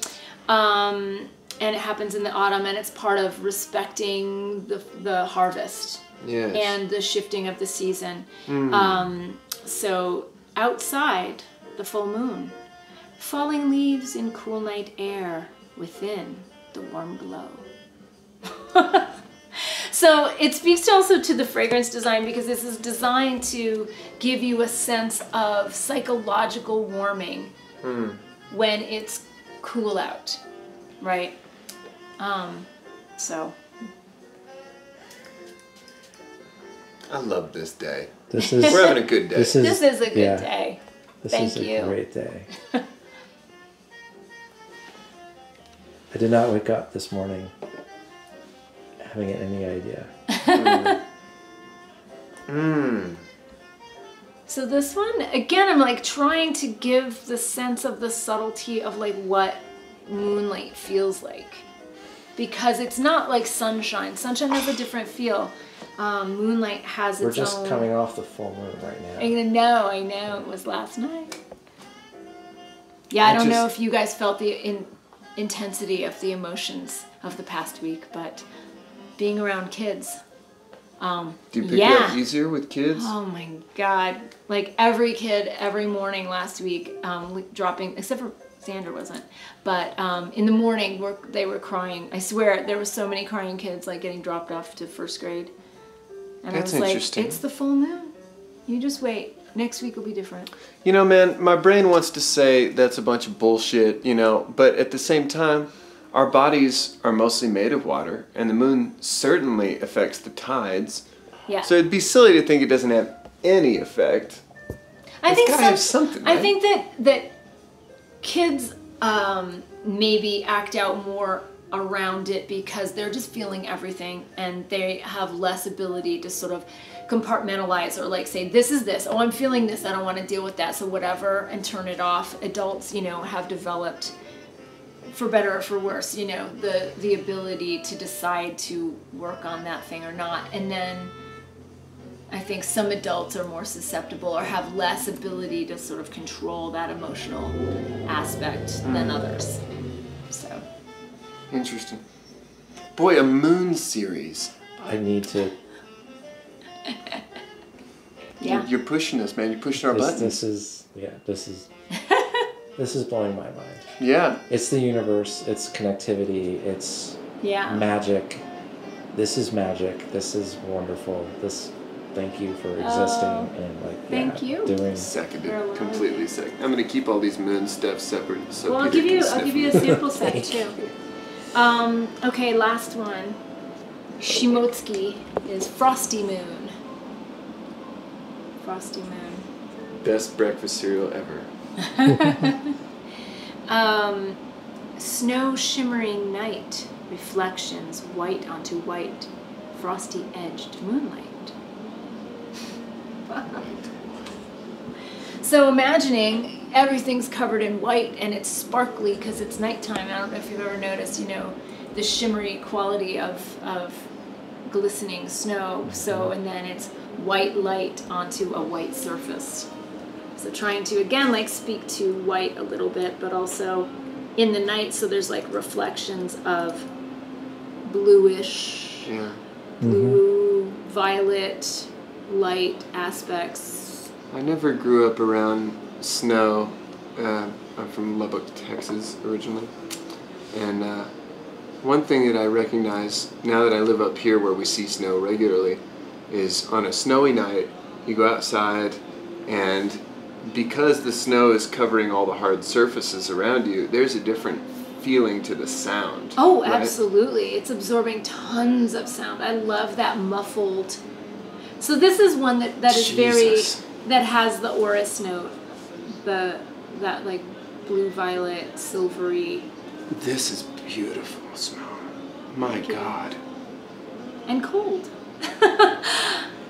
And it happens in the autumn, and it's part of respecting the harvest and the shifting of the season. So outside, the full moon, falling leaves in cool night air, within the warm glow. So it speaks also to the fragrance design, because this is designed to give you a sense of psychological warming when it's cool out, right? So I love this day. We're having a good day. This is a good day. Thank you. This is a great day. I did not wake up this morning having any idea. So this one, again, I'm like trying to give the sense of the subtlety of like what moonlight feels like. Because it's not like sunshine. Sunshine has a different feel. Moonlight has its own... We're just coming off the full moon right now. I know. It was last night. Yeah, I don't know if you guys felt the intensity of the emotions of the past week, but being around kids... Do you pick it up easier with kids? Oh my God. Like every kid, every morning last week, dropping, except for Xander wasn't, but in the morning they were crying. I swear there were so many crying kids like getting dropped off to first grade. And That's I was interesting. like, it's the full moon. You just wait. Next week will be different. You know, man, my brain wants to say that's a bunch of bullshit, but at the same time, our bodies are mostly made of water, and the moon certainly affects the tides. Yeah. So it'd be silly to think it doesn't have any effect. It's gotta have something, right? I think that kids maybe act out more around it because they're just feeling everything, and they have less ability to sort of compartmentalize or like say, this is this. Oh, I'm feeling this. I don't want to deal with that. So whatever, and turn it off. Adults, have developed, for better or for worse, the ability to decide to work on that thing or not. And then I think some adults are more susceptible or have less ability to sort of control that emotional aspect than others. So. Interesting. Boy, a moon series. I need to... Yeah. You're pushing us, man. You're pushing our buttons. This is this is blowing my mind. Yeah. It's the universe. It's connectivity. It's magic. This is magic. This is wonderful. Thank you for existing and thank you. Doing. Seconded. Completely second. I'm gonna keep all these moon stuff separate. So well, I'll give you a sample set too. Okay, last one. Shimotsuki is Frosty Moon. Frosty Moon. Best breakfast cereal ever. Snow shimmering night, reflections white onto white, frosty edged moonlight. So imagining everything's covered in white and it's sparkly because it's nighttime. I don't know if you've ever noticed, you know, the shimmery quality of glistening snow. So, and then it's white light onto a white surface. So trying to, again, like speak to white a little bit, but also in the night, so there's like reflections of bluish, blue, violet, light aspects. I never grew up around snow. I'm from Lubbock, Texas originally. And one thing that I recognize now that I live up here where we see snow regularly is on a snowy night, you go outside and because the snow is covering all the hard surfaces around you, there's a different feeling to the sound. Oh, right? Absolutely. It's absorbing tons of sound. I love that muffled. So this is one that is very, that has the orris note, that like blue violet, silvery. This is beautiful snow. My God. And cold.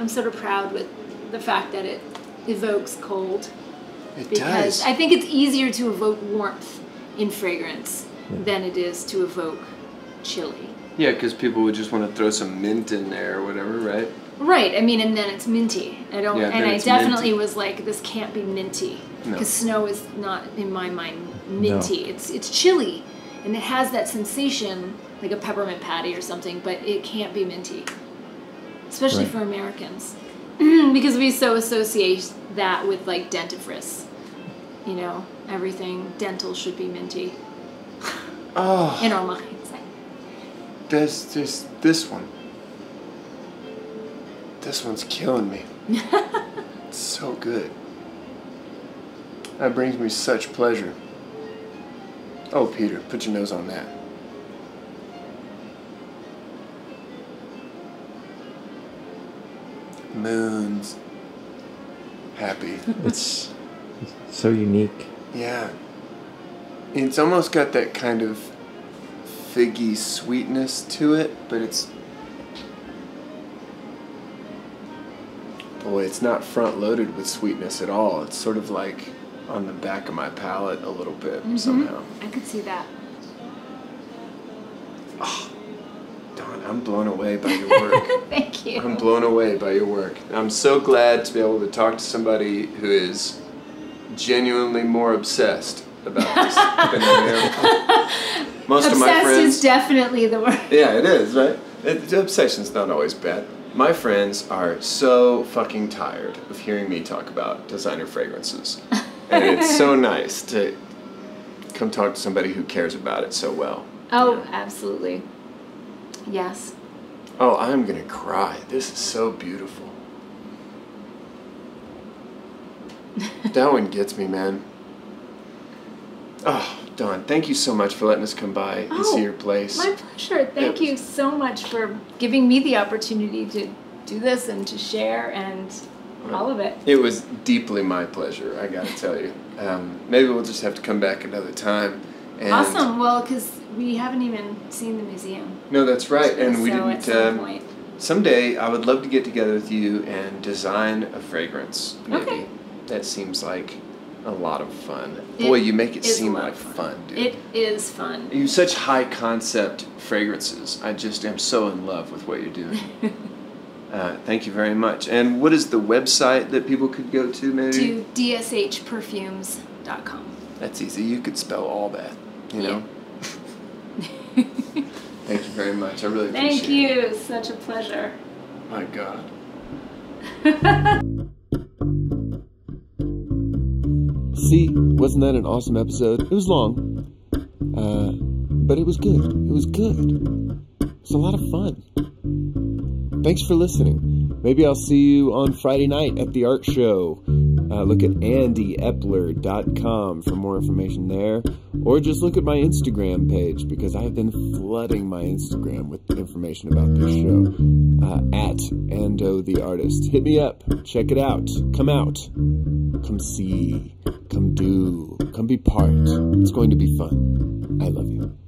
I'm sort of proud with the fact that it evokes cold. It because does. I think it's easier to evoke warmth in fragrance than it is to evoke chili. Yeah, because people would just want to throw some mint in there or whatever, right? Right. I mean, and then it's minty. I definitely was like, this can't be minty because snow is not, in my mind, minty. No. It's chili, and it has that sensation like a peppermint patty or something, but it can't be minty, especially for Americans, because we so associate that with like dentifrice. You know, everything dental should be minty. Oh. In our minds. There's this one. This one's killing me. It's so good. That brings me such pleasure. Oh, Peter, put your nose on that. Moons. Happy. It's so unique. Yeah. It's almost got that kind of figgy sweetness to it, but it's... Boy, it's not front-loaded with sweetness at all. It's sort of like on the back of my palate a little bit somehow. I could see that. Oh, Dawn, I'm blown away by your work. Thank you. I'm blown away by your work. I'm so glad to be able to talk to somebody who is genuinely more obsessed about this than I am. Most of my friends... Obsessed is definitely the word. Yeah, it is, right? Obsession's not always bad. My friends are so fucking tired of hearing me talk about designer fragrances. And it's so nice to come talk to somebody who cares about it so well. Oh, absolutely. Yes. Oh, I'm gonna cry. This is so beautiful. That one gets me, man. Oh, Dawn, thank you so much for letting us come by and see your place. My pleasure. Thank you so much for giving me the opportunity to do this and to share and all of it. It was deeply my pleasure, I gotta tell you. Maybe we'll just have to come back another time. And awesome. Well, because we haven't even seen the museum. No, that's right. And we didn't. At some point. Someday, I would love to get together with you and design a fragrance. Maybe. Okay. That seems like a lot of fun. Boy, you make it seem like fun, dude. It is fun. You have such high concept fragrances. I just am so in love with what you're doing. Thank you very much. And what is the website that people could go to, maybe? To DSHperfumes.com. That's easy. You could spell all that, you know? Thank you very much. I really appreciate it. Thank you. Such a pleasure. My God. See, wasn't that an awesome episode? It was long, but it was good. It was good. It's a lot of fun. Thanks for listening. Maybe I'll see you on Friday night at the art show. Look at andyepler.com for more information there. Or just look at my Instagram page because I've been flooding my Instagram with information about this show. At Ando the Artist. Hit me up. Check it out. Come out. Come see. Come do. Come be part. It's going to be fun. I love you.